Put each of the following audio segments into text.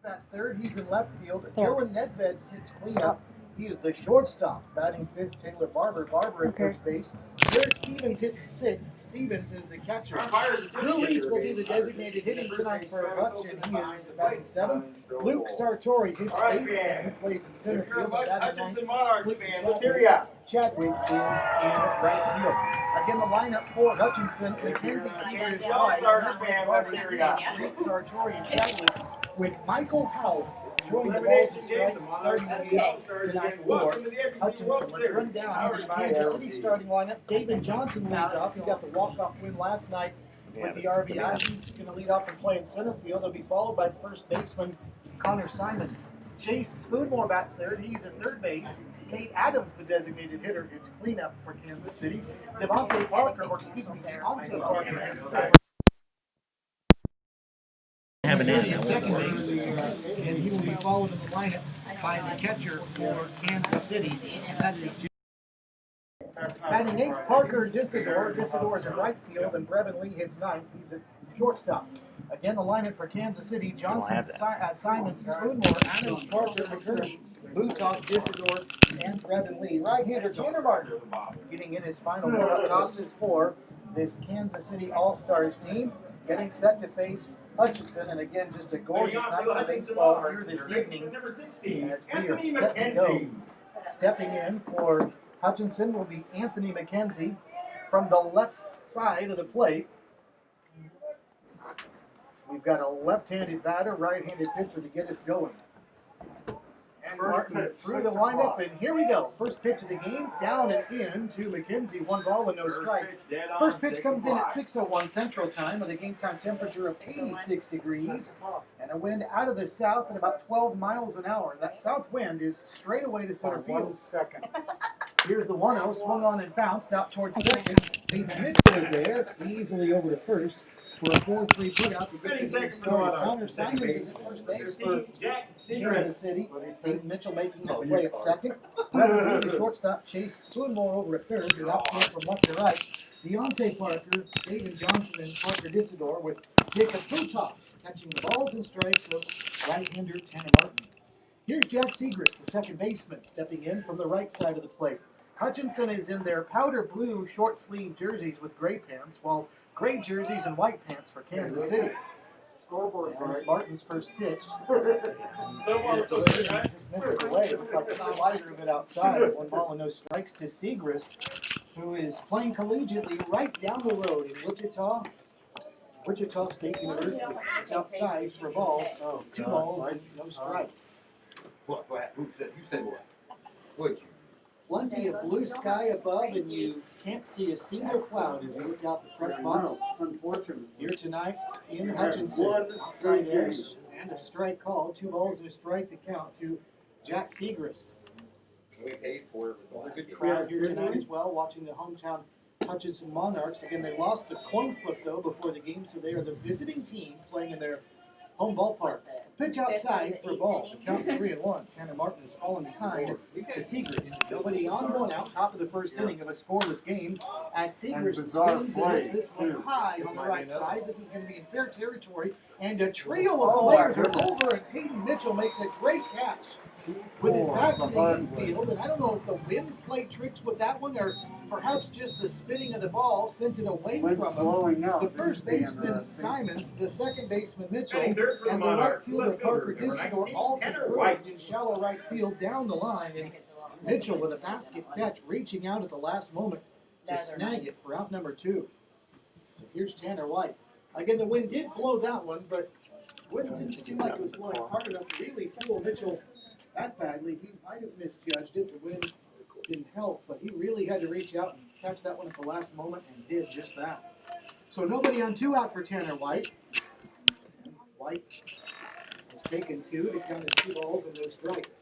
That's third. He's in left field. Dylan Nedved hits cleanup. He is the shortstop. Batting fifth, Taylor Barber. Barber at first base. Garrett Stevens hits sixth. Stevens is the catcher. Will Leach will be the designated hitting tonight for Hutchison. He is batting seventh. Luke Sartori hits eighth and he plays in center field. Hutchison Monarchs fan, let's hear ya. Chadwick is in right field. Again, the lineup for Hutchison. Mckenzie Seaver is wide. Sartori and Chadwick with Michael Howell throwing the balls and strikes and starting the game tonight for Hutchison. Let's run down into the Kansas City starting lineup. David Johnson leads off. He got the walk-off win last night with the RBI. He's going to lead off and play in center field. He'll be followed by first baseman Connor Simons. Chase Spoonmore bats third. He's at third base. Kate Adams, the designated hitter, gets cleanup for Kansas City. Dante Parker at second base, and he will be followed in the lineup by the catcher for Kansas City, and that is Jim. Batting eighth, Parker Dissidor. Dissidor is in right field, and Brevin Lee hits ninth. He's at shortstop. Again, the lineup for Kansas City: Johnson, Simons, Spoonmore, Adams, Parker, McCurdy, Butok, Dissidor, and Brevin Lee. Right-hander Tanner Martin getting in his final warm-up tosses for this Kansas City All-Stars team, getting set to face Hutchison, and again, just a gorgeous night for baseball here this evening as we are set to go. Stepping in for Hutchison will be Anthony Mckenzie from the left side of the plate. We've got a left-handed batter, right-handed pitcher to get us going. And Martin through the windup, and here we go. First pitch of the game, down and in to Mckenzie. 1 ball and no strikes. First pitch comes in at 6:01 Central Time with a game time temperature of 86 degrees and a wind out of the south at about 12 miles an hour. That south wind is straight away to center field. 1 second. Here's the 1-0, swung on and bounced out towards second. Aiden Mitchell is there, easily over to first for a 4-3 putout to get the story. Connor Simons is at first base for Kansas City. Aiden Mitchell making the play at second. The shortstop Chase Spoonmore over at third. An outfield from left to right. Dante Parker, David Johnson, and Parker Dissidor with Jacob Butok catching the balls and strikes of right-hander Tanner Martin. Here's Jack Segrist, the second baseman, stepping in from the right side of the plate. Hutchison is in their powder blue short-sleeve jerseys with gray pants, while gray jerseys and white pants for Kansas City. That's Martin's first pitch. Just misses away. It looks like a slider of it outside. 1 ball and no strikes to Segrist, who is playing collegiately right down the road in Wichita State University. It's outside for a ball. 2 balls and no strikes. What? Who said? You said what? Would you? Plenty of blue sky above, and you can't see a single cloud as you look out the press box. Unfortunately. Here tonight in Hutchison, outside edge and a strike call. 2 balls and a strike to count to Jack Segrist. We paid for it. Well, a good crowd here tonight as well, watching the hometown Hutchison Monarchs. Again, they lost the coin flip though before the game, so they are the visiting team playing in their home ballpark. Pitch outside for a ball. The count's 3-1. Tanner Martin is falling behind to Segrist. Nobody on, 1 out. Top of the first inning of a scoreless game as Segrist swings and hits this one high on the right side. This is going to be in fair territory. And a trio of players are over, and Aiden Mitchell makes a great catch with his back to the infield. And I don't know if the wind played tricks with that one or perhaps just the spinning of the ball sent it away from him. The first baseman, Simons, the second baseman, Mitchell, and the right fielder, Parker Dissidor, all converged in shallow right field down the line. And Mitchell with a basket catch, reaching out at the last moment to snag it for out number 2. So here's Tanner White. Again, the wind did blow that one, but the wind didn't seem like it was blowing hard enough to really fool Mitchell that badly. He might have misjudged it. The wind didn't help, but he really had to reach out and catch that one at the last moment and did just that. So nobody on 2 out for Tanner White. And White has taken 2 to count as 2 balls and no strikes.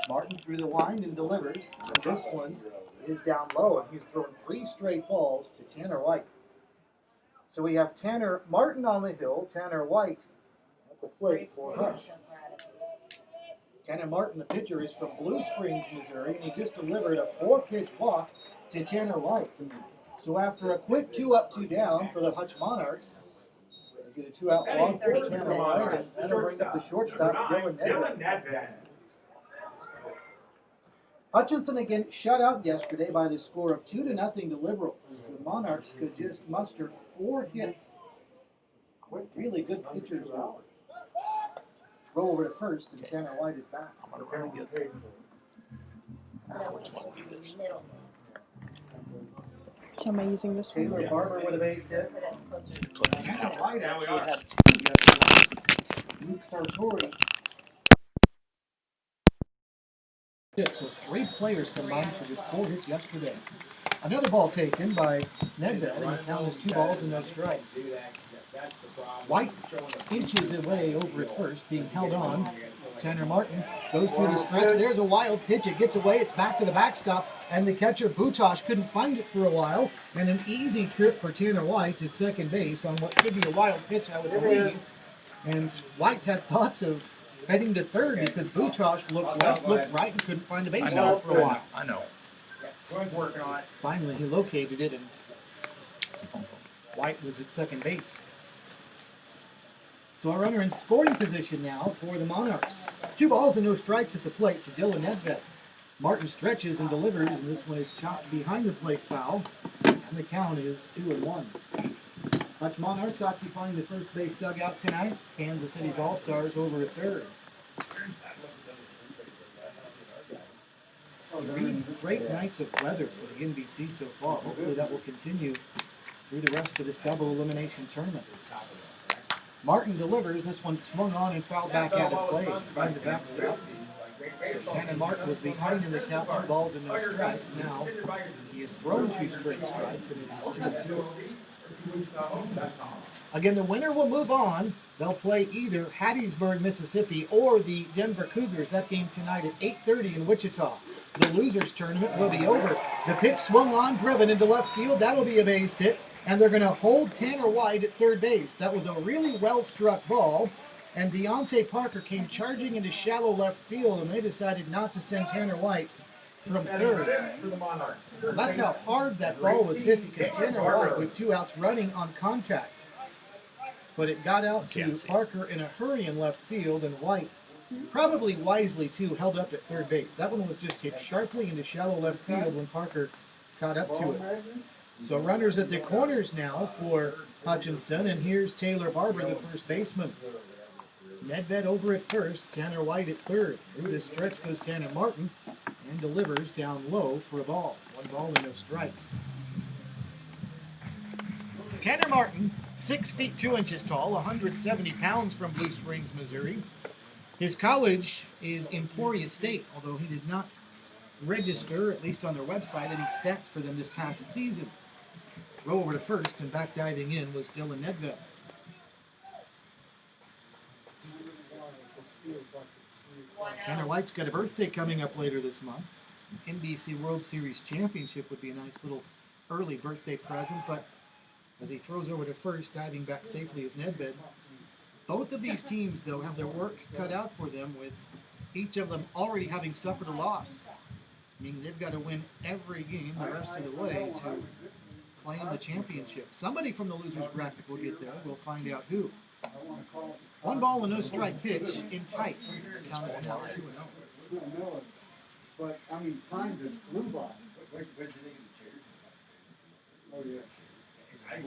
Martin through the wind and delivers. And this one is down low, and he's thrown 3 straight balls to Tanner White. So we have Tanner Martin on the hill, Tanner White at the plate for Hush. Tanner Martin, the pitcher, is from Blue Springs, Missouri, and he just delivered a 4-pitch walk to Tanner White. So after a quick 2-up, 2-down for the Hutch Monarchs, they get a 2-out walk for Tanner White, and that'll bring up the shortstop, Dylan Nedved. Hutchison again shut out yesterday by the score of 2-0 to Liberal. The Monarchs could just muster 4 hits. Really good pitchers will roll over to first, and Tanner White is back. So am I using this one? Taylor Barber with a base hit. Tanner White actually had 2 yesterday. Luke Sartori. So 3 players combined for just 4 hits yesterday. Another ball taken by Nedved, and the count is 2 balls and no strikes. White inches away over at first, being held on. Tanner Martin goes through the stretch. There's a wild pitch. It gets away. It's back to the backstop. And the catcher, Butosh, couldn't find it for a while. And an easy trip for Tanner White to second base on what should be a wild pitch, I would believe. And White had thoughts of heading to third because Butosh looked left, looked right, and couldn't find the baseball for a while. I know. Working on it. Finally, he located it, and White was at second base. So a runner in scoring position now for the Monarchs. 2 balls and no strikes at the plate to Dylan Nedved. Martin stretches and delivers, and this one is chopped behind the plate foul, and the count is 2-1. Hutch Monarchs occupying the first base dugout tonight. Kansas City's All-Stars over at third. 3 great nights of weather for the NBC so far. Hopefully that will continue through the rest of this double elimination tournament. Martin delivers. This one swung on and fouled back out of play behind the backstop. So Tanner Martin was behind in the count, 2 balls and no strikes. Now he has thrown 2 straight strikes, and it's 2-2. Again, the winner will move on. They'll play either Hattiesburg, Mississippi, or the Denver Cougars. That game tonight at 8:30 in Wichita. The losers tournament will be over. The pitch swung on, driven into left field. That'll be a base hit. And they're going to hold Tanner White at third base. That was a really well-struck ball. And Deontay Parker came charging into shallow left field, and they decided not to send Tanner White from third. Well, that's how hard that ball was hit, because Tanner White, with 2 outs running on contact. But it got out to Parker in a hurry in left field, and White, probably wisely too, held up at third base. That one was just hit sharply into shallow left field when Parker caught up to it. So runners at the corners now for Hutchison, and here's Taylor Barber, the first baseman. Nedved over at first, Tanner White at third. Through the stretch goes Tanner Martin, and delivers down low for a ball. 1 ball and no strikes. Tanner Martin, 6 feet 2 inches tall, 170 pounds, from Blue Springs, Missouri. His college is Emporia State, although he did not register, at least on their website, any stats for them this past season. Roll over to first, and back diving in was Dylan Nedved. Tanner White's got a birthday coming up later this month. NBC World Series Championship would be a nice little early birthday present, but as he throws over to first, diving back safely is Nedved. Both of these teams, though, have their work cut out for them, with each of them already having suffered a loss. Meaning they've got to win every game the rest of the way to claim the championship. Somebody from the loser's bracket will get there. We'll find out who. 1 ball and no strike pitch in tight. Count is now 2-0. But, I mean, time just flew by. Oh, yeah.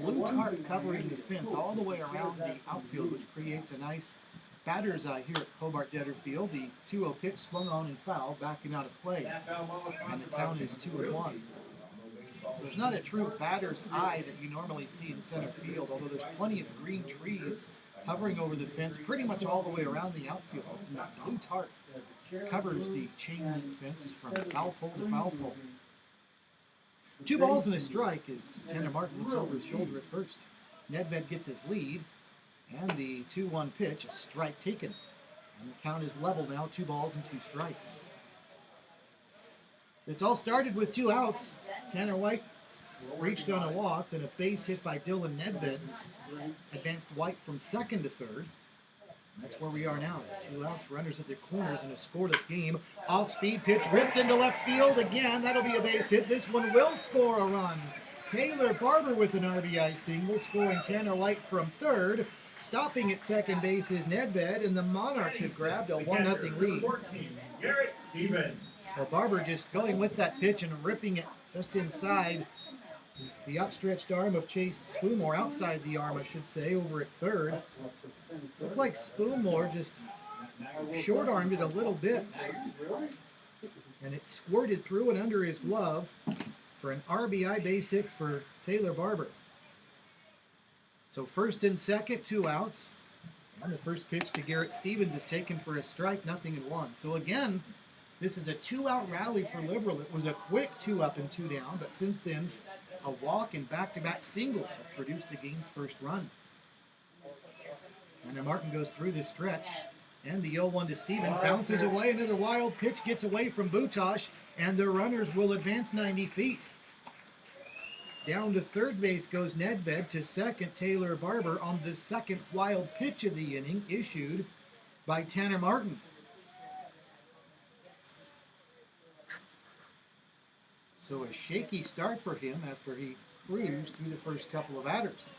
Blue tarp covering the fence all the way around the outfield, which creates a nice batter's eye here at Hobart Detter Field. The 2-0 pitch swung on and foul, backing out of play. And the count is 2-1. So there's not a true batter's eye that you normally see in center field, although there's plenty of green trees hovering over the fence pretty much all the way around the outfield. And that blue tarp covers the chain link fence from foul pole to foul pole. 2 balls and a strike as Tanner Martin looks over his shoulder at first. Nedved gets his lead, and the 2-1 pitch, a strike taken. And the count is level now, 2 balls and 2 strikes. This all started with 2 outs. Tanner White reached on a walk, and a base hit by Dylan Nedved advanced White from second to third. That's where we are now. 2 outs, runners at their corners in a scoreless game. Off-speed pitch ripped into left field again. That'll be a base hit. This one will score a run. Taylor Barber with an RBI single, scoring Tanner Light from third. Stopping at second base is Nedved, and the Monarchs have grabbed a 1-0 lead. 14, Garrett Stevens. Well, Barber just going with that pitch and ripping it just inside the outstretched arm of Chase Spoonmore, outside the arm, I should say, over at third. Looked like Spoonmore just short-armed it a little bit, and it squirted through and under his glove for an RBI base hit for Taylor Barber. So first and second, 2 outs. And the first pitch to Garrett Stevens is taken for a strike, 0-1. So again, this is a 2-out rally for Liberal. It was a quick 2 up and 2 down, but since then, a walk and back-to-back singles have produced the game's first run. And Martin goes through this stretch, and the 0-1 to Stevens bounces away. Another wild pitch gets away from Butosh, and the runners will advance 90 feet. Down to third base goes Nedved. To second, Taylor Barber on the second wild pitch of the inning, issued by Tanner Martin. So a shaky start for him after he cruised through the first couple of batters.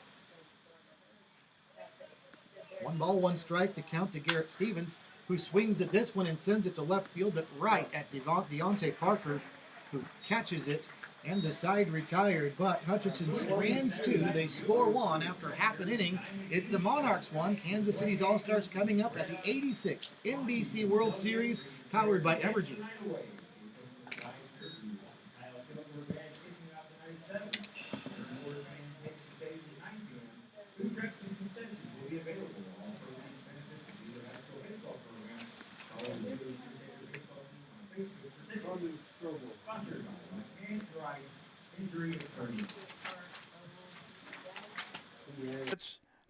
1 ball, 1 strike, the count to Garrett Stevens, who swings at this one and sends it to left field, but right at Deontay Parker, who catches it, and the side retired. But Hutchison strands 2. They score 1 after half an inning. It's the Monarchs 1. Kansas City's All-Stars coming up at the 86th NBC World Series, powered by Evergy.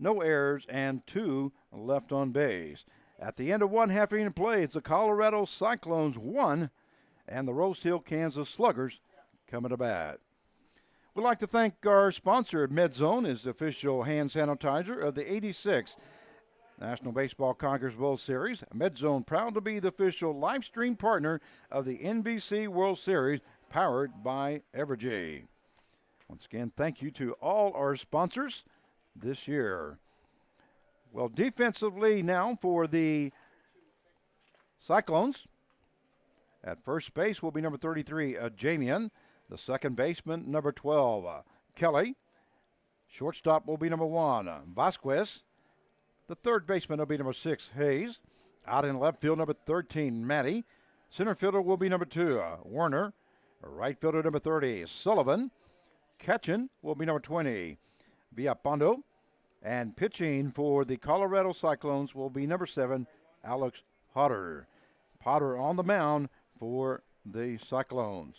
No errors and 2 left on base. At the end of 1 half inning play, it's the Colorado Cyclones 1 and the Rose Hill, Kansas Sluggers coming to bat. We'd like to thank our sponsor, MedZone, is the official hand sanitizer of the 86th National Baseball Congress World Series. MedZone proud to be the official live stream partner of the NBC World Series, powered by Evergy. Once again, thank you to all our sponsors this year. Well, defensively now for the Cyclones. At first base will be number 33, Jamian. The second baseman, number 12, Kelly. Shortstop will be number 1, Vasquez. The third baseman will be number 6, Hayes. Out in left field, number 13, Matty. Center fielder will be number 2, Werner. Right fielder, number 30, Sullivan. Catching will be number 20, Villapundo. And pitching for the Colorado Cyclones will be number 7, Alex Potter. Potter on the mound for the Cyclones.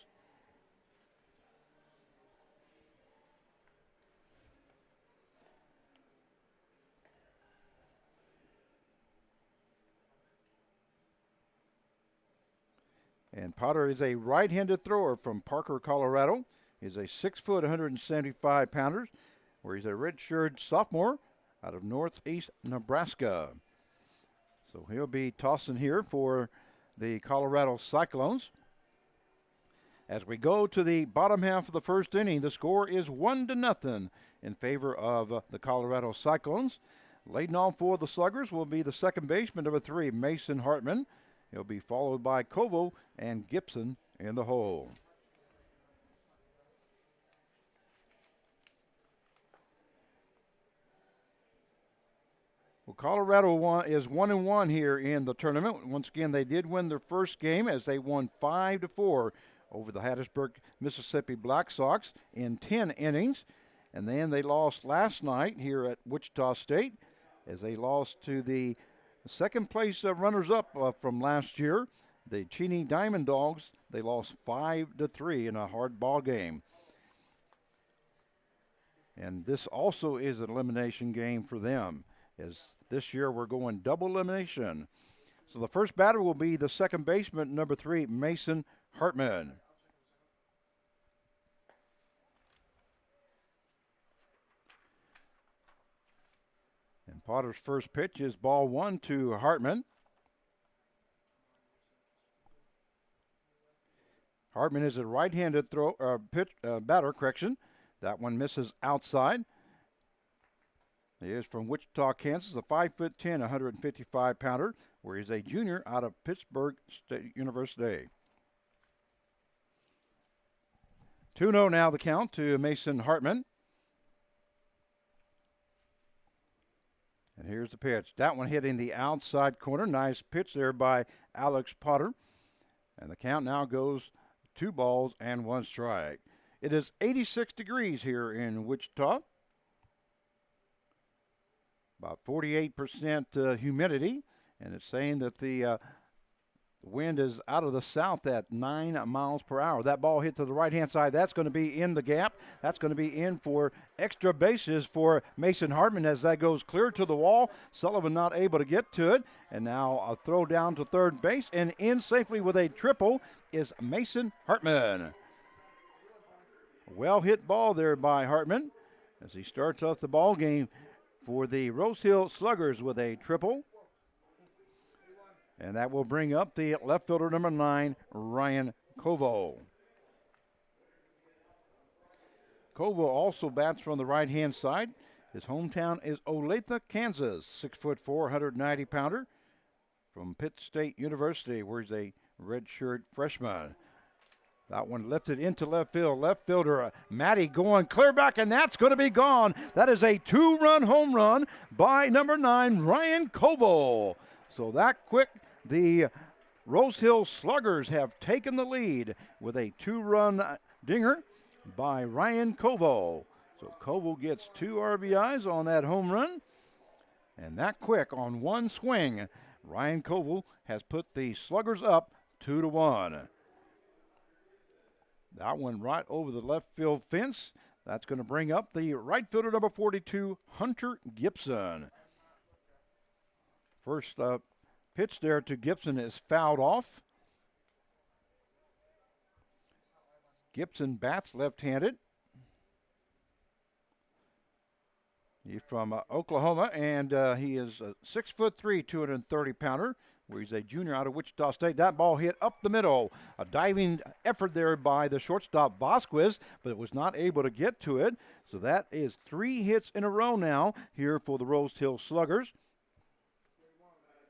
And Potter is a right-handed thrower from Parker, Colorado. He's a 6 foot, 175 pounder, where he's a redshirt sophomore out of northeast Nebraska. So he'll be tossing here for the Colorado Cyclones. As we go to the bottom half of the first inning, the score is 1-0 in favor of the Colorado Cyclones. Leading off for the Sluggers will be the second baseman, number 3, Mason Hartman. He'll be followed by Kovo and Gibson in the hole. Well, Colorado is 1-1 here in the tournament. Once again, they did win their first game as they won 5-4 over the Hattiesburg, Mississippi Black Sox in 10 innings. And then they lost last night here at Wichita State as they lost to the second place runners-up from last year, the Cheney Diamond Dogs. They lost 5-3 in a hard ball game. And this also is an elimination game for them, as this year we're going double elimination. So the first batter will be the second baseman, number 3, Mason Hartman. And Potter's first pitch is ball 1 to Hartman. Hartman is a right-handed batter, correction. That one misses outside. He is from Wichita, Kansas, a 5'10", 155-pounder, where he's a junior out of Pittsburgh State University. 2-0 now the count to Mason Hartman. And here's the pitch. That one hitting the outside corner. Nice pitch there by Alex Potter. And the count now goes 2 balls and 1 strike. It is 86 degrees here in Wichita. About 48% humidity. And it's saying that the wind is out of the south at 9 miles per hour. That ball hit to the right-hand side. That's going to be in the gap. That's going to be in for extra bases for Mason Hartman as that goes clear to the wall. Sullivan not able to get to it. And now a throw down to third base. And in safely with a triple is Mason Hartman. Well hit ball there by Hartman as he starts off the ball game for the Rose Hill Sluggers with a triple. And that will bring up the left fielder number 9, Ryan Kovo. Kovo also bats from the right-hand side. His hometown is Olathe, Kansas. 6'4", 190-pounder from Pitt State University, where he's a redshirt freshman. That one lifted into left field. Left fielder Matty going clear back, and that's going to be gone. That is a 2-run home run by number 9, Ryan Kovo. So that quick, the Rose Hill Sluggers have taken the lead with a 2-run dinger by Ryan Kovo. So Kovo gets 2 RBIs on that home run. And that quick on one swing, Ryan Kovo has put the Sluggers up 2-1. That one right over the left field fence. That's going to bring up the right fielder number 42, Hunter Gibson. First pitch there to Gibson is fouled off. Gibson bats left-handed. He's from Oklahoma, and he is a 6'3", 230-pounder, where he's a junior out of Wichita State. That ball hit up the middle. A diving effort there by the shortstop Vasquez, but it was not able to get to it. So that is 3 hits in a row now here for the Rose Hill Sluggers,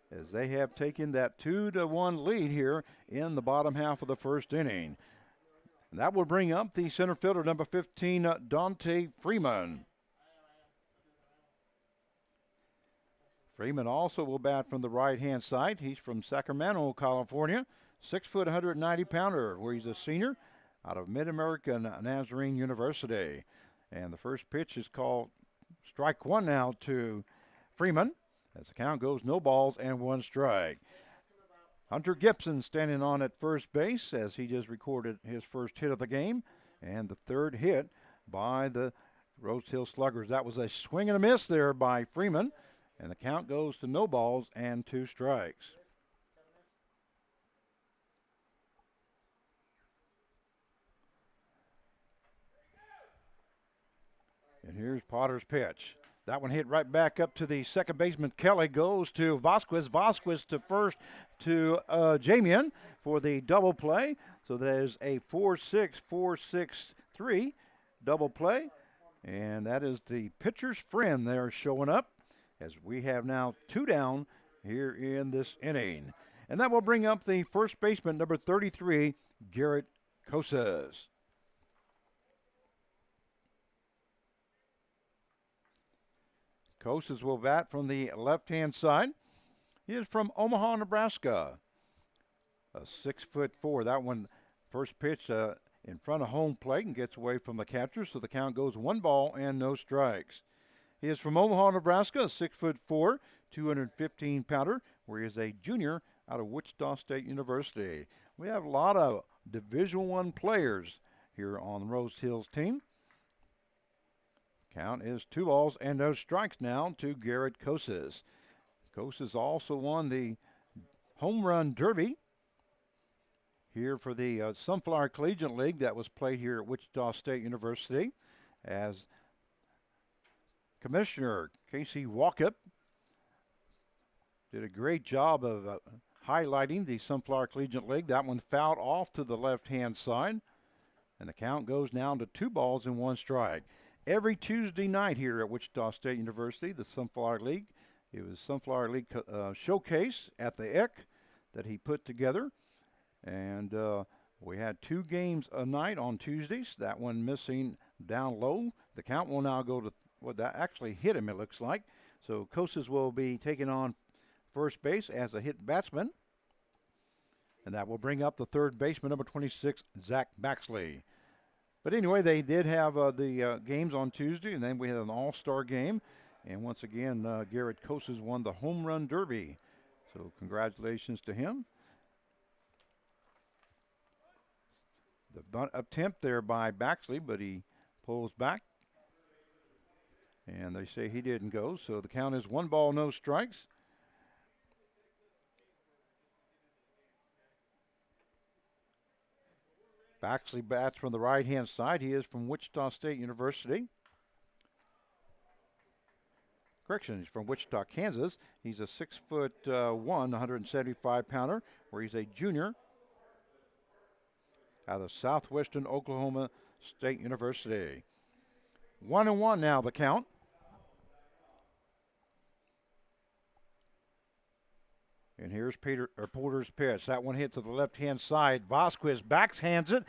as they have taken that 2-1 lead here in the bottom half of the first inning. And that will bring up the center fielder, number 15, Dante Freeman. Freeman also will bat from the right-hand side. He's from Sacramento, California. 6', 190-pounder, where he's a senior out of Mid-American Nazarene University. And the first pitch is called strike 1 now to Freeman, as the count goes 0 balls and 1 strike. Hunter Gibson standing on at first base as he just recorded his first hit of the game, and the third hit by the Rose Hill Sluggers. That was a swing and a miss there by Freeman, and the count goes to 0 balls and 2 strikes. And here's Potter's pitch. That one hit right back up to the second baseman. Kelly goes to Vasquez. Vasquez to first to Jamian for the double play. So there's a 4-6, 4-6-3 double play. And that is the pitcher's friend there showing up, as we have now 2 down here in this inning. And that will bring up the first baseman, number 33, Garrett Kosas. Kosas will bat from the left-hand side. He is from Omaha, Nebraska. A 6'4". That one, first pitch in front of home plate and gets away from the catcher, so the count goes 1 ball and no strikes. He is from Omaha, Nebraska, a 6'4", 215-pounder, where he is a junior out of Wichita State University. We have a lot of Division I players here on the Rose Hills team. Count is 2 balls and no strikes now to Garrett Kosas. Kosas also won the Home Run Derby here for the Sunflower Collegiate League that was played here at Wichita State University, as Commissioner Casey Walkup did a great job of highlighting the Sunflower Collegiate League. That one fouled off to the left-hand side. And the count goes now to 2 balls and 1 strike. Every Tuesday night here at Wichita State University, the Sunflower League, it was Sunflower League showcase at the EC that he put together. And we had 2 games a night on Tuesdays. That one missing down low. The count will now go to, well, that actually hit him, it looks like. So Kosas will be taking on first base as a hit batsman. And that will bring up the third baseman, number 26, Zach Baxley. But anyway, they did have the games on Tuesday, and then we had an all-star game. And once again, Garrett Kosas won the home run derby. So congratulations to him. The bunt attempt there by Baxley, but he pulls back. And they say he didn't go, so the count is 1 ball, no strikes. Baxley bats from the right-hand side. He is from Wichita State University. Correction, he's from Wichita, Kansas. He's a 6'1", 175-pounder, where he's a junior out of Southwestern Oklahoma State University. 1-1 now the count. And here's Porter's pitch. That one hit to the left-hand side. Vasquez backhands it,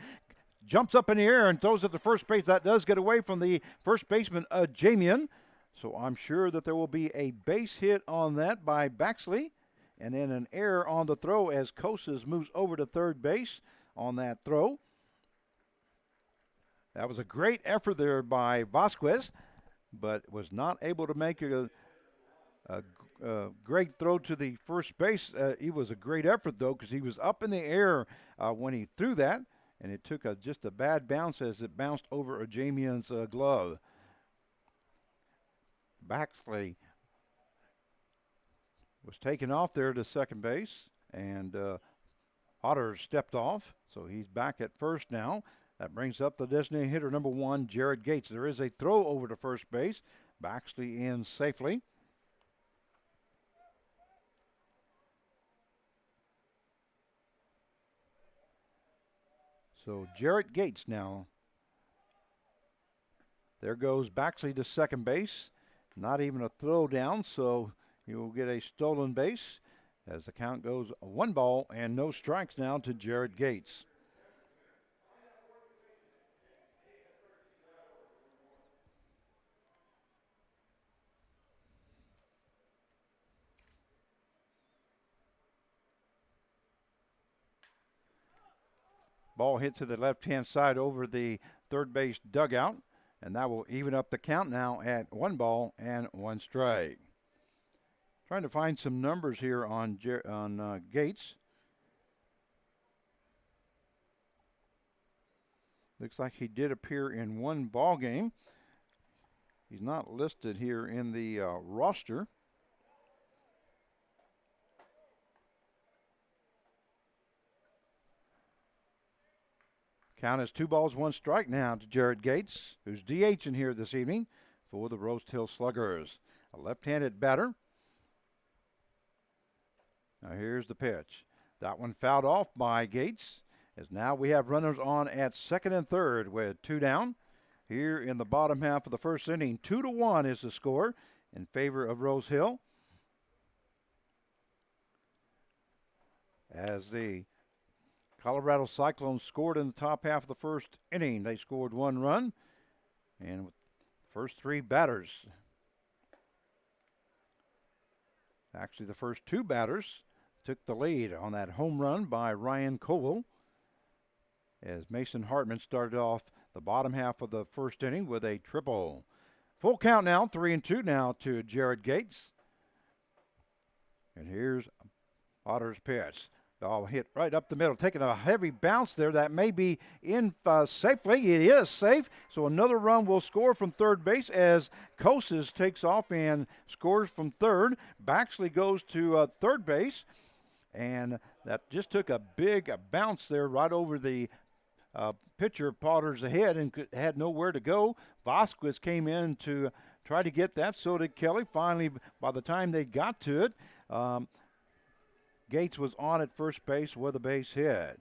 jumps up in the air and throws it to first base. That does get away from the first baseman, Jamian. So I'm sure that there will be a base hit on that by Baxley. And then an error on the throw as Kosas moves over to third base on that throw. That was a great effort there by Vasquez, but was not able to make a great throw to the first base. It was a great effort, though, because he was up in the air when he threw that, and it took just a bad bounce as it bounced over Jamian's glove. Baxley was taken off there to second base, and Otter stepped off, so he's back at first now. That brings up the designated hitter, number 1, Jared Gates. There is a throw over to first base. Baxley in safely. So Jarrett Gates now. There goes Baxley to second base. Not even a throw down, so he will get a stolen base as the count goes 1 ball and no strikes now to Jarrett Gates. Ball hit to the left-hand side over the third base dugout, and that will even up the count now at 1 ball and 1 strike. Trying to find some numbers here on Gates. Looks like he did appear in 1 ball game. He's not listed here in the roster. Count is 2 balls, 1 strike now to Jared Gates, who's DHing here this evening for the Rose Hill Sluggers. A left-handed batter. Now here's the pitch. That one fouled off by Gates, as now we have runners on at second and third with 2 down. Here in the bottom half of the first inning, 2-1 is the score in favor of Rose Hill. As the Colorado Cyclones scored in the top half of the first inning. They scored 1 run, and with the first 3 batters, actually the first 2 batters, took the lead on that home run by Ryan Cole, as Mason Hartman started off the bottom half of the first inning with a triple. Full count now, 3-2 now to Jared Gates. And here's Otter's pitch. Ball hit right up the middle, taking a heavy bounce there. That may be in safely. It is safe. So another run will score from third base as Kosas takes off and scores from third. Baxley goes to third base. And that just took a big bounce there right over the pitcher Potter's head and had nowhere to go. Vasquez came in to try to get that. So did Kelly. Finally, by the time they got to it, Gates was on at first base with a base hit.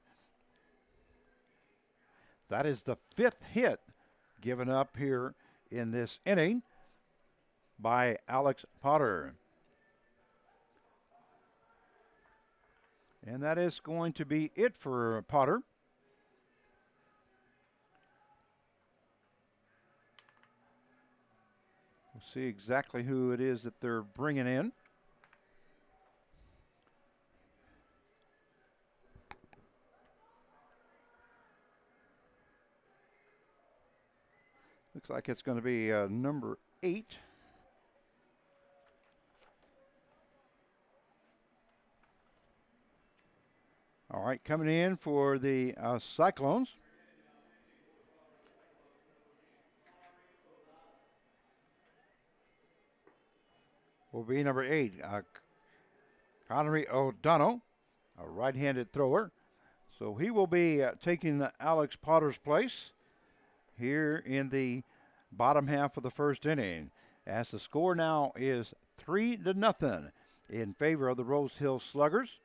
That is the 5th hit given up here in this inning by Alex Potter. And that is going to be it for Potter. We'll see exactly who it is that they're bringing in. Looks like it's going to be number 8. All right, coming in for the Cyclones. Will be number 8, Connery O'Donnell, a right-handed thrower. So he will be taking Alex Potter's place here in the bottom half of the first inning, as the score now is 3-0 in favor of the Rose Hill Sluggers.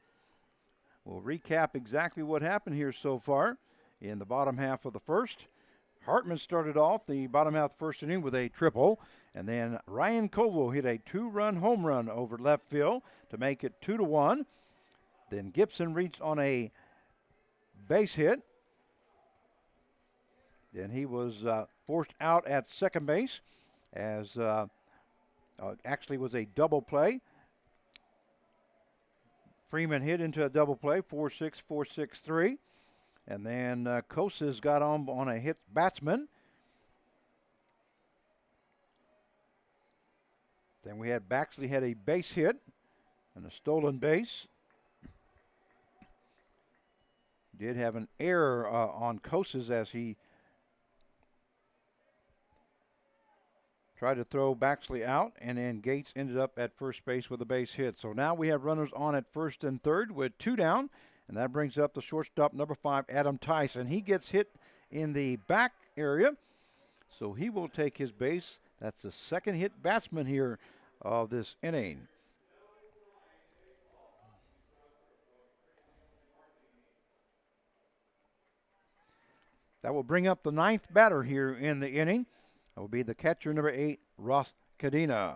We'll recap exactly what happened here so far in the bottom half of the first. Hartman started off the bottom half of the first inning with a triple, and then Ryan Colville hit a 2-run home run over left field to make it 2-1. Then Gibson reached on a base hit. Then he was forced out at second base, as actually was a double play. Freeman hit into a double play, 4-6, 4-6-3. And then Koses got on a hit batsman. Then we had Baxley had a base hit and a stolen base. Did have an error on Koses as he tried to throw Baxley out, and then Gates ended up at first base with a base hit. So now we have runners on at first and third with 2 down, and that brings up the shortstop, number 5, Adam Tyson. He gets hit in the back area, so he will take his base. That's the second hit batsman here of this inning. That will bring up the 9th batter here in the inning. That will be the catcher, number 8, Ross Cadena.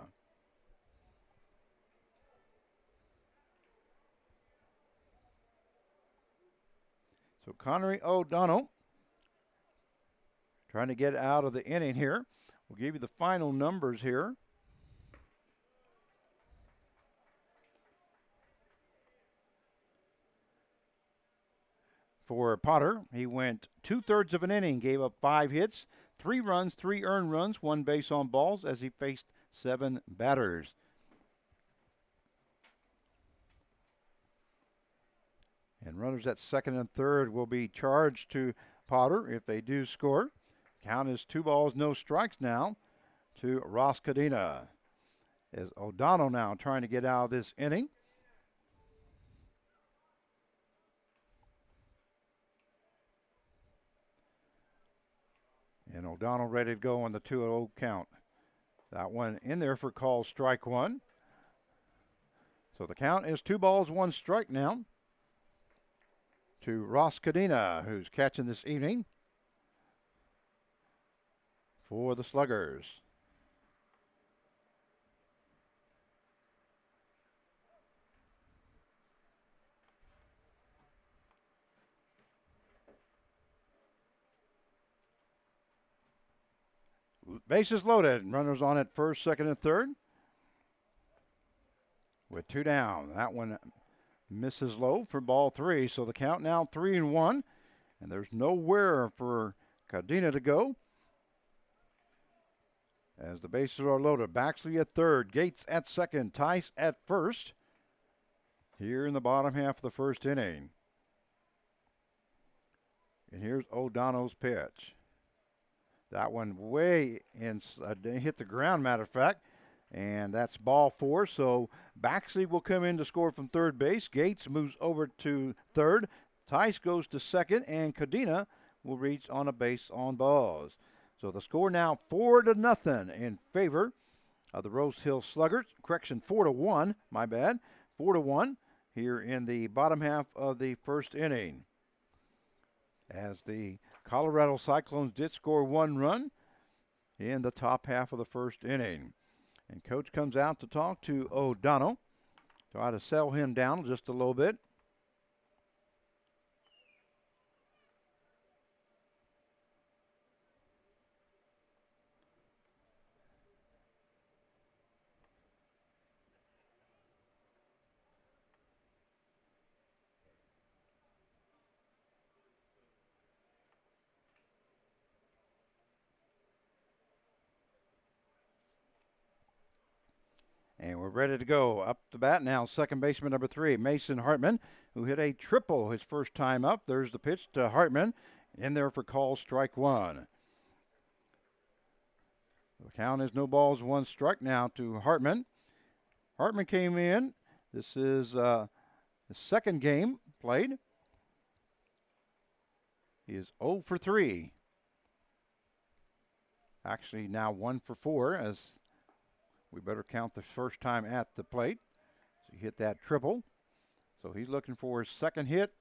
So Connery O'Donnell trying to get out of the inning here. We'll give you the final numbers here. For Potter, he went 2/3 of an inning, gave up 5 hits, 3 runs, 3 earned runs, 1 base on balls as he faced 7 batters. And runners at second and third will be charged to Potter if they do score. Count is 2 balls, no strikes now to Ross Cadena. As O'Donnell now trying to get out of this inning. And O'Donnell ready to go on the 2-0 count. That one in there for call strike 1. So the count is 2 balls, 1 strike now to Ross Cadena, who's catching this evening for the Sluggers. Bases loaded, runners on at first, second, and third. With 2 down. That one misses low for ball 3. So the count now 3-1. And there's nowhere for Cadena to go. As the bases are loaded. Baxley at third. Gates at second. Tice at first. Here in the bottom half of the first inning. And here's O'Donnell's pitch. That one way in, hit the ground, matter of fact. And that's ball 4. So Baxley will come in to score from third base. Gates moves over to third. Tice goes to second. And Cadena will reach on a base on balls. So the score now 4-0 in favor of the Rose Hill Sluggers. Correction, 4-1, my bad. 4-1 here in the bottom half of the first inning. As the Colorado Cyclones did score 1 run in the top half of the first inning. And coach comes out to talk to O'Donnell, try to sell him down just a little bit. And we're ready to go. Up the bat now, second baseman number 3, Mason Hartman, who hit a triple his first time up. There's the pitch to Hartman. In there for call, strike 1. The count is no balls, 1 strike now to Hartman. Hartman came in. This is the second game played. He is 0 for 3. Actually now 1 for 4, as we better count the first time at the plate. So he hit that triple. So he's looking for his second hit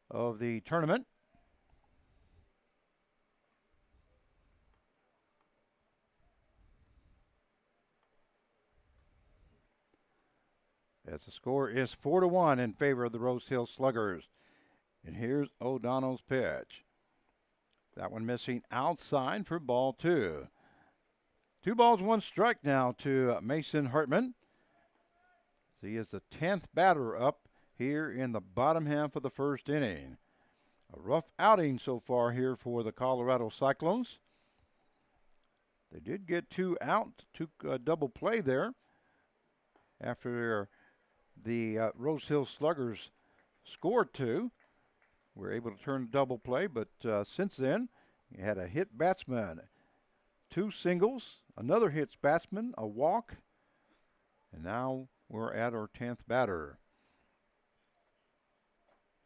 of the tournament. As the score is 4-1 in favor of the Rose Hill Sluggers. And here's O'Donnell's pitch. That one missing outside for ball 2. 2 balls, 1 strike now to Mason Hartman. So he is the 10th batter up here in the bottom half of the first inning. A rough outing so far here for the Colorado Cyclones. They did get 2 out, took a double play there after the Rose Hill Sluggers scored 2. We're able to turn a double play, but since then, you had a hit batsman, 2 singles, another hits batsman, a walk, and now we're at our 10th batter.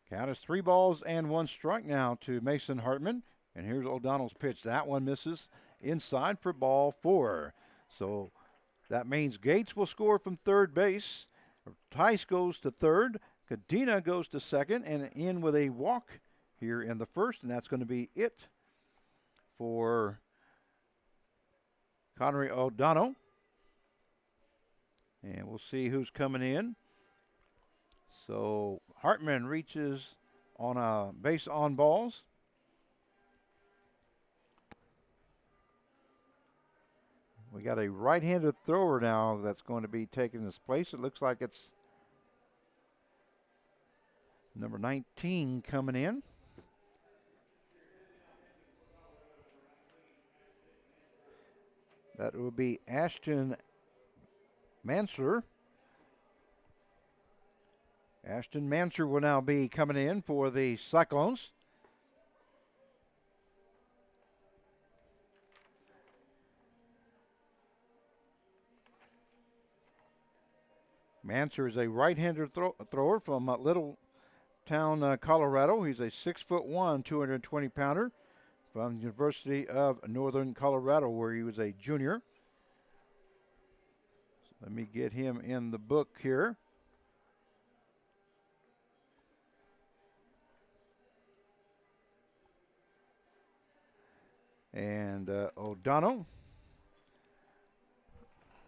Count is 3 balls and 1 strike now to Mason Hartman. And here's O'Donnell's pitch. That one misses inside for ball 4. So that means Gates will score from third base. Tice goes to third. Cadena goes to second and in with a walk here in the first. And that's going to be it for Connery O'Donnell. And we'll see who's coming in. So Hartman reaches on a base on balls. We got a right-handed thrower now that's going to be taking his place. It looks like it's number 19 coming in. That will be Ashton Mansour. Ashton Mansour will now be coming in for the Cyclones. Mansour is a right-handed thrower from Littletown, Colorado. He's a 6'1", 220-pounder from the University of Northern Colorado, where he was a junior. So let me get him in the book here. And O'Donnell,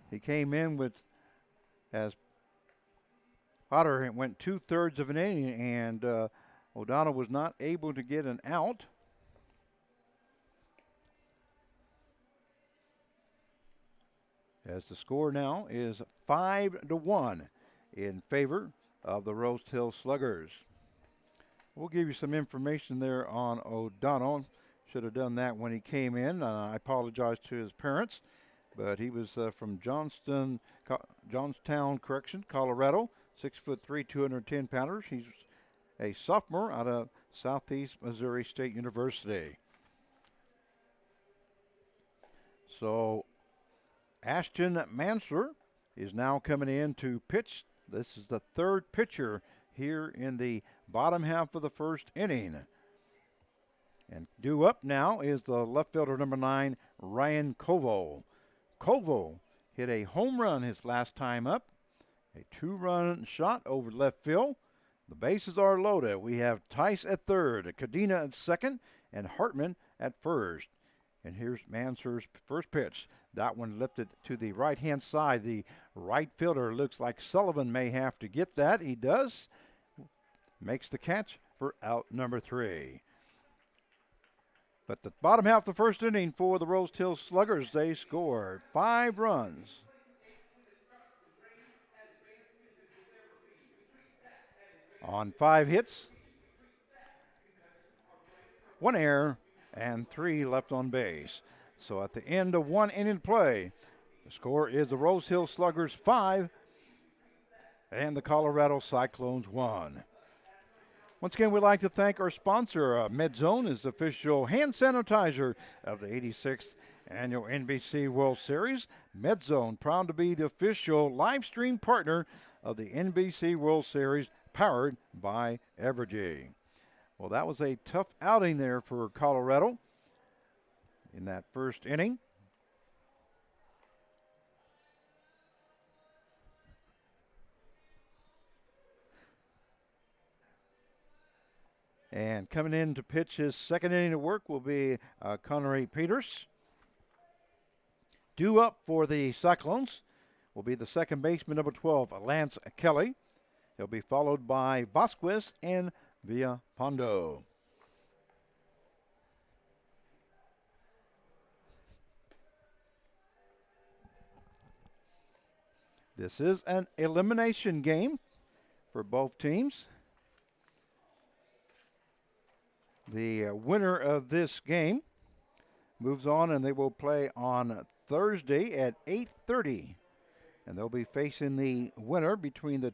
he came in with, as Potter went 2/3 of an inning, and O'Donnell was not able to get an out. As the score now is 5-1 in favor of the Rose Hill Sluggers. We'll give you some information there on O'Donnell. Should have done that when he came in. I apologize to his parents, but he was from Johnstown, Colorado. 6'3", 210 pounders. He's a sophomore out of Southeast Missouri State University. So Ashton Mansour is now coming in to pitch. This is the 3rd pitcher here in the bottom half of the first inning. And due up now is the left fielder number 9, Ryan Kovo. Kovo hit a home run his last time up. A 2-run shot over left field. The bases are loaded. We have Tice at third, Cadena at second, and Hartman at first. And here's Mansour's first pitch. That one lifted to the right-hand side. The right fielder looks like Sullivan may have to get that. He does. Makes the catch for out number 3. But the bottom half of the first inning for the Rose Hill Sluggers, they scored 5 runs. On 5 hits, 1 error, and 3 left on base. So at the end of 1 inning play, the score is the Rose Hill Sluggers 5 and the Colorado Cyclones 1. Once again, we'd like to thank our sponsor. MedZone is the official hand sanitizer of the 86th Annual NBC World Series. MedZone, proud to be the official live stream partner of the NBC World Series, powered by Evergy. Well, that was a tough outing there for Colorado in that first inning. And coming in to pitch his second inning of work will be Connery Peters. Due up for the Cyclones will be the second baseman, number 12, Lance Kelly. He'll be followed by Vasquez and Villapundo. This is an elimination game for both teams. The winner of this game moves on, and they will play on Thursday at 8:30. And they'll be facing the winner between the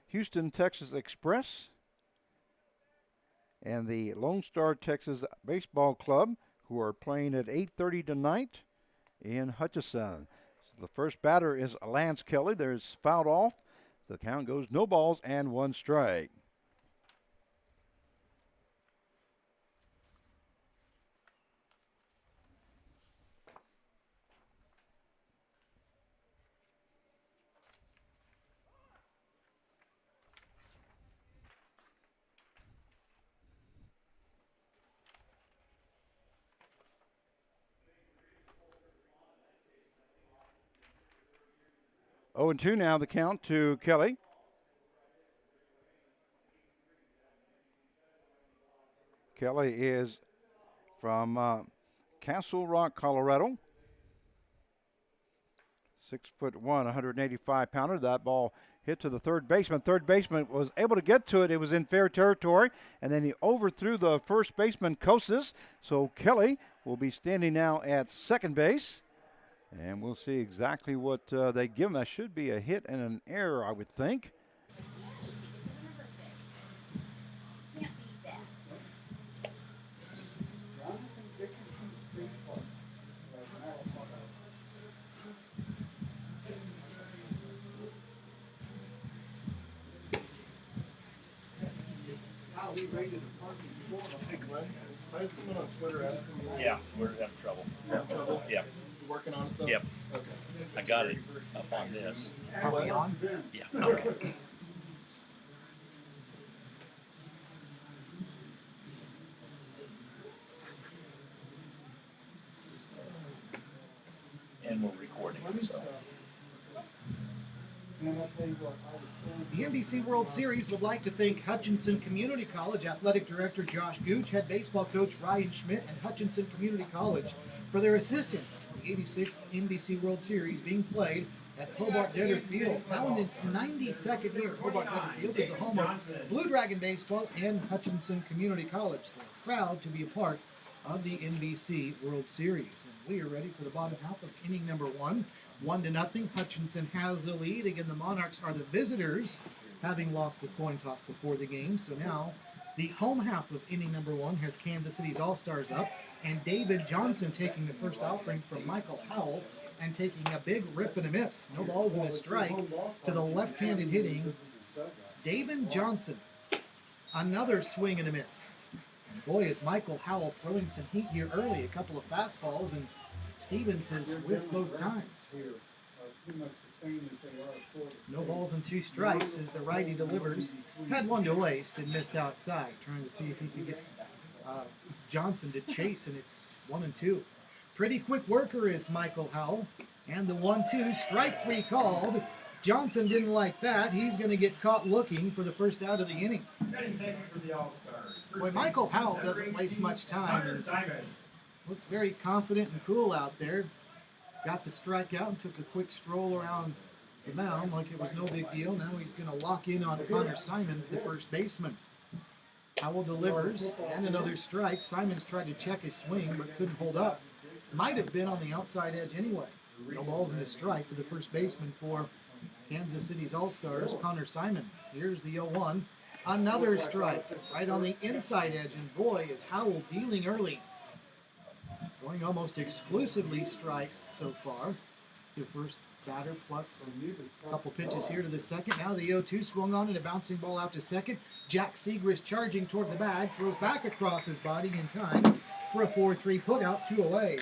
Houston Texas Express and the Lone Star Texas Baseball Club, who are playing at 8:30 tonight in Hutchison. So the first batter is Lance Kelly. There's fouled off. The count goes no balls and 1 strike. Oh, and 2 now, the count to Kelly. Kelly is from Castle Rock, Colorado. 6'1", 185-pounder. That ball hit to the third baseman. Third baseman was able to get to it. It was in fair territory, and then he overthrew the first baseman, Kosas. So Kelly will be standing now at second base. And we'll see exactly what they give him. That should be a hit and an error, I would think. How we rated a parking before. Hey Glenn, I had someone on Twitter asking me. Yeah, we're having trouble. You're having trouble? Yeah. You working on it though? Yep. Okay. I got it up on this. Are we on? Yeah. All right. And we're recording it, so. And I'll tell you what, I was saying. The NBC World Series would like to thank Hutchinson Community College Athletic Director Josh Gooch, Head Baseball Coach Ryan Schmidt, and Hutchinson Community College for their assistance in the 86th NBC World Series being played at Hobart Debtor Field. Now in its 92nd year, Hobart Debtor Field is the home of Blue Dragon Baseball and Hutchinson Community College. They're proud to be a part of the NBC World Series. And we are ready for the bottom half of inning number 1. 1-0. Hutchinson has the lead. Again, the Monarchs are the visitors, having lost the coin toss before the game. So now the home half of inning number 1 has Kansas City's All-Stars up, and David Johnson taking the first offering from Michael Howell and taking a big rip and a miss. No balls and a strike to the left-handed hitting David Johnson. Another swing and a miss. And boy, is Michael Howell throwing some heat here early. A couple of fastballs, and Stevens has whiffed both times. Here, pretty much insane as they are for it. No balls and 2 strikes as the righty delivers. Had one to waste and missed outside, trying to see if he could get Johnson to chase, and it's 1-2. Pretty quick worker is Michael Howell. And the 1-2, strike 3 called. Johnson didn't like that. He's going to get caught looking for the first out of the inning. Batting second for the All-Stars. Boy, Michael Howell doesn't waste much time. Hunter Simon. Looks very confident and cool out there. Got the strikeout and took a quick stroll around the mound like it was no big deal. Now he's going to lock in on Connor Simons, the first baseman. Howell delivers, and another strike. Simons tried to check his swing, but couldn't hold up. Might have been on the outside edge anyway. No balls and a strike to the first baseman for Kansas City's All-Stars, Connor Simons. Here's the 0-1. Another strike right on the inside edge, and boy, is Howell dealing early. Going almost exclusively strikes so far. The first batter plus a couple pitches here to the second. Now the 0-2 swung on and a bouncing ball out to second. Jack Segrist charging toward the bag, throws back across his body in time for a 4-3 putout, 2 away.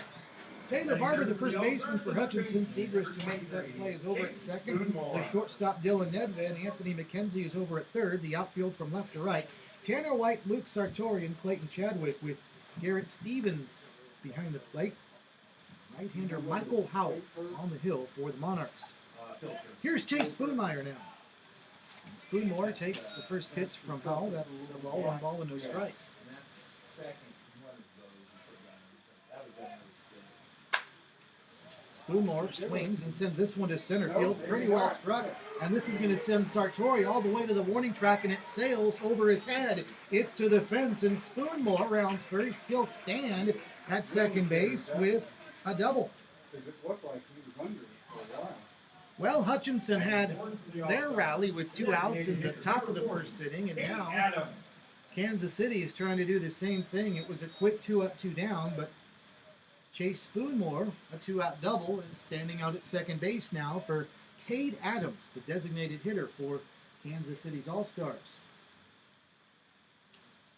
Taylor Barber, the first baseman for Hutchison. Segrist, who makes that play, is over at second. The shortstop, Dylan Nedved. Anthony Mckenzie is over at third. The outfield from left to right. Tanner White, Luke Sartorian, Clayton Chadwick with Garrett Stevens behind the plate. Right-hander Michael Howell on the hill for the Monarchs. Here's Chase Spoonmeyer now. And Spoonmore takes the first pitch from Howell. That's a ball, 1 ball, and no strikes. Spoonmore swings and sends this one to center field. Pretty well struck. And this is going to send Sartori all the way to the warning track, and it sails over his head. It's to the fence, and Spoonmore rounds first. He'll stand at second base with a double. Because it looked like he was under it for a while. Well, Hutchinson had their rally with 2 outs in the top of the first inning, and now Adam. Kansas City is trying to do the same thing. It was a quick 2 up, 2 down, but Chase Spoonmore, a 2-out double, is standing out at second base now for Cade Adams, the designated hitter for Kansas City's All-Stars.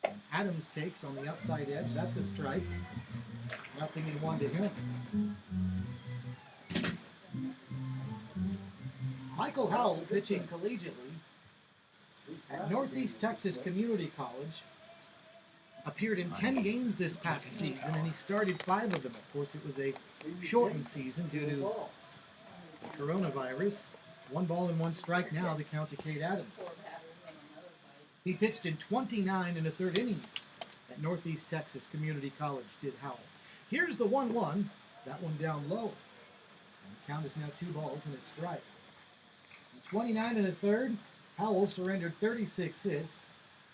And Adams takes on the outside edge. That's a strike. 0-1 to him. Michael Howell pitching collegiately at Northeast Texas Community College. Appeared in 10 games this past season, and he started 5 of them. Of course, it was a shortened season due to coronavirus. 1 ball and 1 strike now, the count to Cade Adams. He pitched in 29 1/3 innings at Northeast Texas Community College, did Howell. Here's the 1-1, that one down low. And the count is now 2 balls and a strike. In 29 1/3, Howell surrendered 36 hits,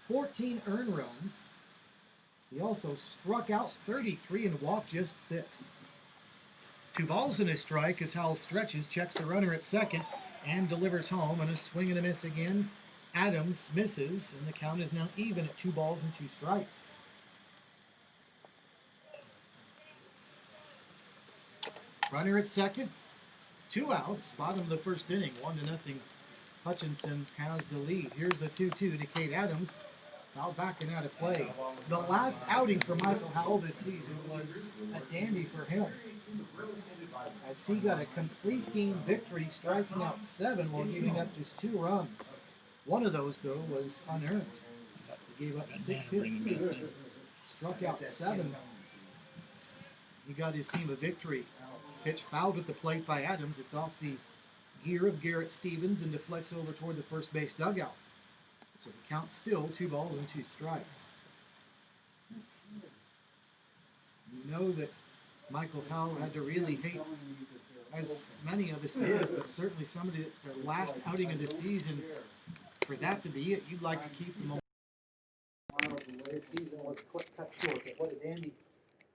14 earned runs. He also struck out 33 and walked just 6. 2 balls and a strike as Howell stretches, checks the runner at second, and delivers home. And a swing and a miss again. Adams misses, and the count is now even at 2 balls and 2 strikes. Runner at second, 2 outs, bottom of the first inning, 1-0. Hutchinson has the lead. Here's the 2-2 to Cade Adams. Foul back and out of play. The last outing for Michael Howell this season was a dandy for him, as he got a complete game victory, striking out 7 while giving up just 2 runs. One of those, though, was unearned. He gave up 6 hits, struck out 7. He got his team a victory. Pitch fouled at the plate by Adams. It's off the gear of Garrett Stevens and deflects over toward the first base dugout. So the count's still 2 balls and 2 strikes. You know that Michael Howell had to really hate, as many of us did, but certainly somebody that their last outing of the season, for that to be it, you'd like to keep them on. His season was cut short, but what a dandy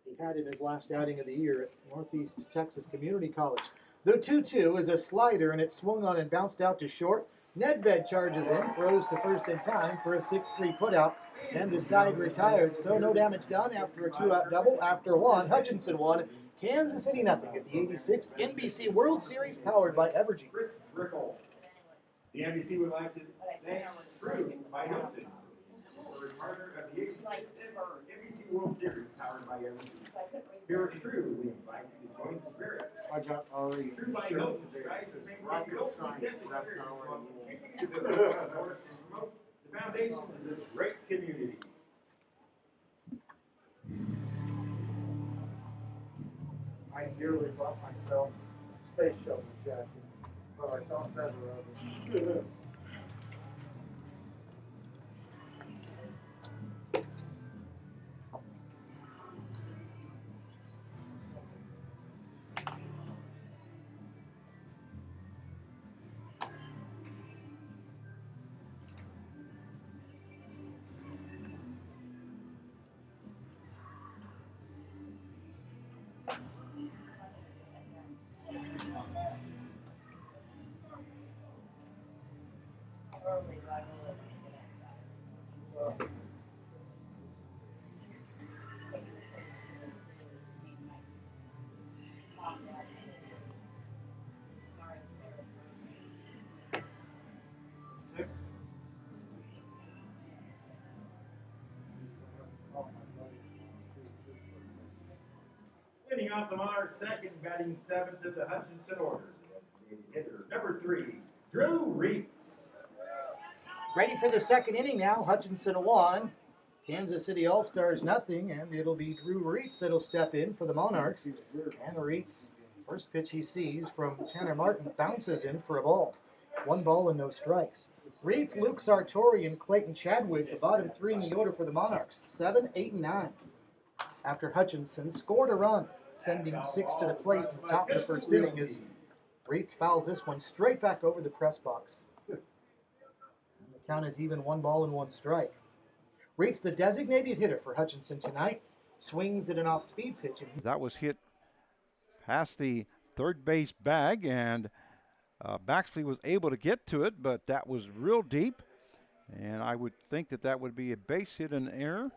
he had in his last outing of the year at Northeast Texas Community College. The 2-2 is a slider, and it swung on and bounced out to short. Nedved charges in, throws to first in time for a 6-3 putout, and the side retired. So no damage done after a 2-out double. After 1, Hutchinson won, Kansas City nothing at the 86th NBC World Series powered by Evergy. Rickle. The NBC would like to thank True by Hilton for a partner of the 86th NBC World Series powered by Evergy. Here at True, we invite you to Going Spirit. I got already. True by Hilton strives to maintain Rocket Hilton science, guest that's experience how while I continuing to build, support, and promote the foundation of this great community. I nearly bought myself a space shuttle jacket, but I thought better of it. Leading off the Monarchs' second, batting seventh in the Hutchison order. Hitter number 3, Drew Reitz. Ready for the second inning now. Hutchinson 1, Kansas City All-Stars nothing, and it'll be Drew Reitz that'll step in for the Monarchs. And Reitz, first pitch he sees from Tanner Martin, bounces in for a ball. 1 ball and no strikes. Reitz, Luke Sartori, and Clayton Chadwick, the bottom 3 in the order for the Monarchs. 7, 8, and 9. After Hutchinson scored a run, sending 6 to the plate in the top of the first inning as Reitz fouls this one straight back over the press box. And the count is even 1 ball and 1 strike. Reitz, the designated hitter for Hutchinson tonight, swings at an off-speed pitch. That was hit past the third base bag, and Baxley was able to get to it, but that was real deep, and I would think that that would be a base hit and error.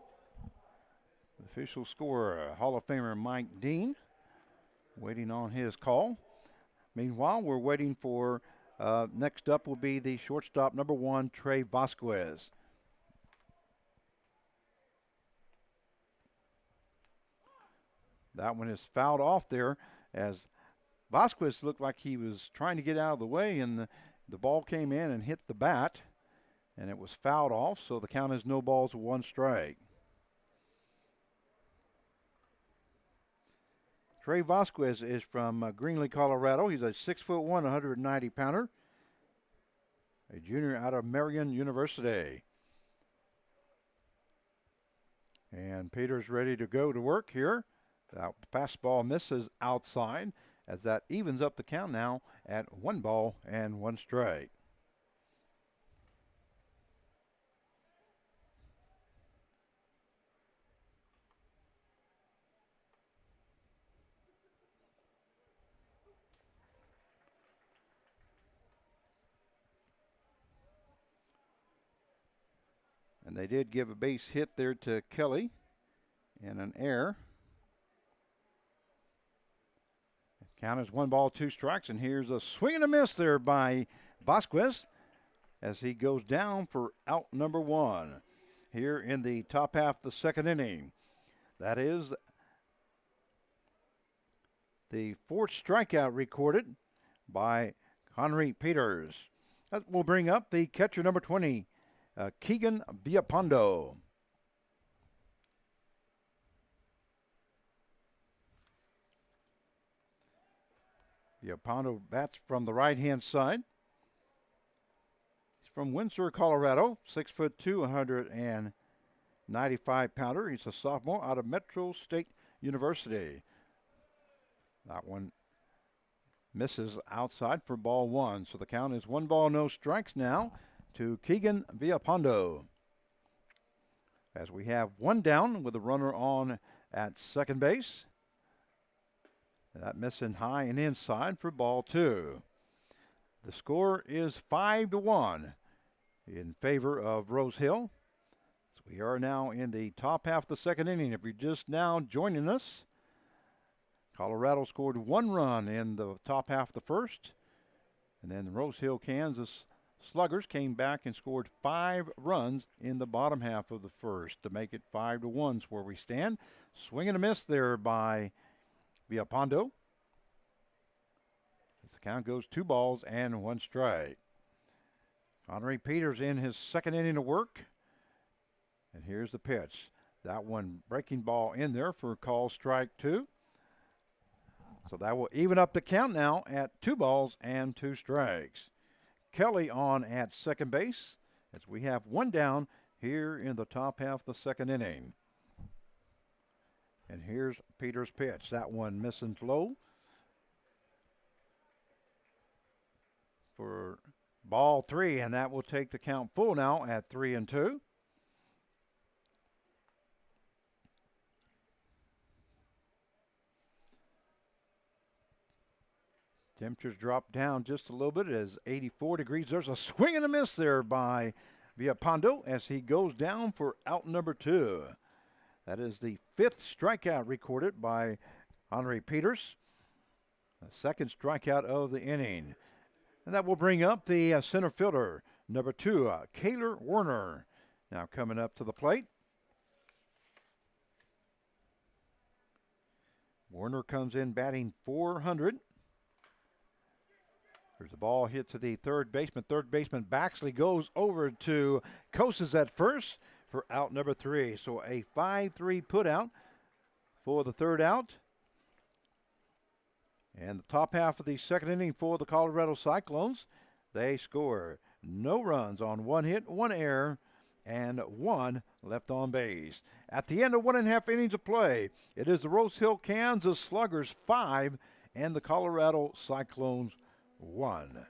The official scorer, Hall of Famer Mike Dean, waiting on his call. Meanwhile, we're waiting for, next up will be the shortstop number 1, Trey Vasquez. That one is fouled off there as Vasquez looked like he was trying to get out of the way, and the ball came in and hit the bat, and it was fouled off, so the count is no balls, 1 strike. Trey Vasquez is from Greenlee, Colorado. He's a 6'1", 190-pounder, a junior out of Marion University. And Peter's ready to go to work here. That fastball misses outside as that evens up the count now at 1 ball and 1 strike. And they did give a base hit there to Kelly and an error. Count is 1 ball, 2 strikes, and here's a swing and a miss there by Vasquez as he goes down for out number 1 here in the top half of the second inning. That is the 4th strikeout recorded by Henry Peters. That will bring up the catcher number 20, Keegan Villapundo. Villapundo bats from the right-hand side. He's from Windsor, Colorado, 6'2", 195-pounder. He's a sophomore out of Metro State University. That one misses outside for ball 1. So the count is 1 ball, no strikes now to Keegan Villapundo. As we have 1 down with a runner on at second base. That missing high and inside for ball 2. The score is 5-1 in favor of Rose Hill. So we are now in the top half of the second inning. If you're just now joining us, Colorado scored 1 run in the top half of the first. And then the Rose Hill, Kansas Sluggers came back and scored 5 runs in the bottom half of the first to make it 5-1 where we stand. Swing and a miss there by Villapundo. As the count goes 2 balls and 1 strike. Henry Peters in his second inning of work. And here's the pitch. That one breaking ball in there for call strike 2. So that will even up the count now at 2 balls and 2 strikes. Kelly on at second base as we have 1 down here in the top half of the second inning. And here's Peters' pitch. That one missing low for ball 3, and that will take the count full now at 3-2. Temperatures drop down just a little bit as 84 degrees. There's a swing and a miss there by Villapundo as he goes down for out number 2. That is the 5th strikeout recorded by Henry Peters. The 2nd strikeout of the inning. And that will bring up the center fielder, number 2, Kaylor Warner. Now coming up to the plate. Warner comes in batting .400. There's the ball hit to the third baseman. Third baseman Baxley goes over to Kosas at first for out number 3. So a 5-3 put out for the third out. And the top half of the second inning for the Colorado Cyclones. They score no runs on 1 hit, 1 error, and 1 left on base. At the end of 1.5 innings of play, it is the Rose Hill, Kansas Sluggers 5 and the Colorado Cyclones 1.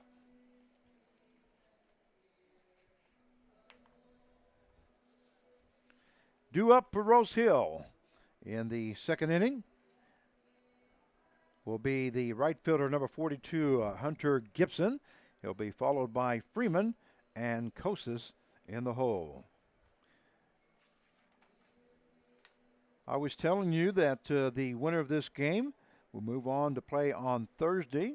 Due up for Rose Hill in the second inning will be the right fielder, number 42, Hunter Gibson. He'll be followed by Freeman and Kosas in the hole. I was telling you that the winner of this game will move on to play on Thursday.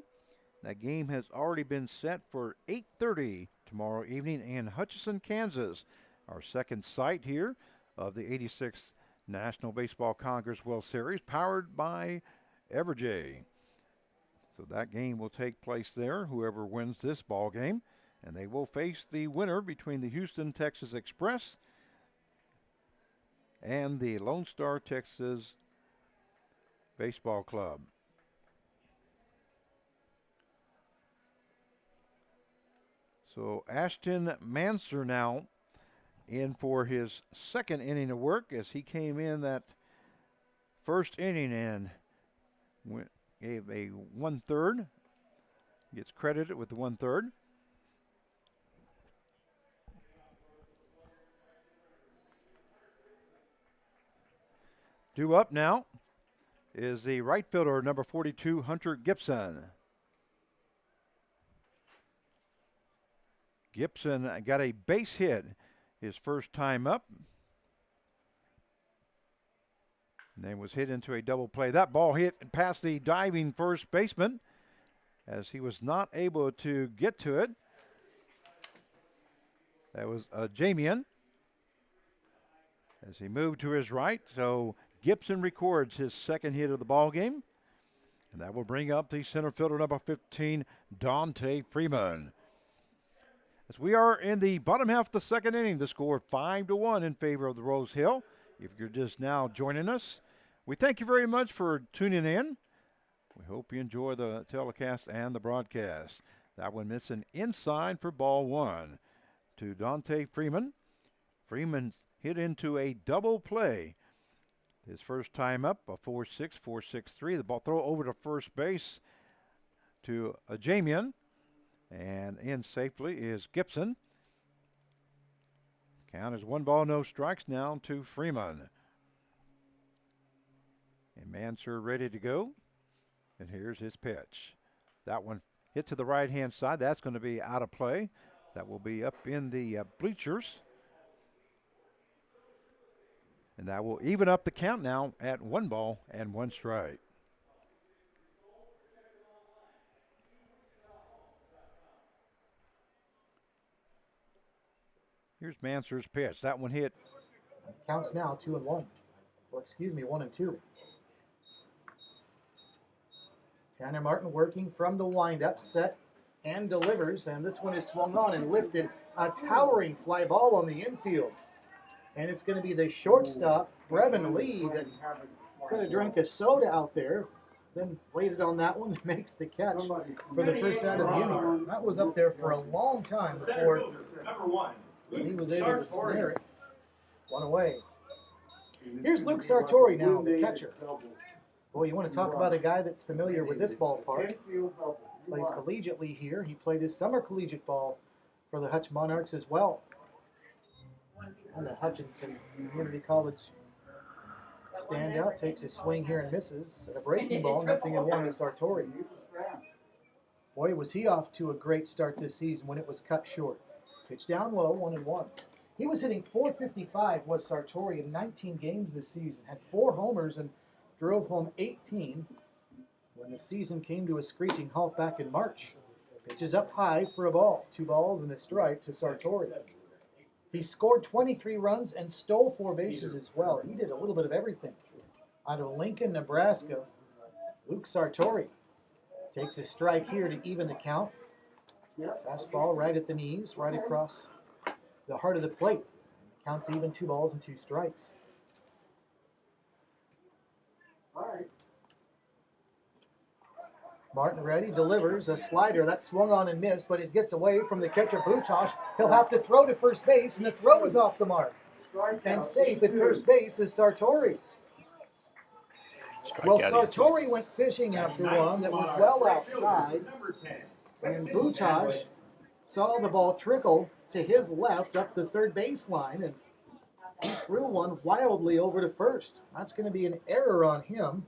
That game has already been set for 8:30 tomorrow evening in Hutchison, Kansas, our second site here of the 86th National Baseball Congress World Series, powered by Evergy. So that game will take place there, whoever wins this ball game, and they will face the winner between the Houston Texas Express and the Lone Star Texas Baseball Club. So Ashton Mansour now in for his second inning of work as he came in that first inning and gave a 1/3. Gets credited with the 1/3. Due up now is the right fielder, number 42, Hunter Gibson. Gibson got a base hit his first time up. And then was hit into a double play. That ball hit past the diving first baseman as he was not able to get to it. That was Jamian as he moved to his right. So Gibson records his second hit of the ball game. And that will bring up the center fielder, number 15, Dante Freeman. As we are in the bottom half of the second inning, the score 5-1 in favor of the Rose Hill. If you're just now joining us, we thank you very much for tuning in. We hope you enjoy the telecast and the broadcast. That one missing inside for ball 1 to Dante Freeman. Freeman hit into a double play. His first time up, a 4-6, 4-6-3. The ball throw over to first base to Jamian. And in safely is Gibson. Count is 1 ball, no strikes now to Freeman. And Mansour ready to go. And here's his pitch. That one hit to the right-hand side. That's going to be out of play. That will be up in the bleachers. And that will even up the count now at 1 ball and 1 strike. Here's Mansour's pitch. That one hit. Counts now 2-1. Or excuse me, 1-2. Tanner Martin working from the windup, set and delivers, and this one is swung on and lifted. A towering fly ball on the infield. And it's going to be the shortstop, Brevin Lee, that could have drank a soda out there, then waited on that one, makes the catch for the first out of the inning. That was up there for a long time before Number 1. he was able to snare it. One away. Here's Luke Sartori now, the catcher. Boy, you want to talk about a guy that's familiar with this ballpark. Plays collegiately here. He played his summer collegiate ball for the Hutch Monarchs as well. And the Hutchinson Community College standout takes a swing here and misses. A breaking ball, nothing in one to Sartori. Boy, was he off to a great start this season when it was cut short. Pitch down low, 1-1. He was hitting .455 was Sartori in 19 games this season. Had 4 homers and drove home 18 when the season came to a screeching halt back in March. Pitches up high for a ball. 2 balls and a strike to Sartori. He scored 23 runs and stole 4 bases as well. He did a little bit of everything. Out of Lincoln, Nebraska, Luke Sartori takes a strike here to even the count. Fastball right at the knees, right across the heart of the plate. Counts even, 2 balls and 2 strikes. Martin ready, delivers a slider that swung on and missed, but it gets away from the catcher Butosh. He'll have to throw to first base, and the throw is off the mark. And safe at first base is Sartori. Well, Sartori went fishing after one that was well outside, and Butosh saw the ball trickle to his left up the third baseline, and he threw one wildly over to first. That's going to be an error on him.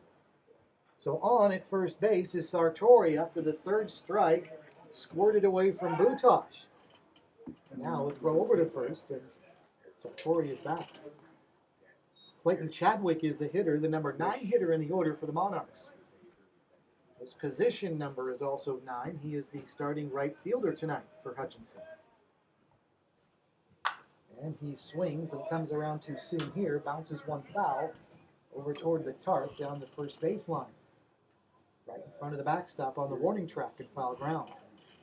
So on at first base is Sartori after the third strike, squirted away from Butosh. And now a throw over to first, and Sartori is back. Clayton Chadwick is the hitter, the number 9 hitter in the order for the Monarchs. His position number is also 9. He is the starting right fielder tonight for Hutchinson. And he swings and comes around too soon here, bounces one foul over toward the tarp down the first baseline. Right in front of the backstop on the warning track and foul ground.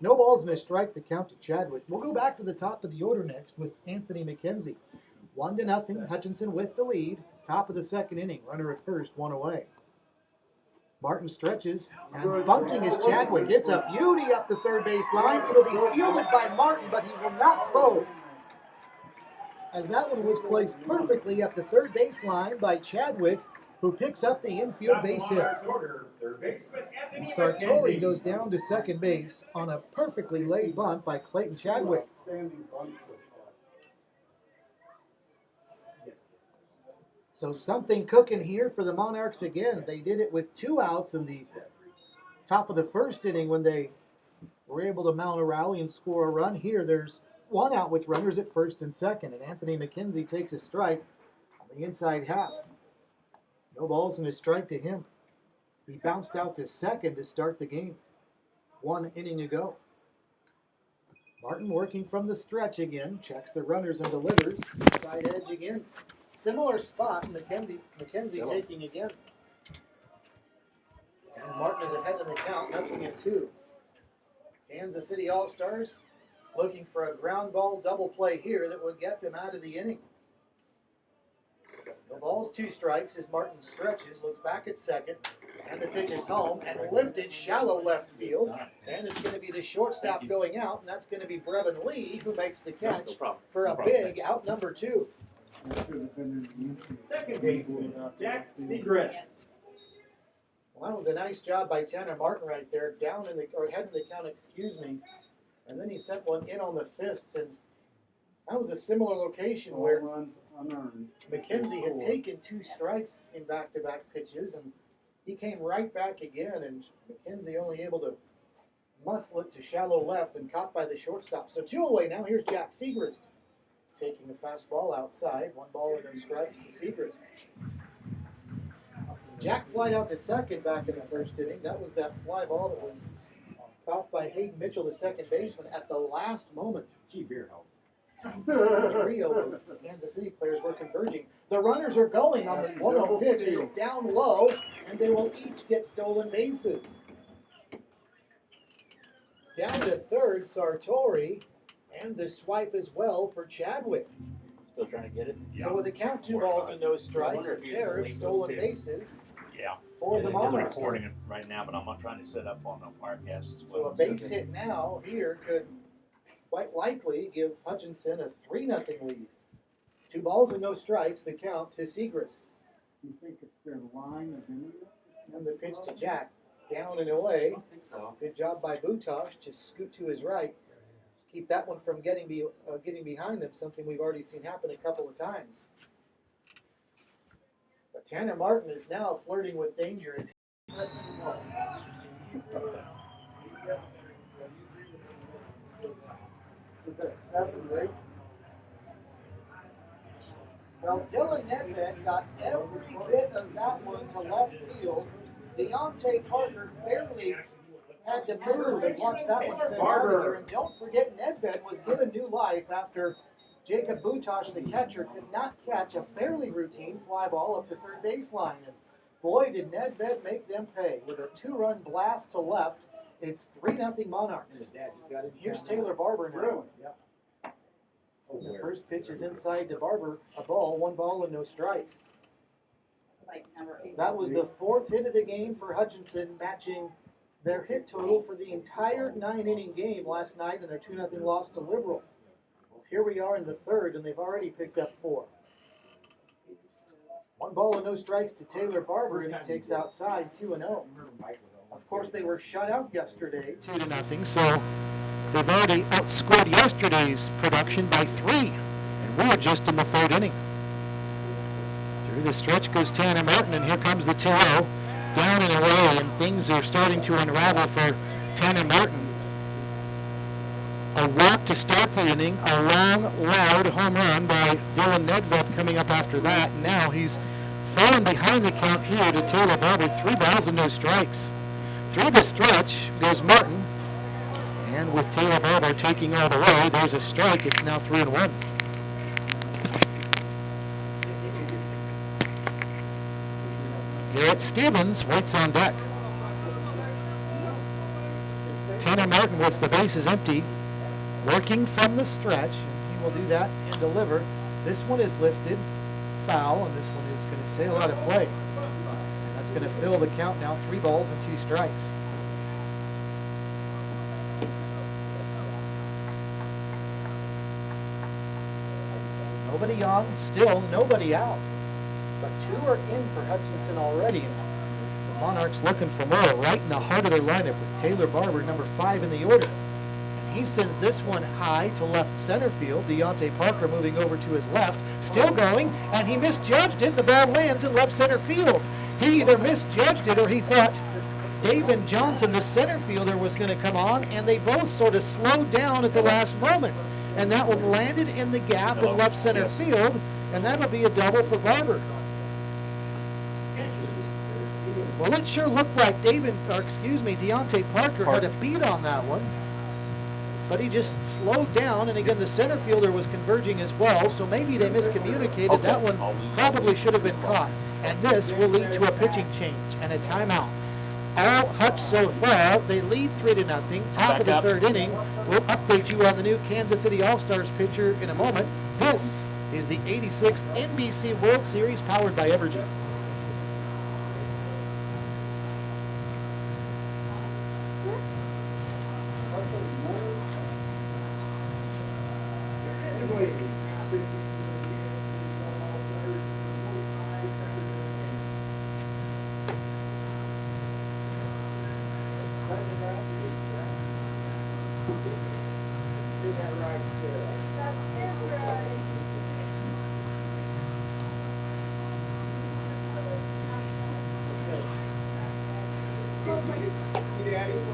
No balls and a strike, the count to Chadwick. We'll go back to the top of the order next with Anthony Mckenzie. 1-0, Hutchinson with the lead. Top of the second inning, runner at first, 1 away. Martin stretches, and bunting is Chadwick. It's a beauty up the third base line. It'll be fielded by Martin, but he will not throw, as that one was placed perfectly up the third base line by Chadwick, who picks up the infield base hit. And Sartori goes down to second base on a perfectly laid bunt by Clayton Chadwick. So something cooking here for the Monarchs again. They did it with 2 outs in the top of the first inning when they were able to mount a rally and score a run. Here there's 1 out with runners at first and second, and Anthony Mckenzie takes a strike on the inside half. No balls and a strike to him. He bounced out to second to start the game. 1 inning ago. Martin working from the stretch again. Checks the runners and delivers. Side edge again. Similar spot. Mckenzie taking again. And Martin is ahead in the count. 0-2. Kansas City All-Stars looking for a ground ball double play here that would get them out of the inning. No balls, 2 strikes as Martin stretches, looks back at second, and the pitch is home and lifted shallow left field. And it's going to be the shortstop going out, and that's going to be Brevin Lee, who makes the catch for a big out number 2. Second baseman, Jack Segrist. Well, that was a nice job by Tanner Martin right there, down in the, or ahead in the count, excuse me. And then he sent one in on the fists, and that was a similar location where Mckenzie had taken 2 strikes in back-to-back pitches, and he came right back again, and Mckenzie only able to muscle it to shallow left and caught by the shortstop. So 2 away now. Here's Jack Segrist taking the fastball outside. 1 ball and no strikes to Segrist. Jack flied out to second back in the first inning. That was that fly ball that was caught by Hayden Mitchell, the second baseman, at the last moment. Gee, beer help. Trio of Kansas City players were converging. The runners are going on the 1-0 pitch, and it's down low, and they will each get stolen bases. Down to third, Sartori, and the swipe as well for Chadwick. Still trying to get it? So with the count, 2 balls and no strikes, a pair of stolen bases Yeah. for the Just Monarchs. recording it right now, but I'm not trying to set up on the Firecast as So well. a base hit now here could quite likely give Hutchison a 3-0 lead. 2 balls and no strikes, the count to Segrist. You think it's their line of India? And the pitch to Jack, down and away. I think so. Good job by Butosh to scoot to his right. Keep that one from getting behind him, something we've already seen happen a couple of times. But Tanner Martin is now flirting with danger as well, Dylan Nedved got every bit of that one to left field. Deontay Parker barely had to move and watch that one send out of here. And don't forget, Nedved was given new life after Jacob Butosh, the catcher, could not catch a fairly routine fly ball up the third baseline. And boy, did Nedved make them pay. With a 2-run blast to left, it's 3-0 Monarchs. Here's Taylor Barber now. The first pitch is inside to Barber, a ball, 1 ball and no strikes. That was the 4th hit of the game for Hutchison, matching their hit total for the entire 9-inning game last night in their 2-0 loss to Liberal. Well, here we are in the 3rd, and they've already picked up 4. 1 ball and no strikes to Taylor Barber, and he takes outside 2-0. Of course, they were shut out yesterday, 2-0, so they've already outscored yesterday's production by 3, and we're just in the 3rd inning. Through the stretch goes Tanner Martin, and here comes the 2-0. Down and away, and things are starting to unravel for Tanner Martin. A walk to start the inning, a long, loud home run by Dylan Nedved coming up after that. And now he's fallen behind the count here to Taylor Barber, 3 balls and no strikes. Through the stretch goes Martin, and with Taylor Barber taking all the way, there's a strike. It's now 3-1. Garrett Stevens waits on deck. Tanner Martin with the bases empty, working from the stretch. He will do that and deliver. This one is lifted, foul, and this one is going to sail out of play. And that's going to fill the count now, 3 balls and 2 strikes. Nobody on, still nobody out. But 2 are in for Hutchison already. The Monarchs looking for more right in the heart of their lineup with Taylor Barber, number 5 in the order. And he sends this one high to left center field. Deontay Parker moving over to his left, still going, and he misjudged it. The ball lands in left center field. He either misjudged it or he thought David Johnson, the center fielder, was going to come on, and they both sort of slowed down at the last moment. And that one landed in the gap in left center field, and that'll be a double for Barber. Well, it sure looked like Deontay Parker had a beat on that one. But he just slowed down, and again, the center fielder was converging as well, so maybe they miscommunicated. Okay. That one probably should have been caught. And this will lead to a pitching change and a timeout. All Hutch so far, they lead 3-0, top of the 3rd inning. We'll update you on the new Kansas City All-Stars pitcher in a moment. This is the 86th NBC World Series powered by Evergy.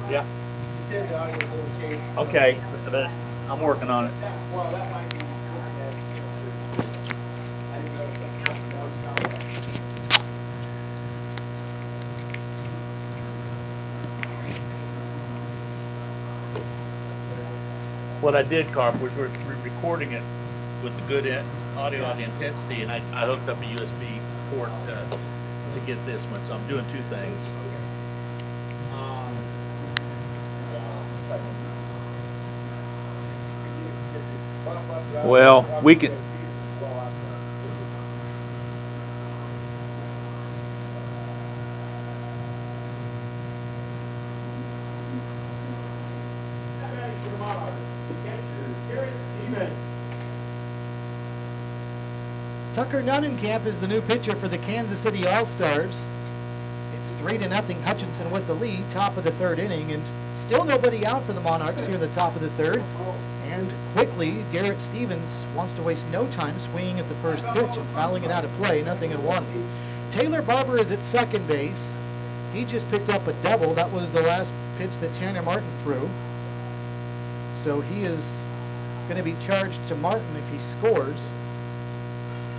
Yeah. Okay, but I'm working on it. What I did, Carp, was we're recording it with the good audio on the intensity, and I hooked up a USB port to get this one, so I'm doing 2 things. Well, we can. Tucker Nunnenkamp is the new pitcher for the Kansas City All-Stars. It's 3-0 Hutchison with the lead, top of the third inning, and still nobody out for the Monarchs here in the top of the third. And quickly, Garrett Stevens wants to waste no time swinging at the first pitch and fouling it out of play, 0-1. Taylor Barber is at second base. He just picked up a double. That was the last pitch that Tanner Martin threw. So he is going to be charged to Martin if he scores.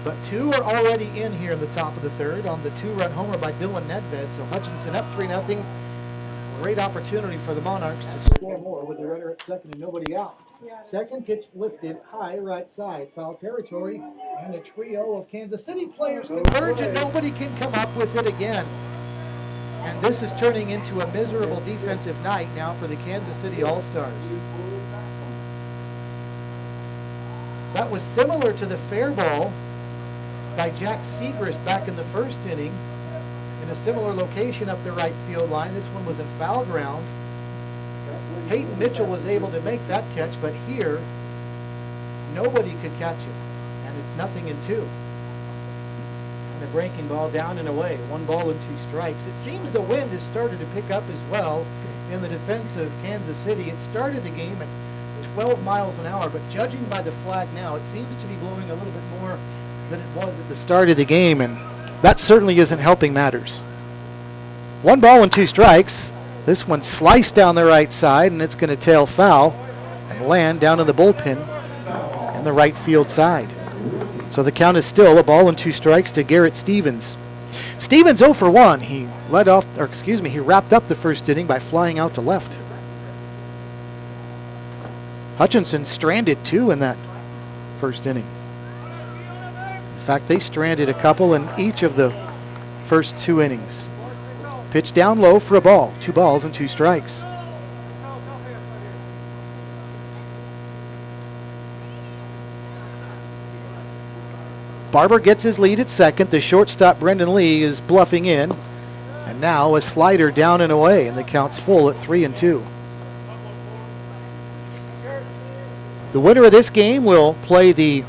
But two are already in here in the top of the third on the two-run homer by Dylan Nedved. So Hutchison up 3-0. Great opportunity for the Monarchs to score more with the runner at second and nobody out. Second pitch lifted high right side, foul territory, and a trio of Kansas City players converge and nobody can come up with it again. And this is turning into a miserable defensive night now for the Kansas City All-Stars. That was similar to the fair ball by Jack Segrist back in the first inning in a similar location up the right field line. This one was in foul ground. Peyton Mitchell was able to make that catch, but here, nobody could catch it, and it's 0-2. And a breaking ball down and away, 1-2 strikes. It seems the wind has started to pick up as well in the defense of Kansas City. It started the game at 12 miles an hour, but judging by the flag now, it seems to be blowing a little bit more than it was at the start of the game, and that certainly isn't helping matters. 1-2 strikes. This one sliced down the right side, and it's going to tail foul and land down in the bullpen in the right field side. So the count is still 1-2 strikes to Garrett Stevens. Stevens 0 for 1. He he wrapped up the first inning by flying out to left. Hutchison stranded 2 in that first inning. In fact, they stranded a couple in each of the first 2 innings. Pitch down low for a ball. 2 strikes. Barber gets his lead at second. The shortstop, Brendan Lee, is bluffing in. And now a slider down and away, and the count's full at 3-2. The winner of this game will play the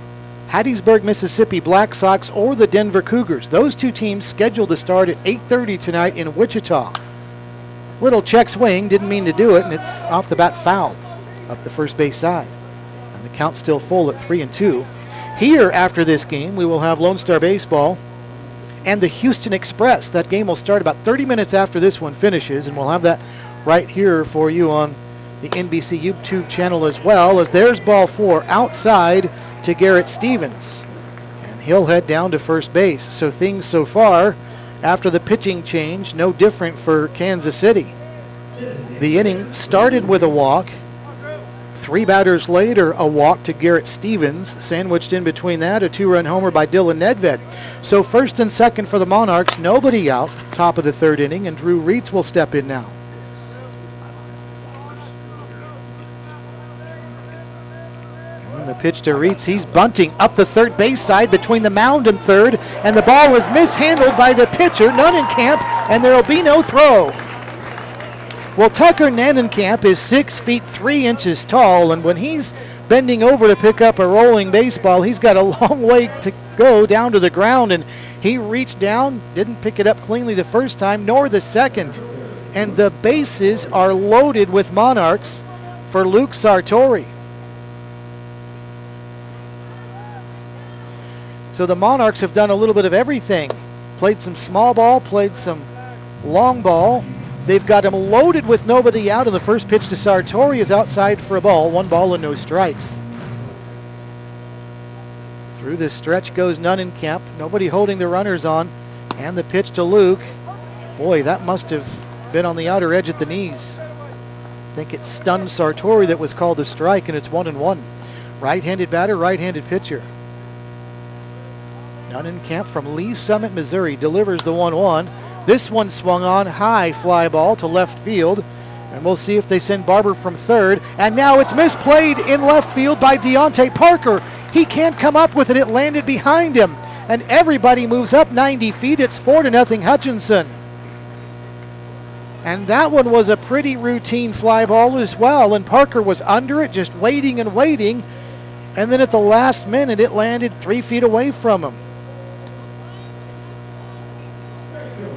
Hattiesburg, Mississippi Black Sox or the Denver Cougars. Those two teams scheduled to start at 8:30 tonight in Wichita. Little check swing, didn't mean to do it, and it's off the bat foul up the first base side. And the count's still full at 3-2. Here after this game, we will have Lone Star Baseball and the Houston Express. That game will start about 30 minutes after this one finishes, and we'll have that right here for you on the NBC YouTube channel as well, as there's ball 4 outside to Garrett Stevens, and he'll head down to first base. So things so far after the pitching change, no different for Kansas City. The inning started with a walk. 3 batters later, a walk to Garrett Stevens. Sandwiched in between that, a 2-run homer by Dylan Nedved. So first and second for the Monarchs, nobody out, top of the third inning, and Drew Reitz will step in now. The pitch to Reitz, he's bunting up the third base side between the mound and third, and the ball was mishandled by the pitcher, Nunnenkamp, and there will be no throw. Well, Tucker Nunnenkamp is 6 feet 3 inches tall, and when he's bending over to pick up a rolling baseball, he's got a long way to go down to the ground, and he reached down, didn't pick it up cleanly the first time, nor the second. And the bases are loaded with Monarchs for Luke Sartori. So the Monarchs have done a little bit of everything. Played some small ball, played some long ball. They've got him loaded with nobody out, and the first pitch to Sartori is outside for a ball. 1-0 strikes. Through this stretch goes Nunnenkamp. Nobody holding the runners on. And the pitch to Luke. Boy, that must have been on the outer edge at the knees. I think it stunned Sartori that was called a strike, and it's 1-1. Right-handed batter, right-handed pitcher. Nunnenkamp from Lee Summit, Missouri delivers the 1-1. This one swung on, high fly ball to left field, And we'll see if they send Barber from third. And now it's misplayed in left field by Dante Parker. He can't come up with it. It landed behind him. And everybody moves up 90 feet. It's 4-0 Hutchison. And that one was a pretty routine fly ball as well. And Parker was under it, just waiting and waiting. And then at the last minute, it landed 3 feet away from him.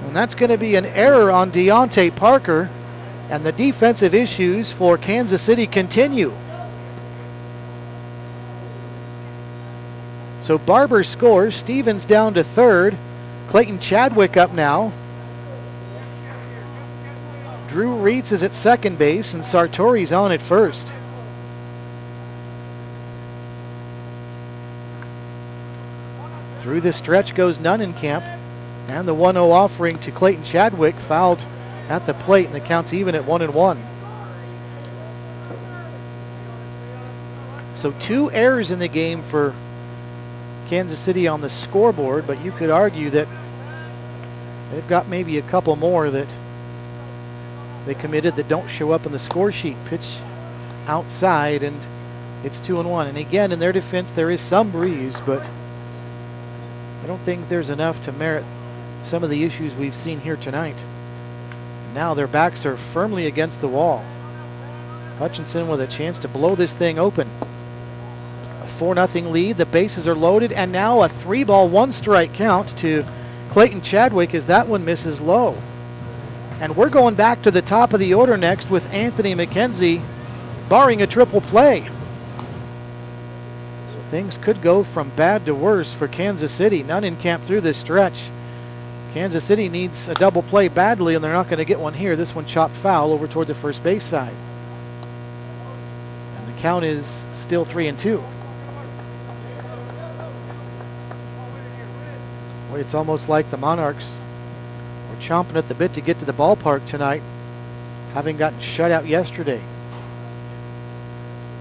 And that's going to be an error on Dante Parker. And the defensive issues for Kansas City continue. So Barber scores. Stevens down to third. Clayton Chadwick up now. Drew Reitz is at second base, and Sartori's on at first. Through the stretch goes Nunnenkamp, and the 1-0 offering to Clayton Chadwick fouled at the plate, and the count's even at 1-1. So 2 errors in the game for Kansas City on the scoreboard, but you could argue that they've got maybe a couple more that they committed that don't show up in the score sheet. Pitch outside, and it's 2-1. And again, in their defense, there is some breeze, but I don't think there's enough to merit some of the issues we've seen here tonight. Now their backs are firmly against the wall. Hutchison with a chance to blow this thing open. A 4-0 lead. The bases are loaded, and now a 3-ball, 1-strike count to Clayton Chadwick as that one misses low. And we're going back to the top of the order next with Anthony Mckenzie, barring a triple play. So things could go from bad to worse for Kansas City. Nunnenkamp through this stretch. Kansas City needs a double play badly, and they're not going to get one here. This one chopped foul over toward the first base side. And the count is still 3-2. Boy, it's almost like the Monarchs were chomping at the bit to get to the ballpark tonight, having gotten shut out yesterday.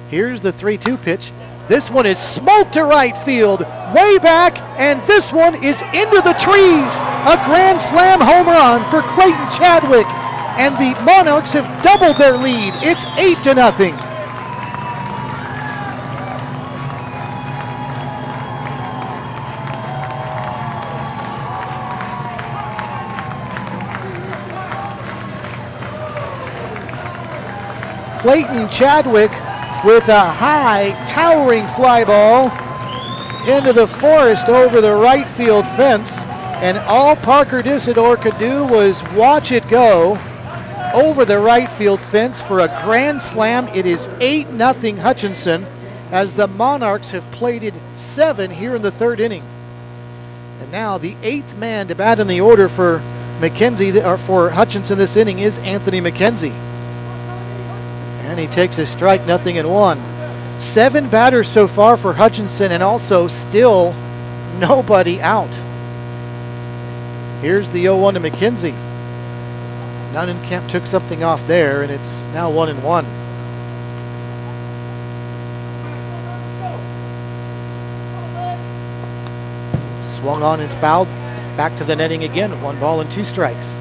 Here's the 3-2 pitch. This one is smoked to right field, way back, and this one is into the trees. A grand slam home run for Clayton Chadwick, and the Monarchs have doubled their lead. It's 8-0. Clayton Chadwick with a high, towering fly ball into the forest over the right field fence. And all Parker Disidor could do was watch it go over the right field fence for a grand slam. It is 8-0 Hutchison as the Monarchs have plated 7 here in the third inning. And now the 8th man to bat in the order for Mckenzie, or for Hutchison this inning, is Anthony Mckenzie. And he takes a strike, 0-1. 7 batters so far for Hutchison, and also still nobody out. Here's the 0-1 to Mckenzie. Nunnenkamp took something off there, and it's now 1-1. Swung on and fouled. Back to the netting again. 1 ball and 2 strikes.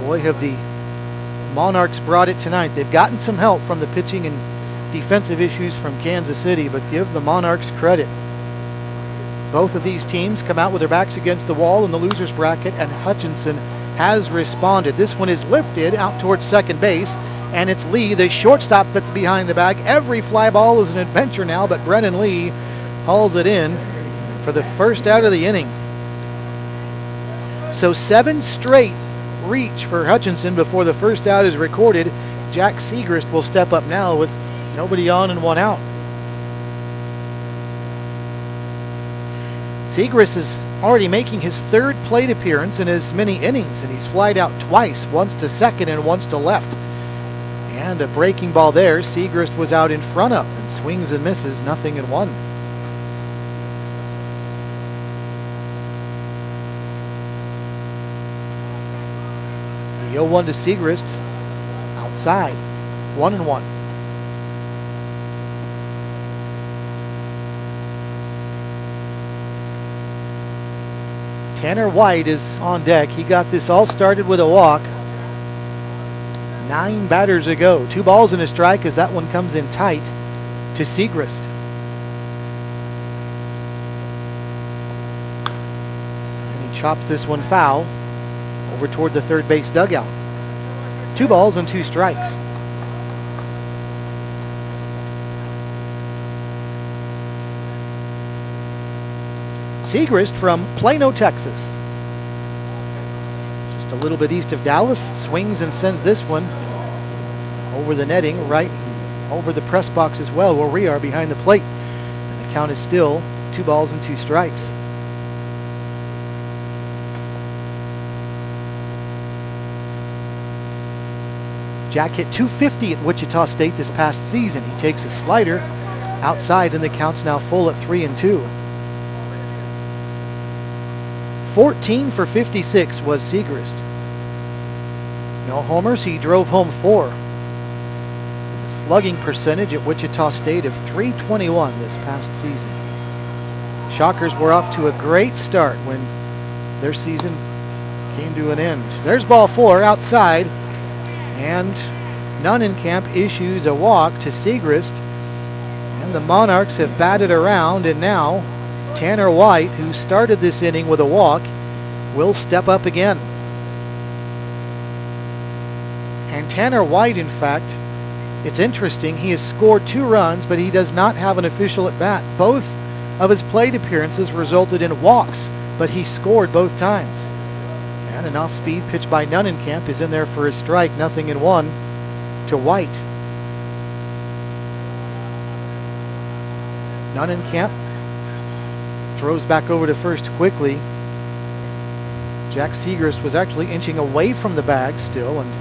Boy, have the Monarchs brought it tonight. They've gotten some help from the pitching and defensive issues from Kansas City, but give the Monarchs credit. Both of these teams come out with their backs against the wall in the loser's bracket, and Hutchison has responded. This one is lifted out towards second base, and it's Lee, the shortstop, that's behind the bag. Every fly ball is an adventure now, but Brennan Lee hauls it in for the first out of the inning. So 7 straight reach for Hutchison before the first out is recorded. Jack Segrist will step up now with nobody on and 1 out. Segrist is already making his 3rd plate appearance in as many innings, and he's flied out twice, once to second and once to left. And a breaking ball there, Segrist was out in front of, and swings and misses, 0-1. The 0-1 to Segrist, outside, 1-1. Tanner White is on deck. He got this all started with a walk 9 batters ago. 2 balls and a strike as that one comes in tight to Segrist. And he chops this one foul over toward the third base dugout. 2 balls and 2 strikes. Segrist from Plano, Texas. Just a little bit east of Dallas. Swings and sends this one over the netting, right over the press box as well, where we are behind the plate. And the count is still 2 balls and 2 strikes. Jack hit .250 at Wichita State this past season. He takes a slider outside, and the count's now full at 3-2. 14 for 56 was Segrist. No homers, he drove home 4. The slugging percentage at Wichita State of .321 this past season. Shockers were off to a great start when their season came to an end. There's ball 4 outside, and Nunnenkamp issues a walk to Segrist, and the Monarchs have batted around, and now Tanner White, who started this inning with a walk, will step up again. And Tanner White, in fact, it's interesting, he has scored 2 runs, but he does not have an official at bat. Both of his plate appearances resulted in walks, but he scored both times. And an off-speed pitch by Nunnenkamp is in there for a strike, 0-1 to White. Nunnenkamp throws back over to first quickly. Jack Segrist was actually inching away from the bag still and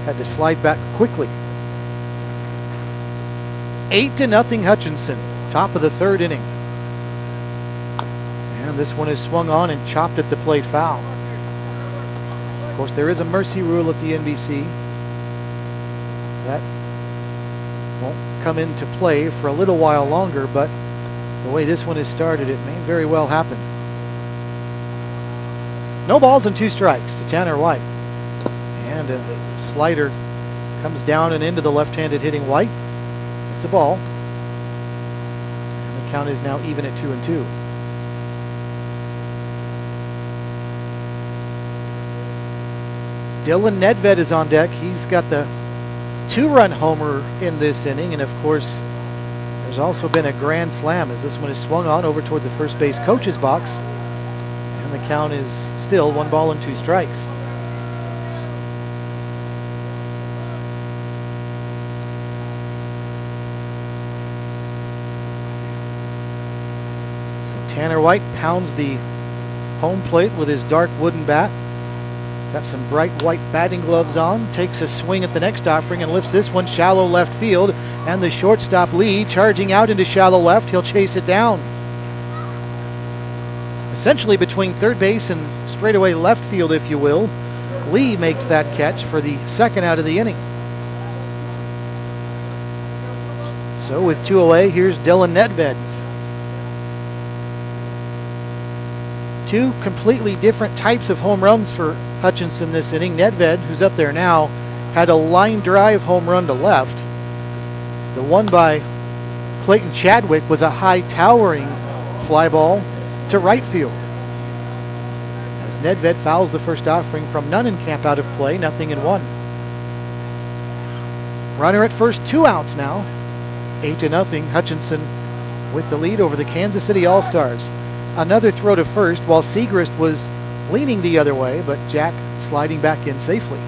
had to slide back quickly. 8-0 Hutchison, top of the 3rd inning. And this one is swung on and chopped at the plate foul. Of course, there is a mercy rule at the NBC. That won't come into play for a little while longer, but the way this one is started, it may very well happen. No balls and 2 strikes to Tanner White. And a slider comes down and into the left-handed hitting White. It's a ball. And the count is now even at 2-2. Dylan Nedved is on deck. He's got the 2-run homer in this inning, and of course, there's also been a grand slam as this one is swung on over toward the first base coach's box, and the count is still 1 ball and 2 strikes. So Tanner White pounds the home plate with his dark wooden bat. Got some bright white batting gloves on, takes a swing at the next offering and lifts this one shallow left field, and the shortstop Lee charging out into shallow left. He'll chase it down. Essentially between third base and straightaway left field, if you will. Lee makes that catch for the 2nd out of the inning. So with 2 away, here's Dylan Nedved. 2 completely different types of home runs for Hutchison this inning. Nedved, who's up there now, had a line drive home run to left. The one by Clayton Chadwick was a high towering fly ball to right field. As Nedved fouls the first offering from Nunnenkamp out of play, 0-1. Runner at first, 2 outs now. 8-0, Hutchison with the lead over the Kansas City All-Stars. Another throw to first while Segrist was leaning the other way, but Jack sliding back in safely.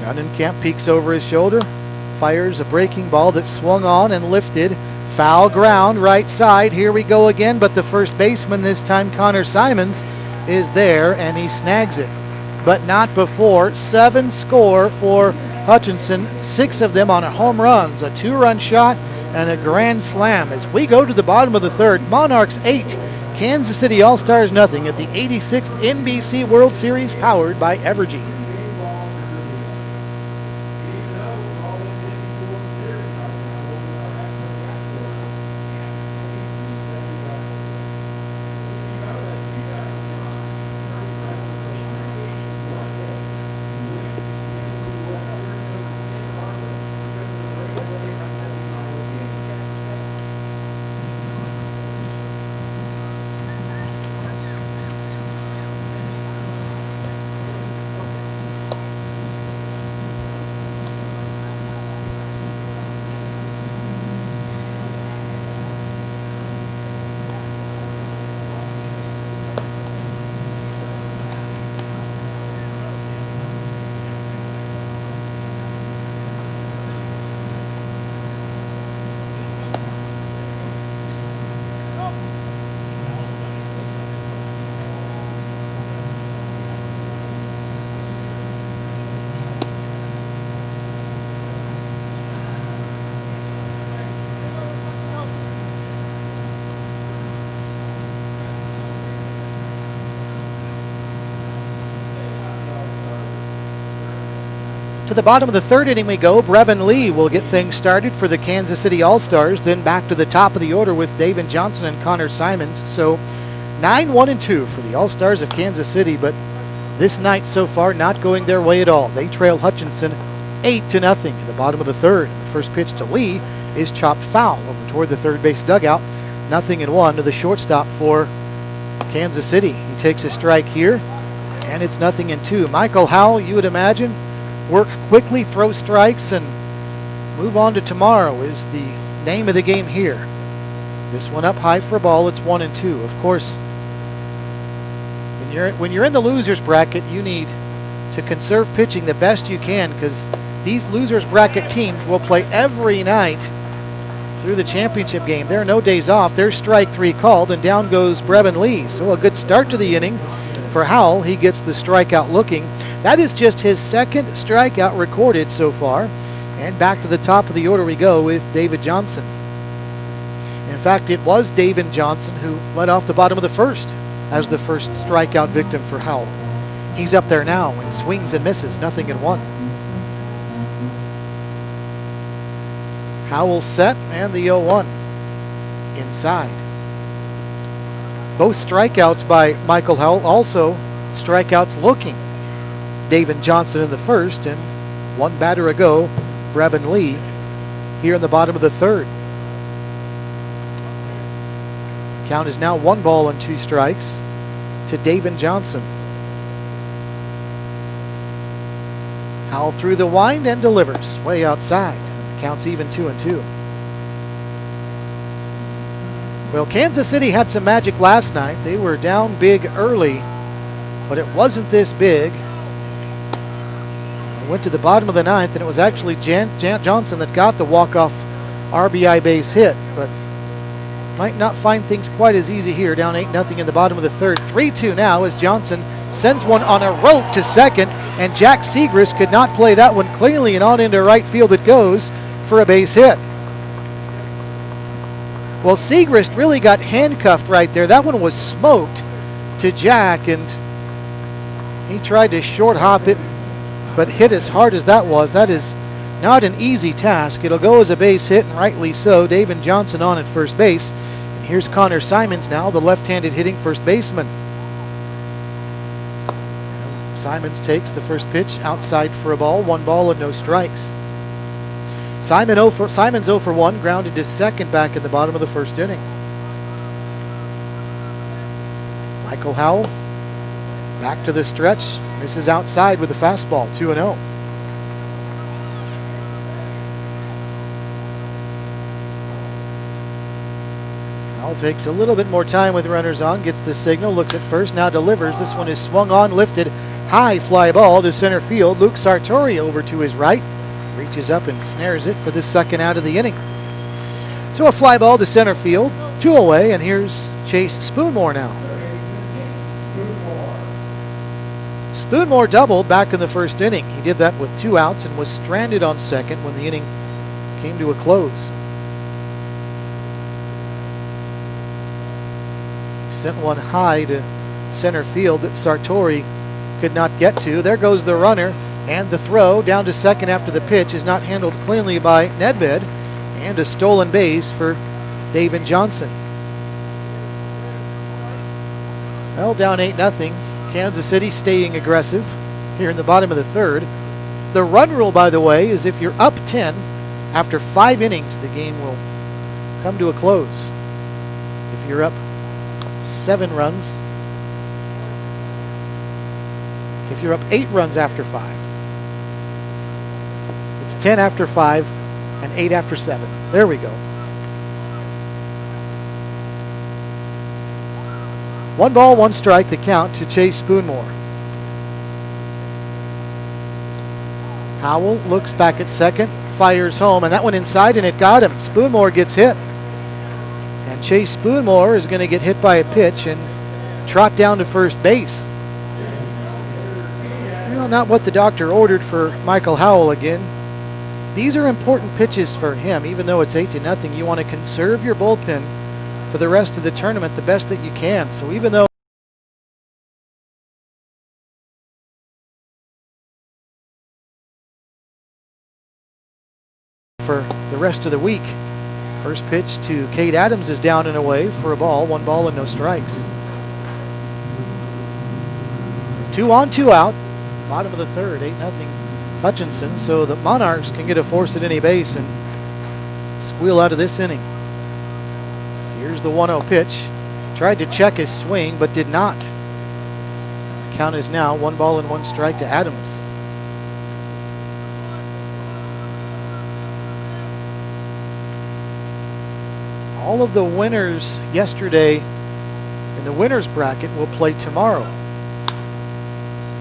Nunnenkamp peeks over his shoulder, fires a breaking ball that swung on and lifted. Foul ground, right side. Here we go again, but the first baseman, this time Connor Simons, is there and he snags it. But not before. 7 score for Hutchison, 6 of them on home runs, a 2-run shot and a grand slam. As we go to the bottom of the 3rd, Monarchs 8, Kansas City All-Stars 0 at the 86th NBC World Series, powered by Evergy. To the bottom of the third inning we go. Brevin Lee will get things started for the Kansas City All-Stars. Then back to the top of the order with David Johnson and Connor Simons. So 9-1-2 for the All-Stars of Kansas City, but this night so far not going their way at all. They trail Hutchison 8-0 in the bottom of the third. The first pitch to Lee is chopped foul over toward the third base dugout. 0-1 to the shortstop for Kansas City. He takes a strike here, and it's 0-2. Michael Howell, you would imagine, work quickly, throw strikes, and move on to tomorrow is the name of the game here. This one up high for a ball. It's 1-2. Of course, when you're in the losers bracket, you need to conserve pitching the best you can, because these losers bracket teams will play every night through the championship game. There are no days off. There's strike 3 called, and down goes Brevin Lee. So a good start to the inning for Howell. He gets the strikeout looking. That is just his second strikeout recorded so far. And back to the top of the order we go with David Johnson. In fact, it was David Johnson who led off the bottom of the first as the first strikeout victim for Howell. He's up there now and swings and misses, 0-1. Howell set, and the 0-1 inside. Both strikeouts by Michael Howell, also strikeouts looking. David Johnson in the first, and one batter ago, Brevin Lee here in the bottom of the third. Count is now 1-2 strikes to David Johnson. Howell through the wind and delivers way outside. Counts even 2-2. Well, Kansas City had some magic last night. They were down big early, but it wasn't this big. It went to the bottom of the ninth, and it was actually Johnson that got the walk-off RBI base hit, but might not find things quite as easy here. Down 8-0 in the bottom of the third. 3-2 now as Johnson sends one on a rope to second, and Jack Segrist could not play that one cleanly, and on into right field it goes for a base hit. Well, Segrist really got handcuffed right there. That one was smoked to Jack, and he tried to short hop it, but hit as hard as that was. That is not an easy task. It'll go as a base hit, and rightly so. David Johnson on at first base. And here's Connor Simons now, the left-handed hitting first baseman. Simons takes the first pitch outside for a ball. 1 ball and no strikes. Simons 0 for 1, grounded to second back in the bottom of the first inning. Michael Howell back to the stretch. Misses outside with a fastball, 2-0. Howell takes a little bit more time with runners on, gets the signal, looks at first, now delivers. This one is swung on, lifted, high fly ball to center field. Luke Sartori over to his right. Reaches up and snares it for the second out of the inning. So a fly ball to center field, 2 away, and here's Chase Spoonmore now. Spoonmore doubled back in the first inning. He did that with 2 outs and was stranded on second when the inning came to a close. He sent one high to center field that Sartori could not get to. There goes the runner. And the throw down to second after the pitch is not handled cleanly by Nedved, and a stolen base for David Johnson. Well, down 8-0. Kansas City staying aggressive here in the bottom of the third. The run rule, by the way, is if you're up 10 after 5 innings, the game will come to a close. If you're up 7 runs, if you're up 8 runs after 5. 10 after 5 and 8 after 7. There we go. 1 ball, 1 strike, the count to Chase Spoonmore. Howell looks back at second, fires home, and that one inside, and it got him. Spoonmore gets hit. And Chase Spoonmore is going to get hit by a pitch and trot down to first base. Well, not what the doctor ordered for Michael Howell again. These are important pitches for him. Even though it's 8-0, you want to conserve your bullpen for the rest of the tournament the best that you can. So even though for the rest of the week. First pitch to Cade Adams is down and away for a ball. 1 ball and no strikes. 2 on, 2 out. Bottom of the third, 8-0 Hutchison. So the Monarchs can get a force at any base and squeal out of this inning. Here's the 1-0 pitch. Tried to check his swing, but did not. Count is now 1 ball and 1 strike to Adams. All of the winners yesterday in the winners bracket will play tomorrow.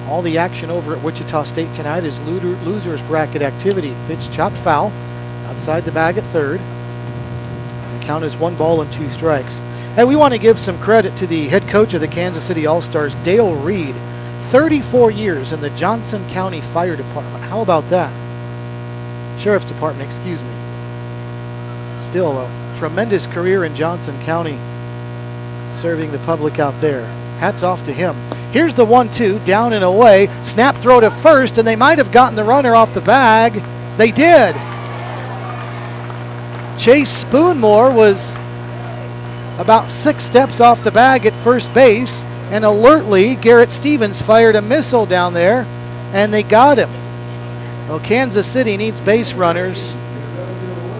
All the action over at Wichita State tonight is losers bracket activity. Pitch chopped foul outside the bag at third. The count is 1 ball and 2 strikes. Hey, we want to give some credit to the head coach of the Kansas City All-Stars, Dale Reed. 34 years in the Johnson County Fire Department. How about that? Sheriff's Department, excuse me. Still a tremendous career in Johnson County, serving the public out there. Hats off to him. Here's the 1-2, down and away. Snap throw to first, and they might have gotten the runner off the bag. They did. Chase Spoonmore was about 6 steps off the bag at first base, and alertly Garrett Stevens fired a missile down there, and they got him. Well, Kansas City needs base runners.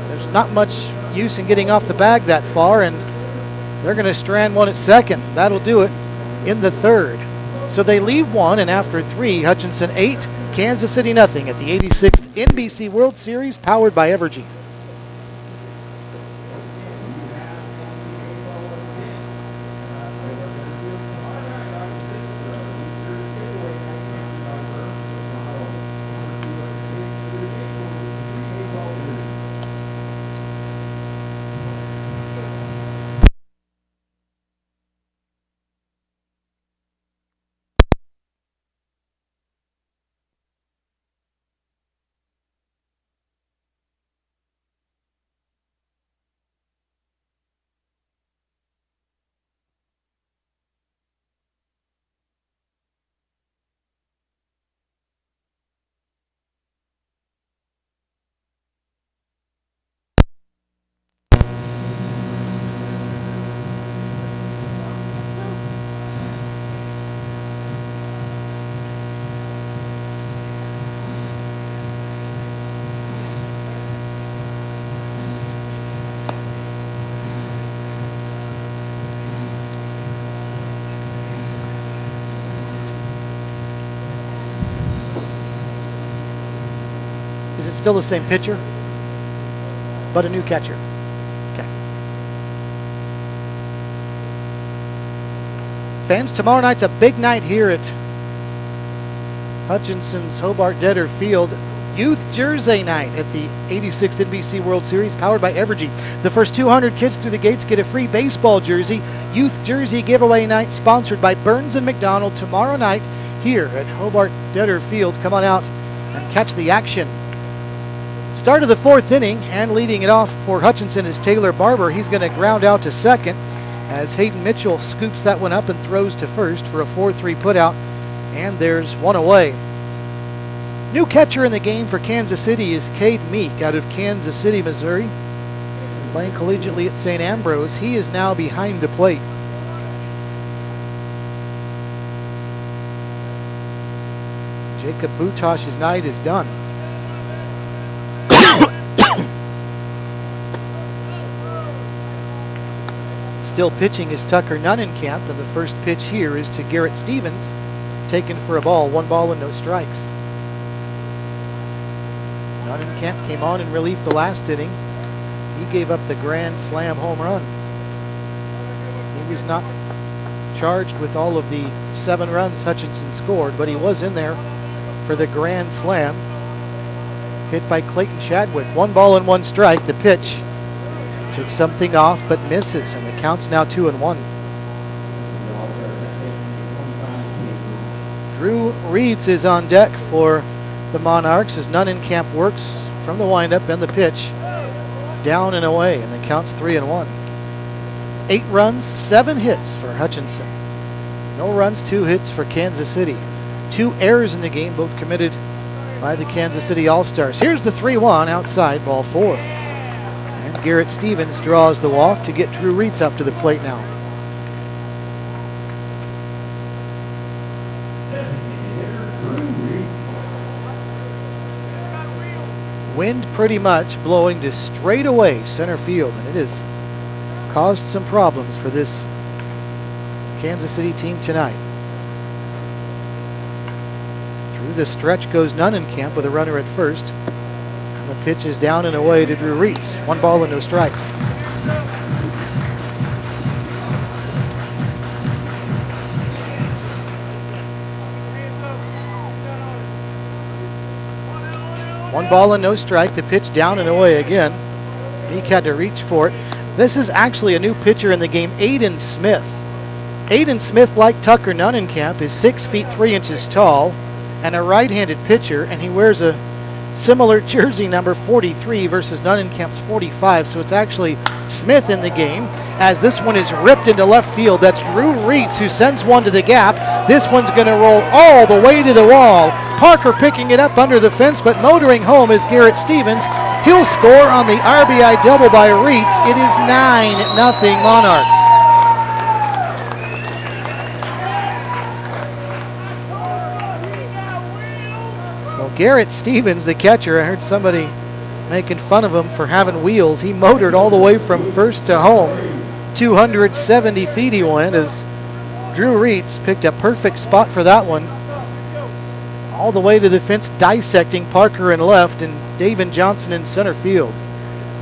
There's not much use in getting off the bag that far, and they're going to strand one at second. That'll do it in the third. So they leave 1, and after 3, Hutchison 8, Kansas City nothing at the 86th NBC World Series, powered by Evergy. Is it still the same pitcher, but a new catcher? Okay. Fans, tomorrow night's a big night here at Hutchison's Hobart Detter Field. Youth Jersey Night at the 86th NBC World Series, powered by Evergy. The first 200 kids through the gates get a free baseball jersey. Youth Jersey Giveaway Night, sponsored by Burns & McDonald, tomorrow night here at Hobart Detter Field. Come on out and catch the action. Start of the 4th inning, and leading it off for Hutchison is Taylor Barber. He's going to ground out to second as Hayden Mitchell scoops that one up and throws to first for a 4-3 putout, and there's one away. New catcher in the game for Kansas City is Cade Meek out of Kansas City, Missouri. Playing collegiately at St. Ambrose, he is now behind the plate. Jacob Butosh's night is done. Still pitching is Tucker Nunnenkamp, and the first pitch here is to Garrett Stevens, taken for a ball, 1 ball and no strikes. Nunnenkamp came on in relief the last inning. He gave up the grand slam home run. He was not charged with all of the 7 runs Hutchison scored, but he was in there for the grand slam. Hit by Clayton Chadwick. 1 ball and 1 strike. The pitch took something off but misses, and the count's now 2-1. Drew Reeds is on deck for the Monarchs as Nunnenkamp works from the windup and the pitch. Down and away, and the count's 3-1. 8 runs, 7 hits for Hutchison. No runs, 2 hits for Kansas City. 2 errors in the game, both committed by the Kansas City All-Stars. Here's the 3-1 outside, ball 4. And Garrett Stevens draws the walk to get Drew Reitz up to the plate now. Wind pretty much blowing to straightaway center field, and it has caused some problems for this Kansas City team tonight. Through the stretch goes Nunnenkamp with a runner at first. And the pitch is down and away to Drew Reitz. 1 ball and no strikes. One ball and no strike. The pitch down and away again. Meek had to reach for it. This is actually a new pitcher in the game, Aiden Smith. Aiden Smith, like Tucker Nunnenkamp, is 6 feet 3 inches tall and a right-handed pitcher, and he wears a similar jersey number 43 versus Nunnenkamp's 45, so it's actually Smith in the game as this one is ripped into left field. That's Drew Reitz who sends one to the gap. This one's going to roll all the way to the wall. Parker picking it up under the fence, but motoring home is Garrett Stevens. He'll score on the RBI double by Reitz. It is 9-0 Monarchs. Well, Garrett Stevens, the catcher, I heard somebody making fun of him for having wheels. He motored all the way from first to home. 270 feet he went as Drew Reitz picked a perfect spot for that one. All the way to the fence, dissecting Parker in left and David Johnson in center field.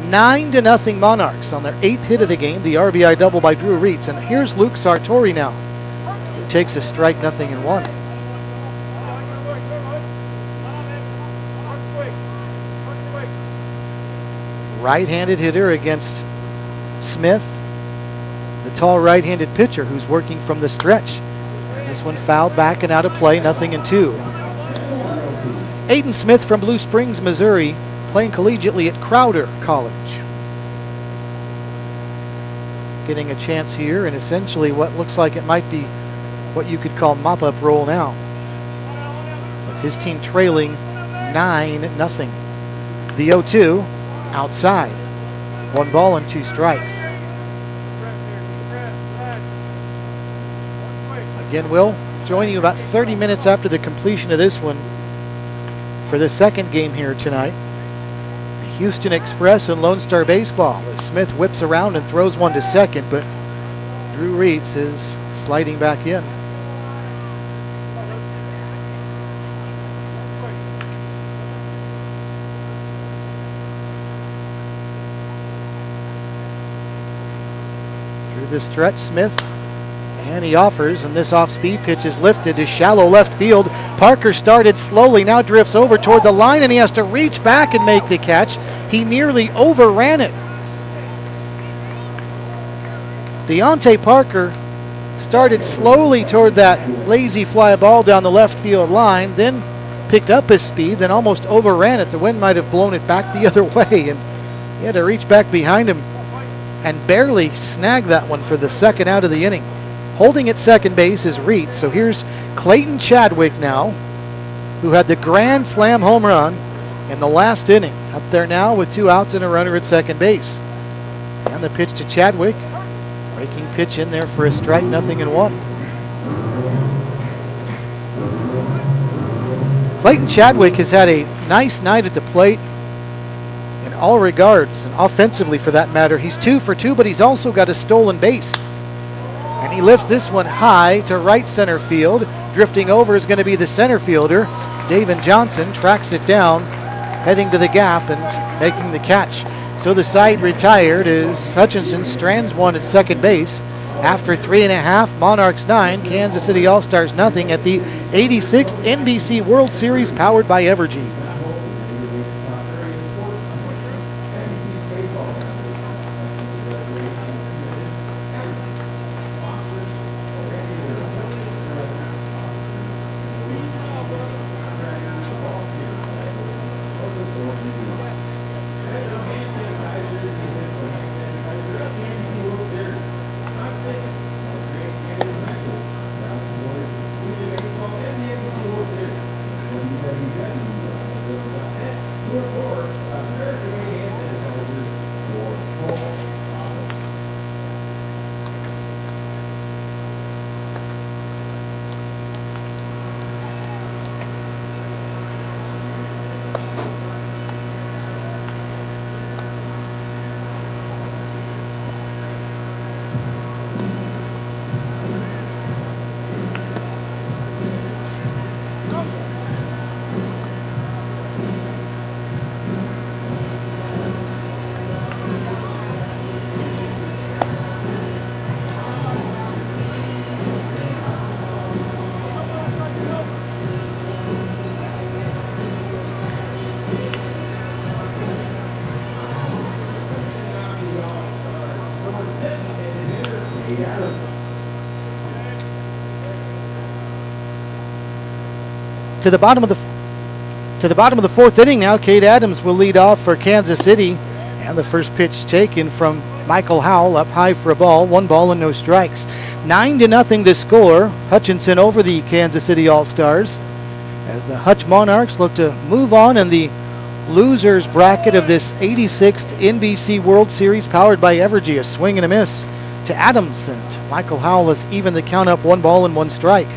9-0 Monarchs on their 8th hit of the game, the RBI double by Drew Reitz. And here's Luke Sartori now, who takes a strike, 0-1. Right-handed hitter against Smith, the tall right-handed pitcher who's working from the stretch. And this one fouled back and out of play, 0-2. Aiden Smith from Blue Springs, Missouri, playing collegiately at Crowder College. Getting a chance here in essentially what looks like it might be what you could call mop-up role now, with his team trailing 9-0. The 0-2 outside. 1 ball and 2 strikes. Again, we'll join you about 30 minutes after the completion of this one for the second game here tonight. The Houston Express and Lone Star Baseball as Smith whips around and throws one to second, but Drew Reitz is sliding back in. Through the stretch, Smith, and he offers, and this off-speed pitch is lifted to shallow left field. Parker started slowly, now drifts over toward the line, and he has to reach back and make the catch. He nearly overran it. Deontay Parker started slowly toward that lazy fly ball down the left field line, then picked up his speed, then almost overran it. The wind might have blown it back the other way, and he had to reach back behind him and barely snag that one for the second out of the inning. Holding at second base is Reitz. So here's Clayton Chadwick now, who had the grand slam home run in the last inning. Up there now with 2 outs and a runner at second base. And the pitch to Chadwick. Breaking pitch in there for a strike, 0-1. Clayton Chadwick has had a nice night at the plate in all regards, and offensively for that matter. He's 2 for 2, but he's also got a stolen base. And he lifts this one high to right center field. Drifting over is going to be the center fielder. David Johnson tracks it down, heading to the gap and making the catch. So the side retired as Hutchison strands one at second base. After 3.5, Monarchs 9, Kansas City All-Stars 0 at the 86th NBC World Series powered by Evergy. To the bottom of the fourth inning now. Cade Adams will lead off for Kansas City, and the first pitch taken from Michael Howell, up high for a ball, 1 ball and no strikes. 9-0 the score. Hutchison over the Kansas City All-Stars as the Hutch Monarchs look to move on in the losers bracket of this 86th NBC World Series, powered by Evergy. A swing and a miss to Adams, and Michael Howell has evened the count up, 1 ball and 1 strike.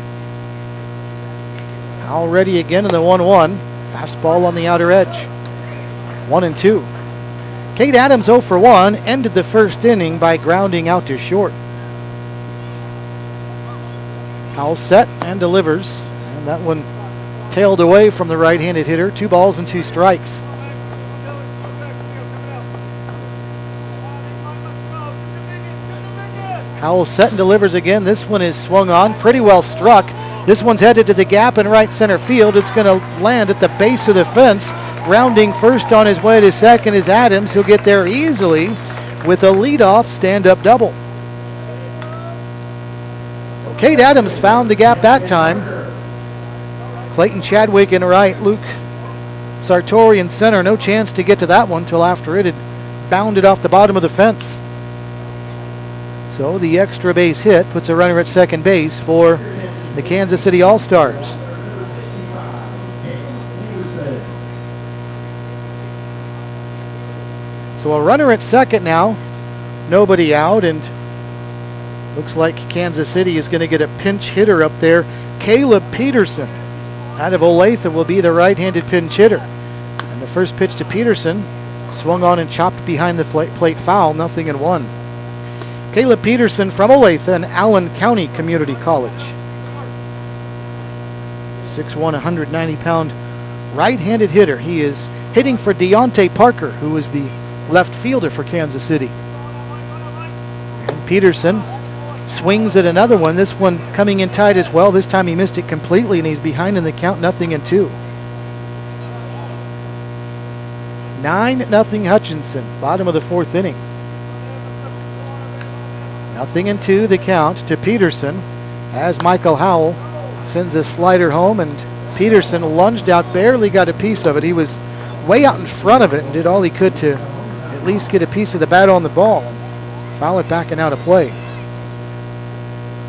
Howell ready again in the 1-1. Fastball on the outer edge. 1-2. Cade Adams 0 for 1 ended the first inning by grounding out to short. Howell set and delivers, and that one tailed away from the right-handed hitter. 2 balls and 2 strikes. Howell set and delivers again. This one is swung on, pretty well struck. This one's headed to the gap in right center field. It's going to land at the base of the fence. Rounding first on his way to second is Adams. He'll get there easily with a leadoff stand-up double. Well, Cade Adams found the gap that time. Clayton Chadwick in right, Luke Sartori in center. No chance to get to that one till after it had bounded off the bottom of the fence. So the extra base hit puts a runner at second base for the Kansas City All-Stars. So a runner at second now, nobody out, and looks like Kansas City is going to get a pinch hitter up there. Caleb Peterson out of Olathe will be the right-handed pinch hitter. And the first pitch to Peterson swung on and chopped behind the plate foul, 0-1. Caleb Peterson from Olathe and Allen County Community College. 6'1", 190-pound right-handed hitter. He is hitting for Deontay Parker, who is the left fielder for Kansas City. And Peterson swings at another one. This one coming in tight as well. This time he missed it completely, and he's behind in the count, 0-2. 9-0 Hutchinson, bottom of the fourth inning. 0-2 the count to Peterson as Michael Howell sends a slider home, and Peterson lunged out, barely got a piece of it. He was way out in front of it and did all he could to at least get a piece of the bat on the ball. Foul it back and out of play.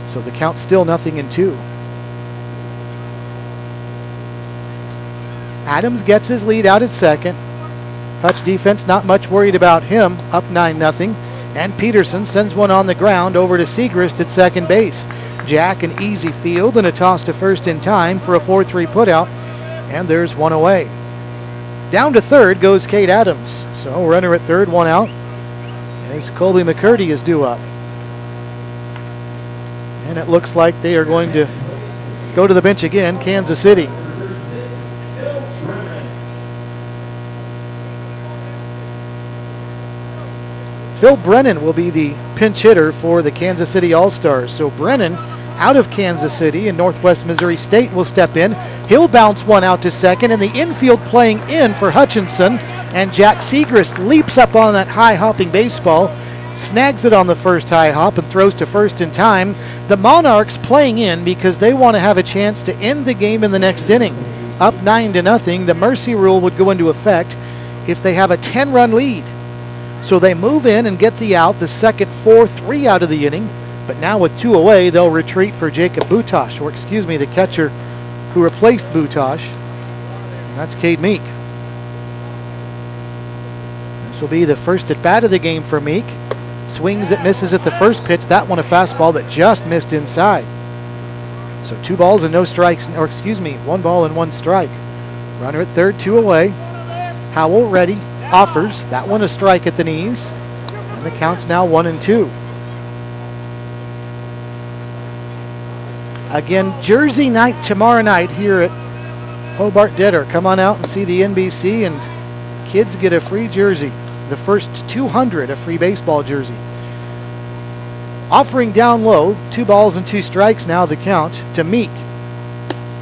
So the count's still 0-2. Adams gets his lead out at second. Hutch defense not much worried about him, up 9-0. And Peterson sends one on the ground over to Segrist at second base. Jack an easy field and a toss to first in time for a 4-3 putout, and there's one away. Down to third goes Cade Adams. So runner at third, 1 out, as Colby McCurdy is due up. And it looks like they are going to go to the bench again, Kansas City. Phil Brennan will be the pinch hitter for the Kansas City All-Stars. So Brennan out of Kansas City and Northwest Missouri State will step in. He'll bounce one out to second, and the infield playing in for Hutchinson. And Jack Segrist leaps up on that high hopping baseball, snags it on the first high hop and throws to first in time. The Monarchs playing in because they want to have a chance to end the game in the next inning. Up 9-0. The mercy rule would go into effect if they have a 10-run lead. So they move in and get the out, the second 4-3 out of the inning. But now with 2 away, they'll retreat for Jacob Butosh, or excuse me, the catcher who replaced Butosh. And that's Cade Meek. This will be the first at bat of the game for Meek. Swings it, misses at the first pitch. That one a fastball that just missed inside. So 2 balls and no strikes, or excuse me, 1 ball and 1 strike. Runner at third, 2 away. Howell ready, offers. That one a strike at the knees. And the count's now 1-2. Again, Jersey night tomorrow night here at Hobart Detter. Come on out and see the NBC, and kids get a free jersey. The first 200 a free baseball jersey. Offering down low, 2 balls and 2 strikes now the count to Meek.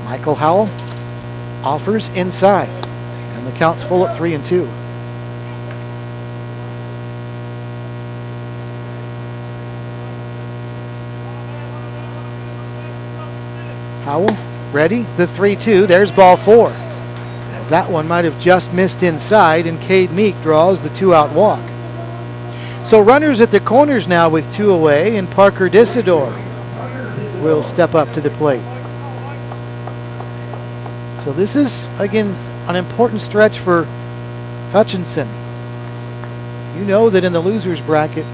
Michael Howell offers inside, and the count's full at 3-2. Howell ready, the 3-2, there's ball 4. As that one might have just missed inside, and Cade Meek draws the 2-out walk. So runners at the corners now with 2 away, and Parker Disidor will step up to the plate. So this is, again, an important stretch for Hutchison. You know that in the losers bracket,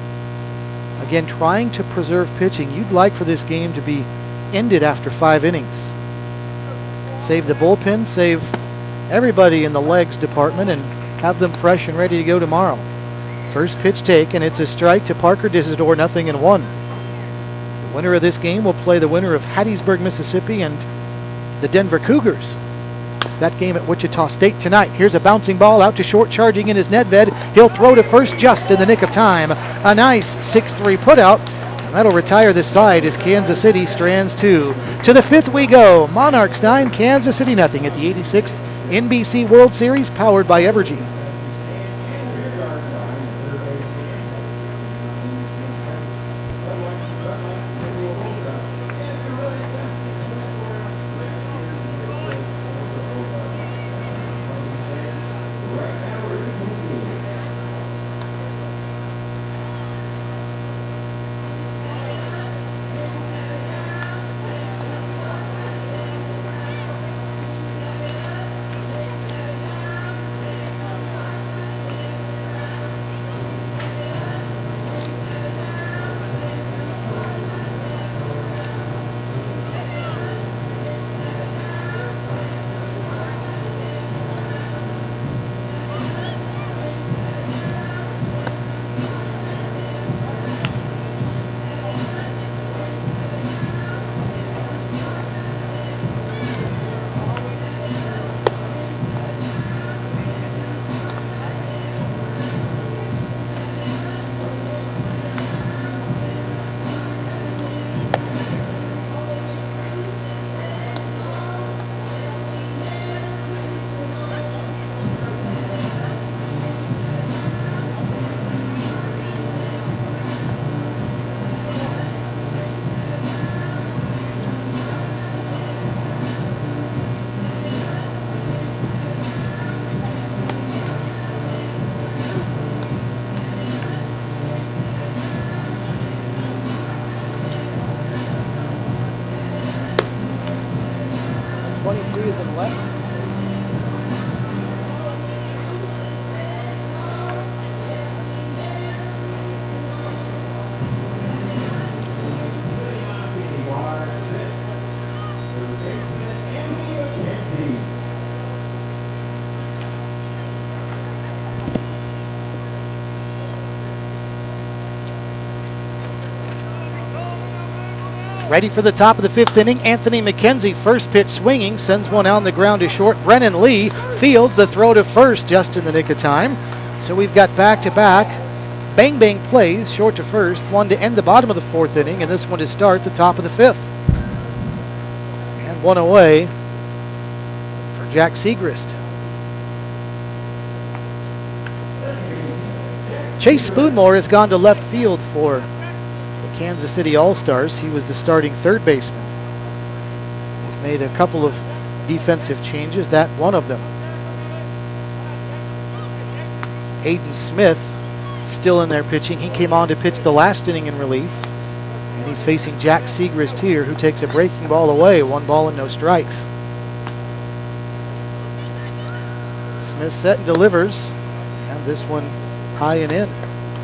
again, trying to preserve pitching, you'd like for this game to be ended after 5 innings. Save the bullpen, save everybody in the legs department, and have them fresh and ready to go tomorrow. First pitch taken, it's a strike to Parker Disidor, 0-1. The winner of this game will play the winner of Hattiesburg, Mississippi, and the Denver Cougars. That game at Wichita State tonight. Here's a bouncing ball out to short, charging in his Nedved. He'll throw to first just in the nick of time. A nice 6-3 putout. That'll retire this side as Kansas City strands 2. To the 5th we go. Monarchs 9, Kansas City nothing at the 86th NBC World Series, powered by Evergy. Ready for the top of the 5th inning. Anthony Mckenzie, first pitch swinging, sends one out on the ground to short. Brennan Lee fields the throw to first just in the nick of time. So we've got back-to-back bang-bang plays, short to first, one to end the bottom of the 4th inning, and this one to start the top of the 5th. And one away for Jack Segrist. Chase Spoonmore has gone to left field for Kansas City All-Stars. He was the starting third baseman. They've made a couple of defensive changes, that one of them. Aiden Smith still in there pitching. He came on to pitch the last inning in relief. And he's facing Jack Segrist here, who takes a breaking ball away. 1 ball and no strikes. Smith set and delivers. And this one high and in,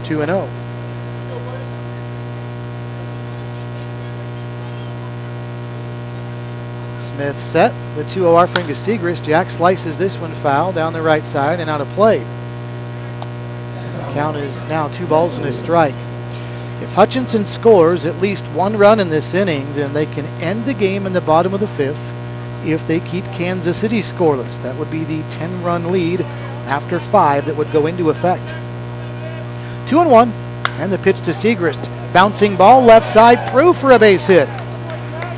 2-0. Smith set, the 2-0 offering to Segrist. Jack slices this one foul down the right side and out of play. Count is now 2 balls and a strike. If Hutchison scores at least 1 run in this inning, then they can end the game in the bottom of the 5th if they keep Kansas City scoreless. That would be the 10-run lead after 5 that would go into effect. 2-1, and the pitch to Segrist. Bouncing ball left side through for a base hit.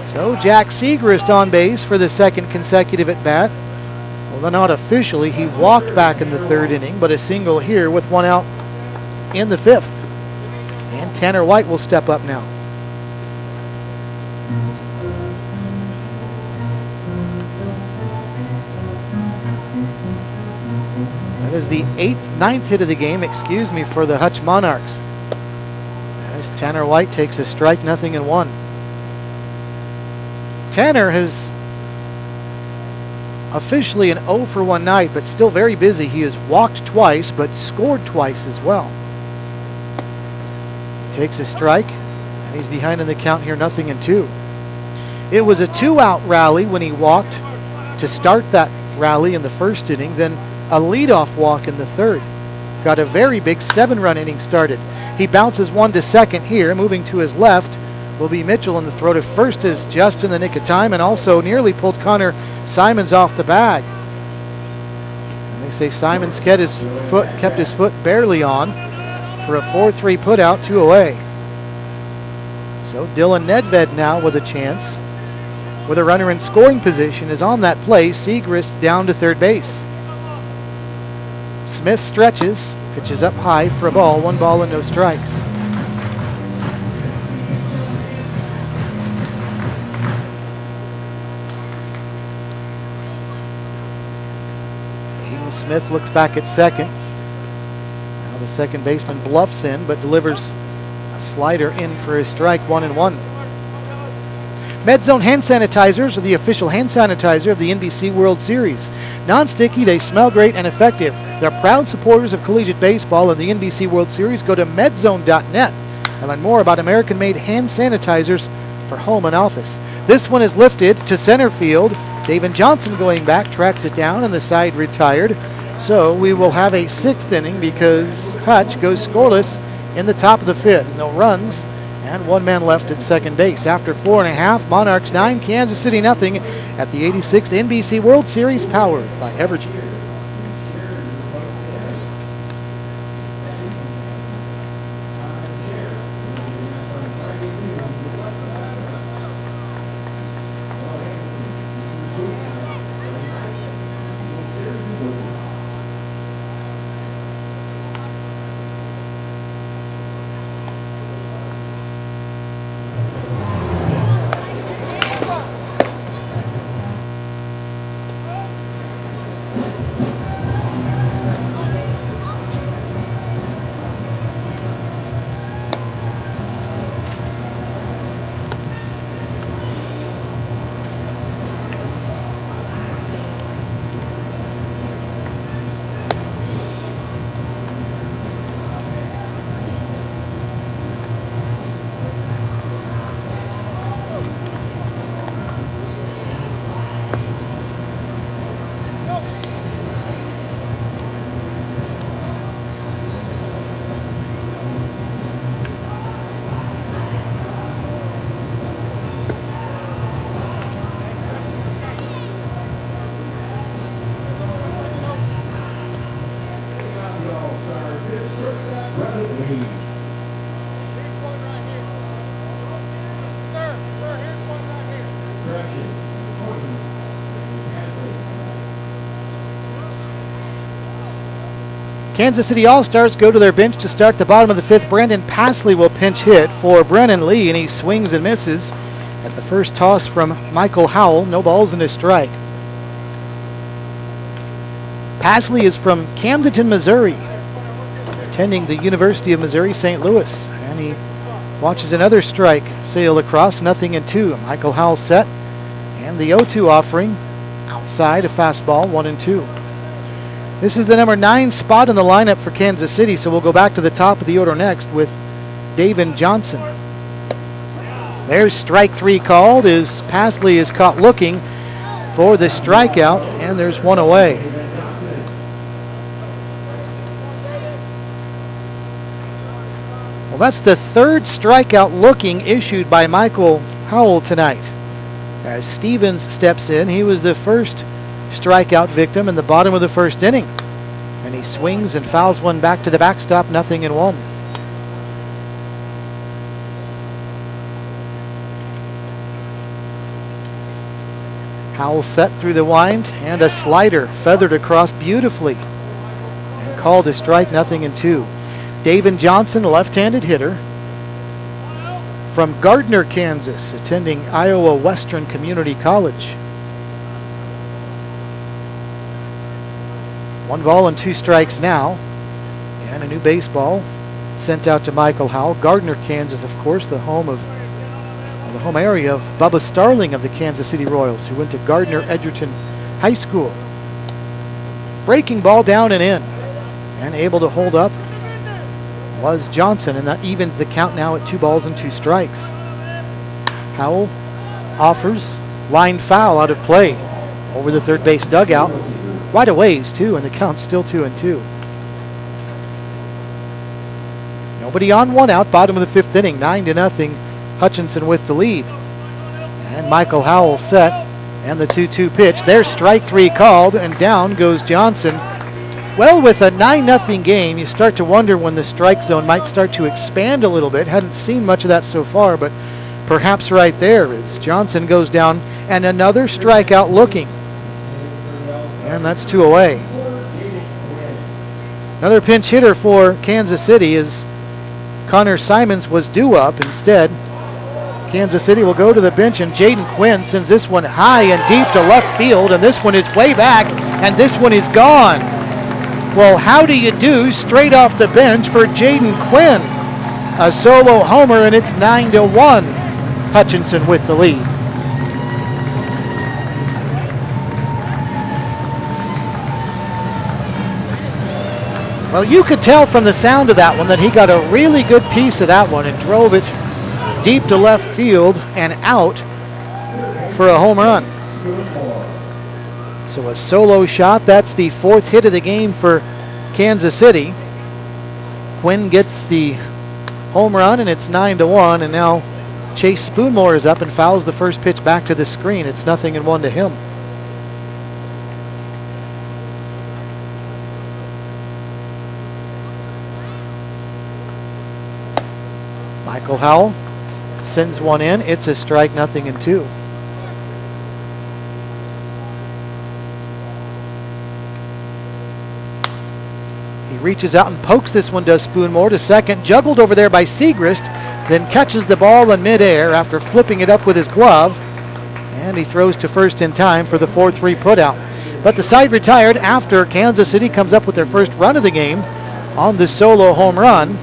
So Jack Segrist on base for the 2nd consecutive at bat. Although not officially, he walked back in the 3rd inning, but a single here with 1 out in the 5th. And Tanner White will step up now. That is the 9th hit of the game, for the Hutch Monarchs. As Tanner White takes a strike, 0-1. Tanner has officially an 0 for 1 night, but still very busy. He has walked twice, but scored twice as well. Takes a strike, and he's behind in the count here, 0-2. It was a 2-out rally when he walked to start that rally in the 1st inning, then a leadoff walk in the 3rd. Got a very big 7-run inning started. He bounces 1 to 2nd here, moving to his left will be Mitchell, and the throw to 1st is just in the nick of time, and also nearly pulled Connor Simons off the bag. And they say Simons kept his foot barely on for a 4-3 putout, 2 away. So Dylan Nedved now with a chance, with a runner in scoring position, is on that play. Segrist down to 3rd base. Smith stretches, pitches up high for a ball, 1 ball and no strikes. Aiden Smith looks back at 2nd. Now the 2nd baseman bluffs in, but delivers a slider in for a strike, 1-1. MedZone hand sanitizers are the official hand sanitizer of the NBC World Series. Non-sticky, they smell great and effective. They're proud supporters of collegiate baseball and the NBC World Series. Go to medzone.net and learn more about American-made hand sanitizers for home and office. This one is lifted to center field. David Johnson going back, tracks it down, and the side retired. So we will have a 6th inning because Hutch goes scoreless in the top of the 5th. No runs and 1 man left at 2nd base. After 4.5, Monarchs 9, Kansas City 0 at the 86th NBC World Series, powered by Evergy. Kansas City All-Stars go to their bench to start the bottom of the 5th. Brandon Passley will pinch hit for Brennan Lee, and he swings and misses at the first toss from Michael Howell. No balls and a strike. Passley is from Camdenton, Missouri, attending the University of Missouri St. Louis, and he watches another strike sail across, 0-2. Michael Howell set, and the 0-2 offering outside, a fastball, 1-2. This is the number 9 spot in the lineup for Kansas City, so we'll go back to the top of the order next with David Johnson. There's strike 3 called as Pasley is caught looking for the strikeout, and there's one away. Well, that's the 3rd strikeout looking issued by Michael Howell tonight. As Stevens steps in, he was the first strikeout victim in the bottom of the 1st inning. And he swings and fouls one back to the backstop, 0-1. Howell set through the wind, and a slider feathered across beautifully and called a strike, 0-2. David Johnson, left-handed hitter from Gardner, Kansas, attending Iowa Western Community College. 1 ball and 2 strikes now, and a new baseball sent out to Michael Howell. Gardner, Kansas, of course, the home area of Bubba Starling of the Kansas City Royals, who went to Gardner Edgerton High School. Breaking ball down and in, and able to hold up was Johnson, and that evens the count now at 2 balls and 2 strikes. Howell offers line foul out of play over the third base dugout. Right a ways, too, and the count's still 2-2. Nobody on, 1 out, bottom of the 5th inning, 9-0. Hutchison with the lead. And Michael Howell set, and the 2-2 pitch. There's strike 3 called, and down goes Johnson. Well, with a 9-0 game, you start to wonder when the strike zone might start to expand a little bit. Hadn't seen much of that so far, but perhaps right there as Johnson goes down, and another strikeout looking. And that's 2 away. Another pinch hitter for Kansas City is Connor Simons was due up. Instead, Kansas City will go to the bench, and Jaden Quinn sends this one high and deep to left field, and this one is way back, and this one is gone. Well, how do you do straight off the bench for Jaden Quinn? A solo homer, and it's 9-1. Hutchison with the lead. Well, you could tell from the sound of that one that he got a really good piece of that one and drove it deep to left field and out for a home run. So a solo shot. That's the 4th hit of the game for Kansas City. Quinn gets the home run, and it's 9-1. And now Chase Spoonmore is up and fouls the first pitch back to the screen. It's 0-1 to him. Michael Howell sends one in. It's a strike, 0-2. He reaches out and pokes this one, does Spoonmore to second. Juggled over there by Segrist, then catches the ball in midair after flipping it up with his glove. And he throws to first in time for the 4-3 putout. But the side retired after Kansas City comes up with their first run of the game on the solo home run.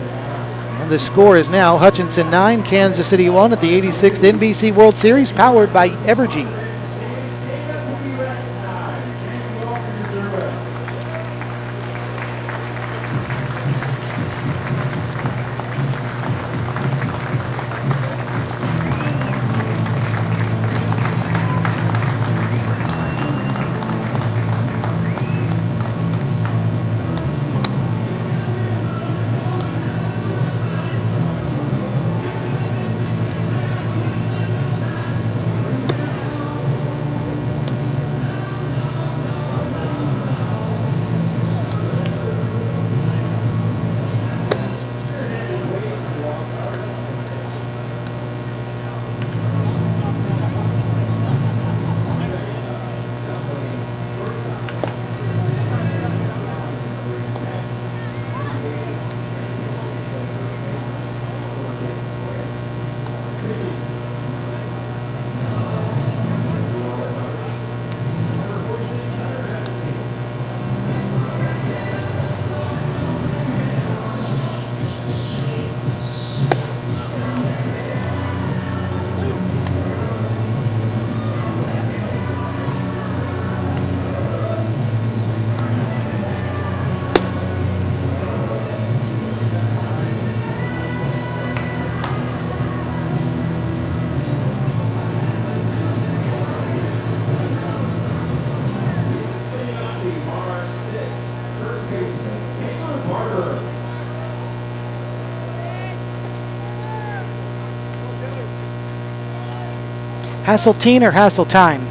The score is now Hutchison 9, Kansas City 1 at the 86th NBC World Series, powered by Evergy. Hasseltine or Hasseltine?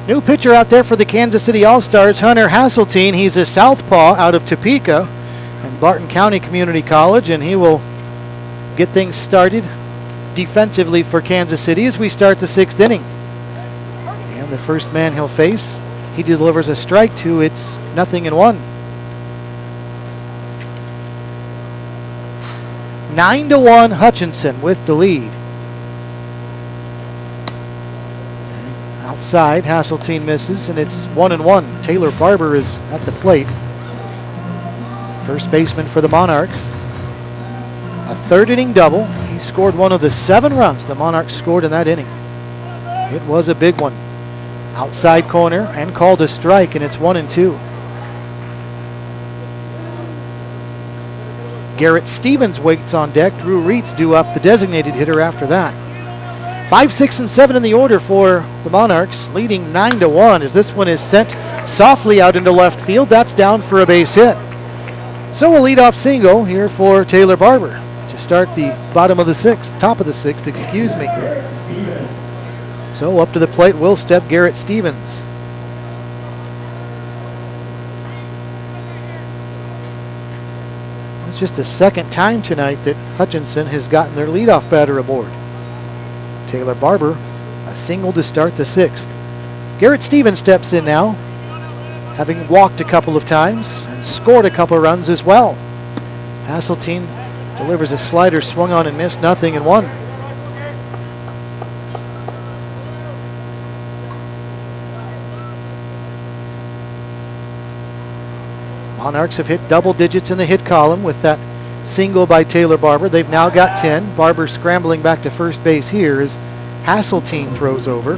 New pitcher out there for the Kansas City All-Stars, Hunter Hasseltine. He's a southpaw out of Topeka and Barton County Community College, and he will get things started defensively for Kansas City as we start the 6th inning. And the first man he'll face, he delivers a strike to. It's 0-1. 9-1 Hutchison with the lead. Outside, Hasseltine misses, and it's 1-1. Taylor Barber is at the plate. First baseman for the Monarchs. A 3rd inning double. He scored one of the 7 runs the Monarchs scored in that inning. It was a big one. Outside corner and called a strike, and it's 1-2. Garrett Stevens waits on deck. Drew Reitz due up, the designated hitter after that. 5, 6, and 7 in the order for the Monarchs, leading 9-1 as this one is sent softly out into left field. That's down for a base hit. So a leadoff single here for Taylor Barber to start the top of the 6th, excuse me. So up to the plate will step Garrett Stevens. It's just the 2nd time tonight that Hutchison has gotten their leadoff batter aboard. Taylor Barber, a single to start the 6th. Garrett Stevens steps in now, having walked a couple of times and scored a couple runs as well. Hasseltine delivers a slider swung on and missed, 0-1. Monarchs have hit double digits in the hit column with that single by Taylor Barber. They've now got 10. Barber scrambling back to first base here as Hasseltine throws over.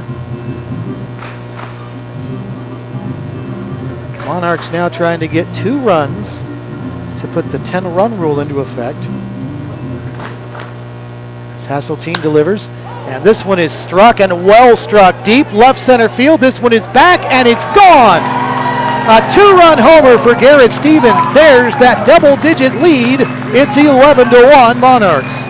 Monarchs now trying to get 2 runs to put the 10-run rule into effect. As Hasseltine delivers, and this one is struck, and well struck deep left center field. This one is back, and it's gone. A 2-run homer for Garrett Stevens. There's that double-digit lead. It's 11-1 Monarchs.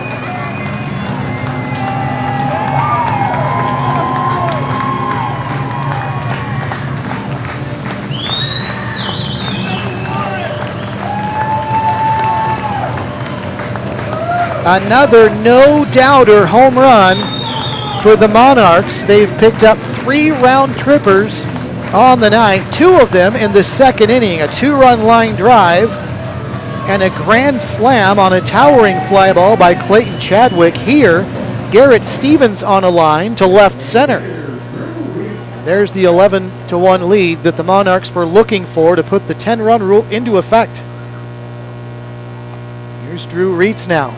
Another no-doubter home run for the Monarchs. They've picked up 3 round trippers on the night, 2 of them in the 2nd inning. A 2-run line drive and a grand slam on a towering fly ball by Clayton Chadwick. Here, Garrett Stevens on a line to left center. There's the 11-1 lead that the Monarchs were looking for to put the 10-run rule into effect. Here's Drew Reitz now.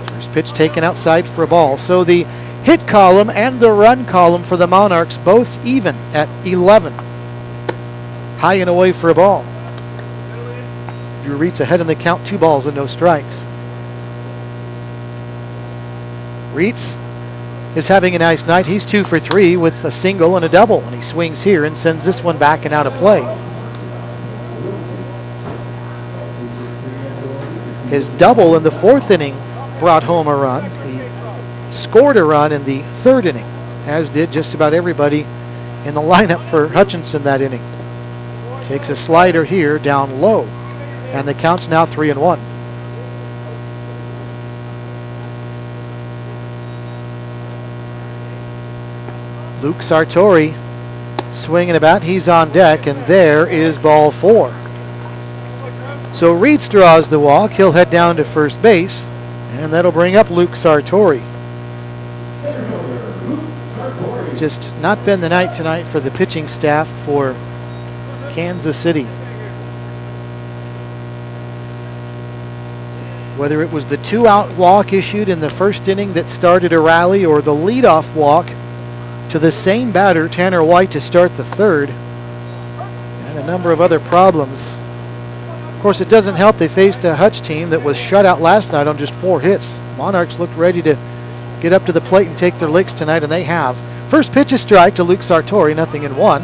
First pitch taken outside for a ball. So the hit column and the run column for the Monarchs both even at 11. High and away for a ball. Drew Reitz ahead in the count, 2 balls and no strikes. Reitz is having a nice night. He's 2 for 3 with a single and a double, and he swings here and sends this one back and out of play. His double in the 4th inning brought home a run. Scored a run in the 3rd inning, as did just about everybody in the lineup for Hutchison that inning. Takes a slider here down low, and the count's now 3-1. Luke Sartori swinging about. He's on deck, and there is ball 4. So Reitz draws the walk. He'll head down to first base, and that'll bring up Luke Sartori. Just not been the night tonight for the pitching staff for Kansas City. Whether it was the 2-out walk issued in the 1st inning that started a rally, or the leadoff walk to the same batter, Tanner White, to start the 3rd, and a number of other problems. Of course, it doesn't help they faced a Hutch team that was shut out last night on just 4 hits. Monarchs looked ready to get up to the plate and take their licks tonight, and they have. First pitch is strike to Luke Sartori, 0-1.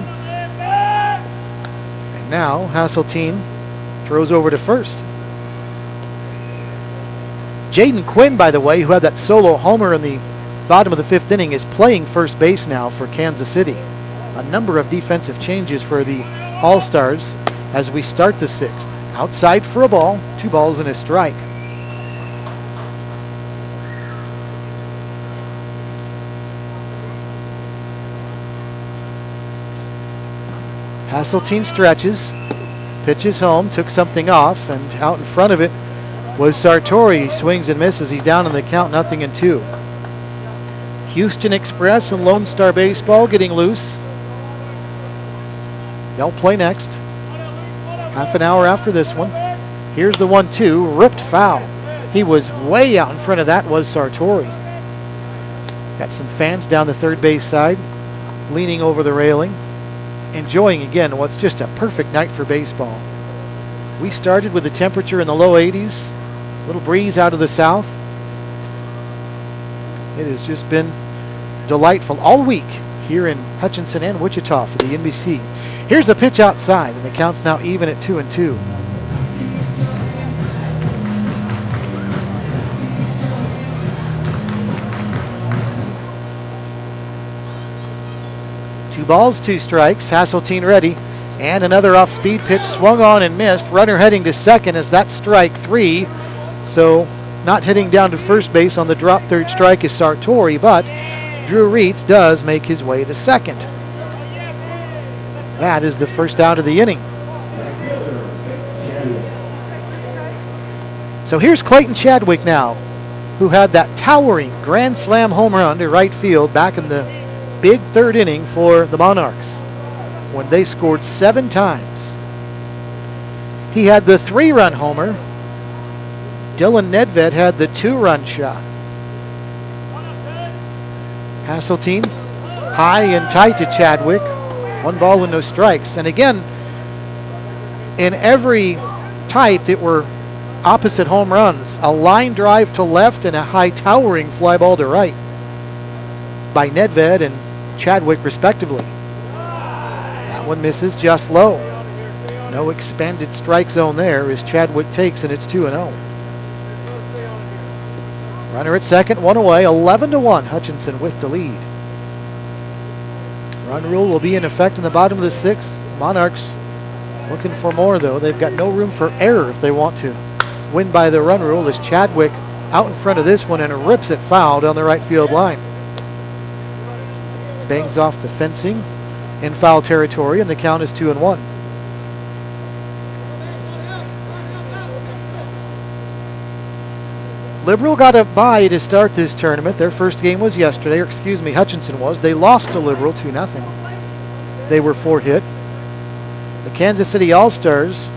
And now Hasseltine throws over to first. Jaden Quinn, by the way, who had that solo homer in the bottom of the 5th inning, is playing first base now for Kansas City. A number of defensive changes for the All-Stars as we start the 6th. Outside for a ball, 2 balls and a strike. Hasseltine stretches, pitches home, took something off, and out in front of it was Sartori. He swings and misses. He's down in the count, 0-2. Houston Express and Lone Star Baseball getting loose. They'll play next. Half an hour after this one. Here's the 1-2, ripped foul. He was way out in front of that was Sartori. Got some fans down the third base side, leaning over the railing, enjoying again what's just a perfect night for baseball. We started with the temperature in the low 80s, a little breeze out of the south. It has just been delightful all week here in Hutchinson and Wichita for the NBC. Here's a pitch outside, and the count's now even at 2-2. Two balls, 2 strikes. Hasseltine ready. And another off-speed pitch swung on and missed. Runner heading to second as that's strike 3. So not heading down to first base on the drop third strike is Sartori, but Drew Reitz does make his way to second. That is the first out of the inning. So here's Clayton Chadwick now, who had that towering grand slam home run to right field back in the big 3rd inning for the Monarchs when they scored 7 times. He had the 3-run homer. Dylan Nedved had the 2-run shot. Hasseltine high and tight to Chadwick. 1 ball and no strikes. And again, in every type that were opposite home runs, a line drive to left and a high towering fly ball to right by Nedved and Chadwick respectively. That one misses just low. No expanded strike zone there as Chadwick takes, and it's 2-0. Runner at second, 1 away, 11-1. Hutchinson with the lead. Run rule will be in effect in the bottom of the 6th. Monarchs looking for more, though. They've got no room for error if they want to win by the run rule, as Chadwick out in front of this one and rips it foul down the right field line. Bangs off the fencing in foul territory, and the count is 2-1. Liberal got a bye to start this tournament. Their first game was yesterday, or excuse me, Hutchinson was. They lost to Liberal 2-0. They were 4-hit. The Kansas City All-Stars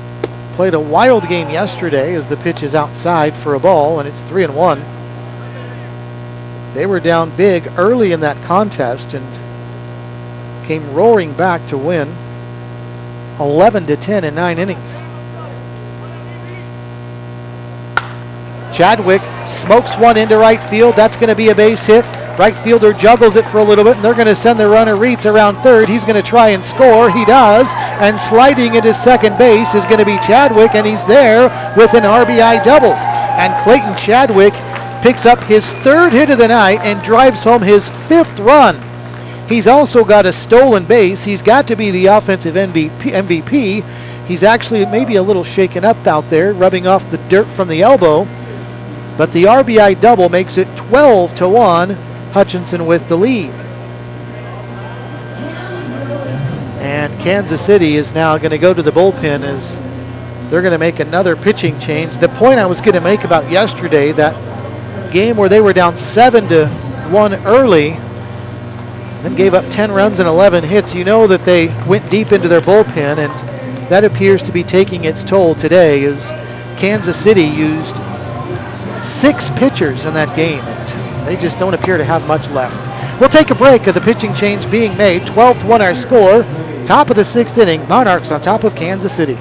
played a wild game yesterday as the pitch is outside for a ball, and it's 3-1. They were down big early in that contest and came roaring back to win 11-10 in 9 innings. Chadwick smokes one into right field. That's going to be a base hit. Right fielder juggles it for a little bit, and they're going to send the runner Reitz around third. He's going to try and score. He does. And sliding into second base is going to be Chadwick, and he's there with an RBI double. And Clayton Chadwick picks up his 3rd hit of the night and drives home his 5th run. He's also got a stolen base. He's got to be the offensive MVP. He's actually maybe a little shaken up out there, rubbing off the dirt from the elbow. But the RBI double makes it 12-1, Hutchinson with the lead. And Kansas City is now going to go to the bullpen as they're going to make another pitching change. The point I was going to make about yesterday, that game where they were down 7-1 early, then gave up 10 runs and 11 hits, you know that they went deep into their bullpen, and that appears to be taking its toll today as Kansas City used 6 pitchers in that game, and they just don't appear to have much left. We'll take a break of the pitching change being made. 12-1 our score. Top of the 6th inning, Monarchs on top of Kansas City.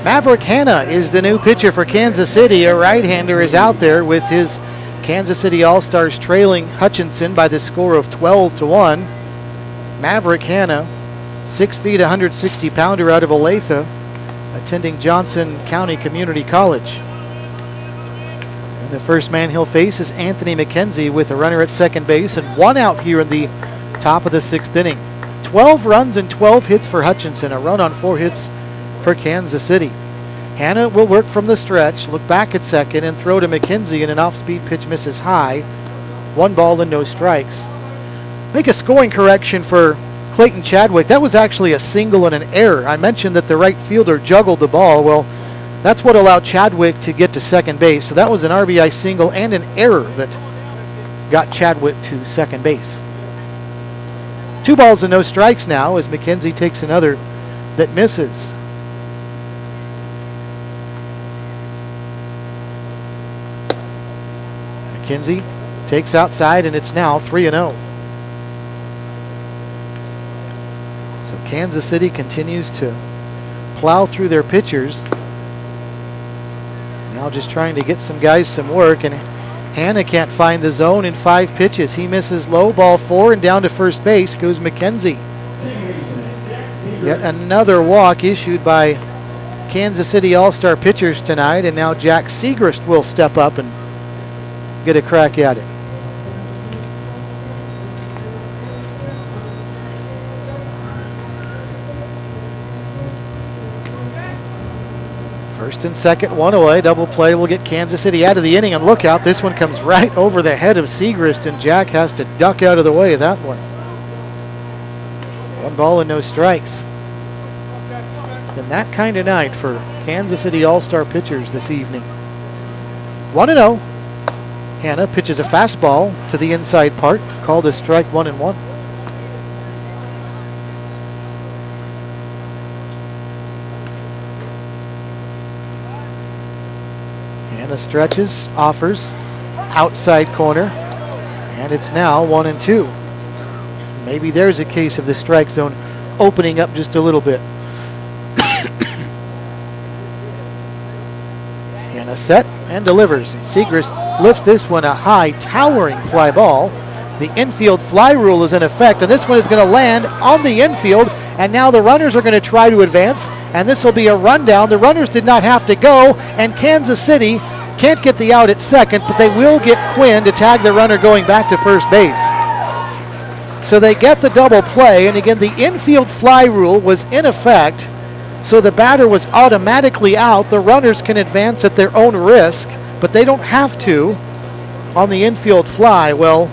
Maverick Hanna is the new pitcher for Kansas City. A right-hander is out there with his Kansas City All-Stars trailing Hutchison by the score of 12-1. Maverick Hanna, 6 feet, 160-pounder out of Olathe, attending Johnson County Community College. And the first man he'll face is Anthony Mckenzie with a runner at second base and 1 out here in the top of the 6th inning. 12 runs and 12 hits for Hutchison, a run on 4 hits for Kansas City. Hanna will work from the stretch, look back at second, and throw to Mckenzie, and an off-speed pitch misses high. 1 ball and no strikes. Make a scoring correction for Clayton Chadwick. That was actually a single and an error. I mentioned that the right fielder juggled the ball. Well, that's what allowed Chadwick to get to second base. So that was an RBI single and an error that got Chadwick to second base. 2 balls and no strikes now as Mckenzie takes another that misses. Mckenzie takes outside, and it's now 3-0. So Kansas City continues to plow through their pitchers. Now just trying to get some guys some work, and Hanna can't find the zone in 5 pitches. He misses low, ball 4, and down to first base goes Mckenzie. Yet another walk issued by Kansas City All-Star pitchers tonight, and now Jack Segrist will step up and get a crack at it. First and second, 1 away. Double play will get Kansas City out of the inning, and look out, this one comes right over the head of Segrist, and Jack has to duck out of the way of that one. 1 ball and no strikes. Been that kind of night for Kansas City All-Star pitchers this evening. 1-0. Hanna pitches a fastball to the inside part, called a strike, 1-1. Hanna stretches, offers, outside corner, and it's now 1-2. Maybe there's a case of the strike zone opening up just a little bit. Hanna set and delivers, and Segrist lifts this one a high, towering fly ball. The infield fly rule is in effect, and this one is going to land on the infield, and now the runners are going to try to advance, and this will be a rundown. The runners did not have to go, and Kansas City can't get the out at second, but they will get Quinn to tag the runner going back to first base. So they get the double play, and again, the infield fly rule was in effect, so the batter was automatically out. The runners can advance at their own risk, but they don't have to on the infield fly. Well,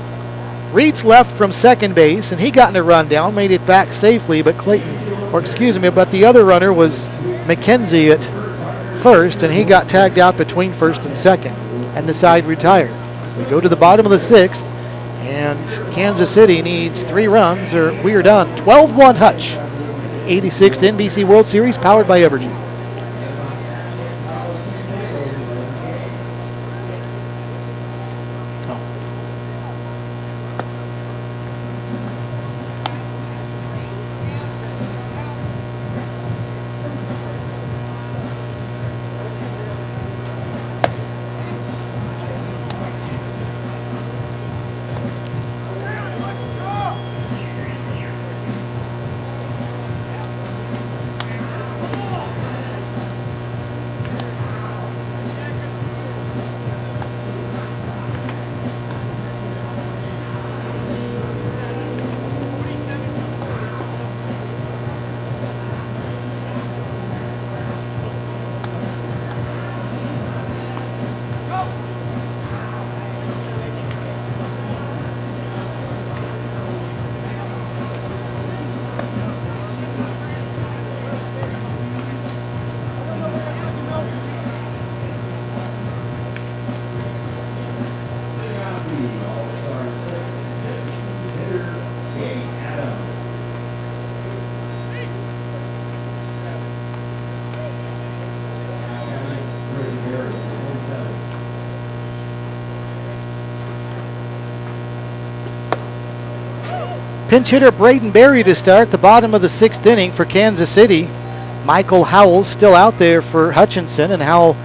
Reed's left from second base, and he got in a rundown, made it back safely, but but the other runner was Mckenzie at first, and he got tagged out between first and second, and the side retired. We go to the bottom of the 6th, and Kansas City needs 3 runs, or we are done. 12-1 Hutch. 86th NBC World Series, powered by Evergy. Pinch hitter Braden Berry to start the bottom of the 6th inning for Kansas City. Michael Howell still out there for Hutchison, and Howell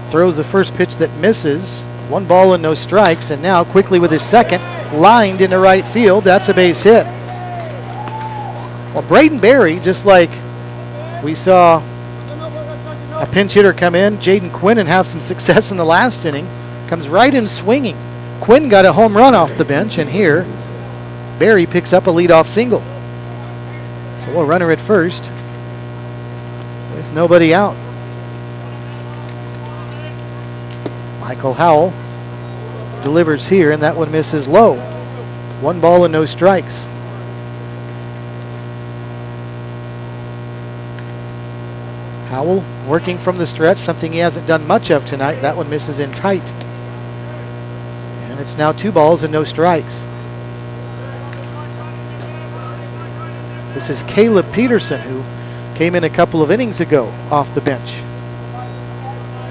throws the first pitch that misses. 1 ball and no strikes, and now quickly with his second, lined into right field. That's a base hit. Well, Braden Berry, just like we saw a pinch hitter come in, Jaden Quinn, and have some success in the last inning, comes right in swinging. Quinn got a home run off the bench, and here Berry picks up a leadoff single. So a runner at first with nobody out. Michael Howell delivers here, and that one misses low. 1 ball and no strikes. Howell working from the stretch, something he hasn't done much of tonight. That one misses in tight. And it's now 2 balls and no strikes. This is Caleb Peterson, who came in a couple of innings ago off the bench.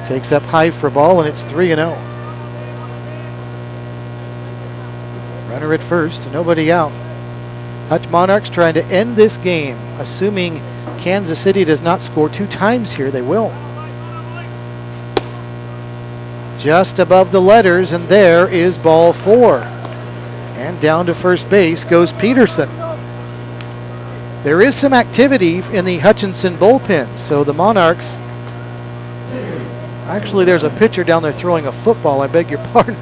Takes up high for a ball, and it's 3-0. Runner at first, nobody out. Hutch Monarchs trying to end this game, assuming Kansas City does not score 2 times here. They will. Just above the letters, and there is ball 4. And down to first base goes Peterson. There is some activity in the Hutchison bullpen, so the Monarchs, actually there's a pitcher down there throwing a football, I beg your pardon.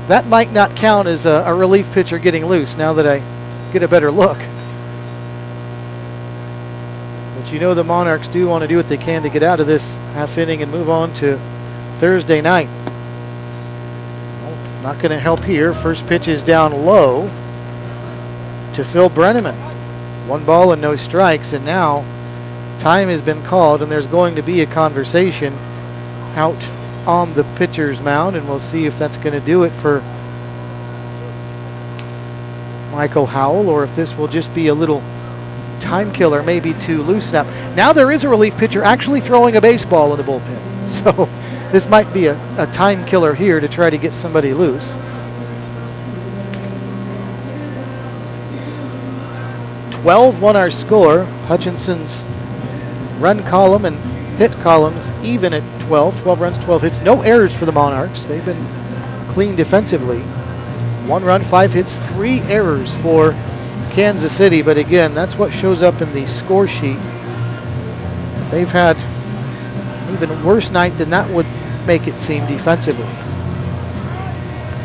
That might not count as a relief pitcher getting loose now that I get a better look. But you know the Monarchs do want to do what they can to get out of this half inning and move on to Thursday night. Well, not going to help here. First pitch is down low to Phil Brenneman. 1 ball and no strikes, and now time has been called, and there's going to be a conversation out on the pitcher's mound, and we'll see if that's going to do it for Michael Howell, or if this will just be a little time killer, maybe to loosen up. Now there is a relief pitcher actually throwing a baseball in the bullpen, so this might be a time killer here to try to get somebody loose. 12-1 our score. Hutchison's run column and hit columns even at 12 runs, 12 hits. No errors for the Monarchs. They've been clean defensively. 1 run, 5 hits, 3 errors for Kansas City. But again, that's what shows up in the score sheet. They've had an even worse night than that would make it seem defensively.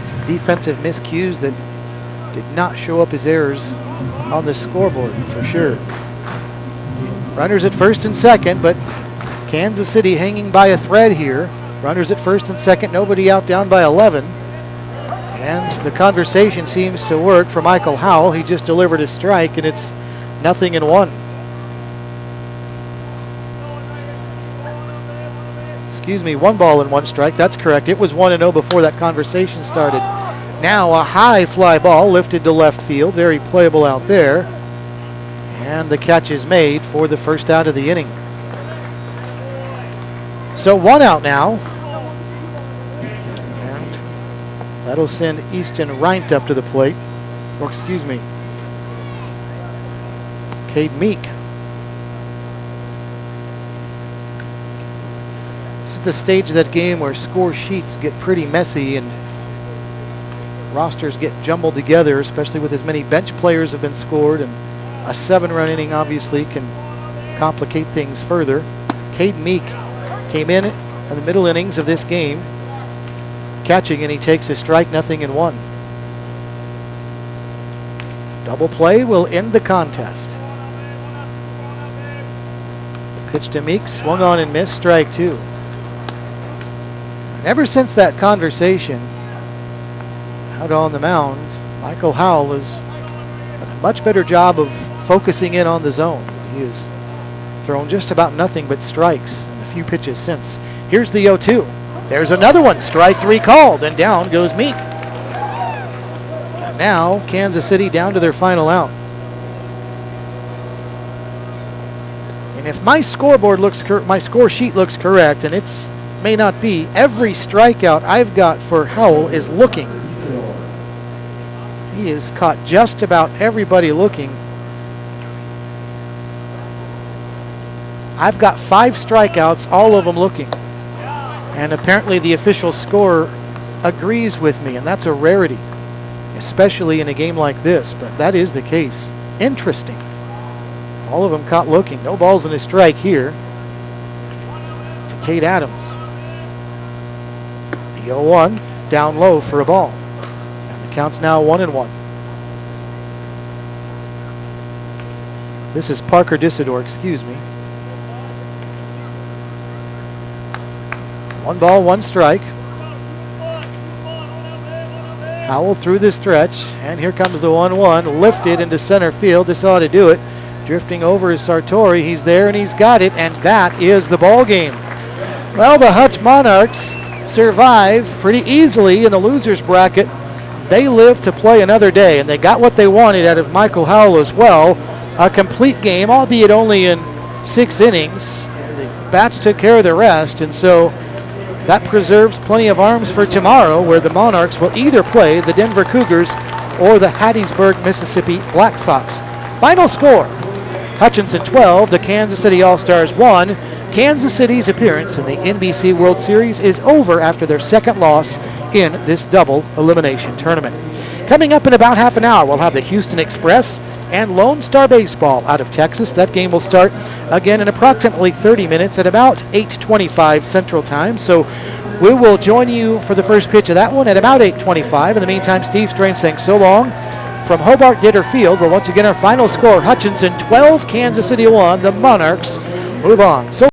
Some defensive miscues that did not show up as errors on the scoreboard for sure. Runners at first and second, but Kansas City hanging by a thread here. Runners at first and second, nobody out, down by 11. And the conversation seems to work for Michael Howell. He just delivered a strike, and it's 0-1. Excuse me, 1 ball and 1 strike. That's correct. It was 1-0 before that conversation started. Now a high fly ball lifted to left field. Very playable out there. And the catch is made for the first out of the inning. So 1 out now. And that'll send Easton Reint up to the plate. Or excuse me, Cade Meek. This is the stage of that game where score sheets get pretty messy and rosters get jumbled together, especially with as many bench players have been scored, and a 7-run inning obviously can complicate things further. Cade Meek came in the middle innings of this game catching, and he takes a strike, 0-1. Double play will end the contest. Pitch to Meek, swung on and missed, strike 2. And ever since that conversation out on the mound, Michael Howell has done a much better job of focusing in on the zone. He has thrown just about nothing but strikes in a few pitches since. Here's the 0-2. There's another one. Strike 3 called, and down goes Meek. And now Kansas City down to their final out. And if my scoreboard looks my score sheet looks correct, and it's may not be, every strikeout I've got for Howell is looking. He has caught just about everybody looking. I've got 5 strikeouts, all of them looking. And apparently the official scorer agrees with me, and that's a rarity, especially in a game like this, but that is the case. Interesting. All of them caught looking. No balls and a strike here to Cade Adams. The 0-1 down low for a ball. And the count's now 1-1. This is Parker Disidor, excuse me. 1 ball, 1 strike. Howell through the stretch, and here comes the 1-1, lifted into center field. This ought to do it. Drifting over is Sartori. He's there and he's got it, and that is the ball game. Well, the Hutch Monarchs survive pretty easily in the losers bracket. They live to play another day, and they got what they wanted out of Michael Howell as well. A complete game, albeit only in 6 innings. The bats took care of the rest, and so that preserves plenty of arms for tomorrow, where the Monarchs will either play the Denver Cougars or the Hattiesburg, Mississippi Black Sox. Final score, Hutchinson 12, the Kansas City All-Stars 1. Kansas City's appearance in the NBC World Series is over after their 2nd loss in this double elimination tournament. Coming up in about half an hour, we'll have the Houston Express and Lone Star Baseball out of Texas. That game will start again in approximately 30 minutes at about 8:25 Central Time. So we will join you for the first pitch of that one at about 8:25. In the meantime, Steve Strain saying so long from Hobart Ditter Field, where once again our final score, Hutchinson 12, Kansas City 1. The Monarchs move on. So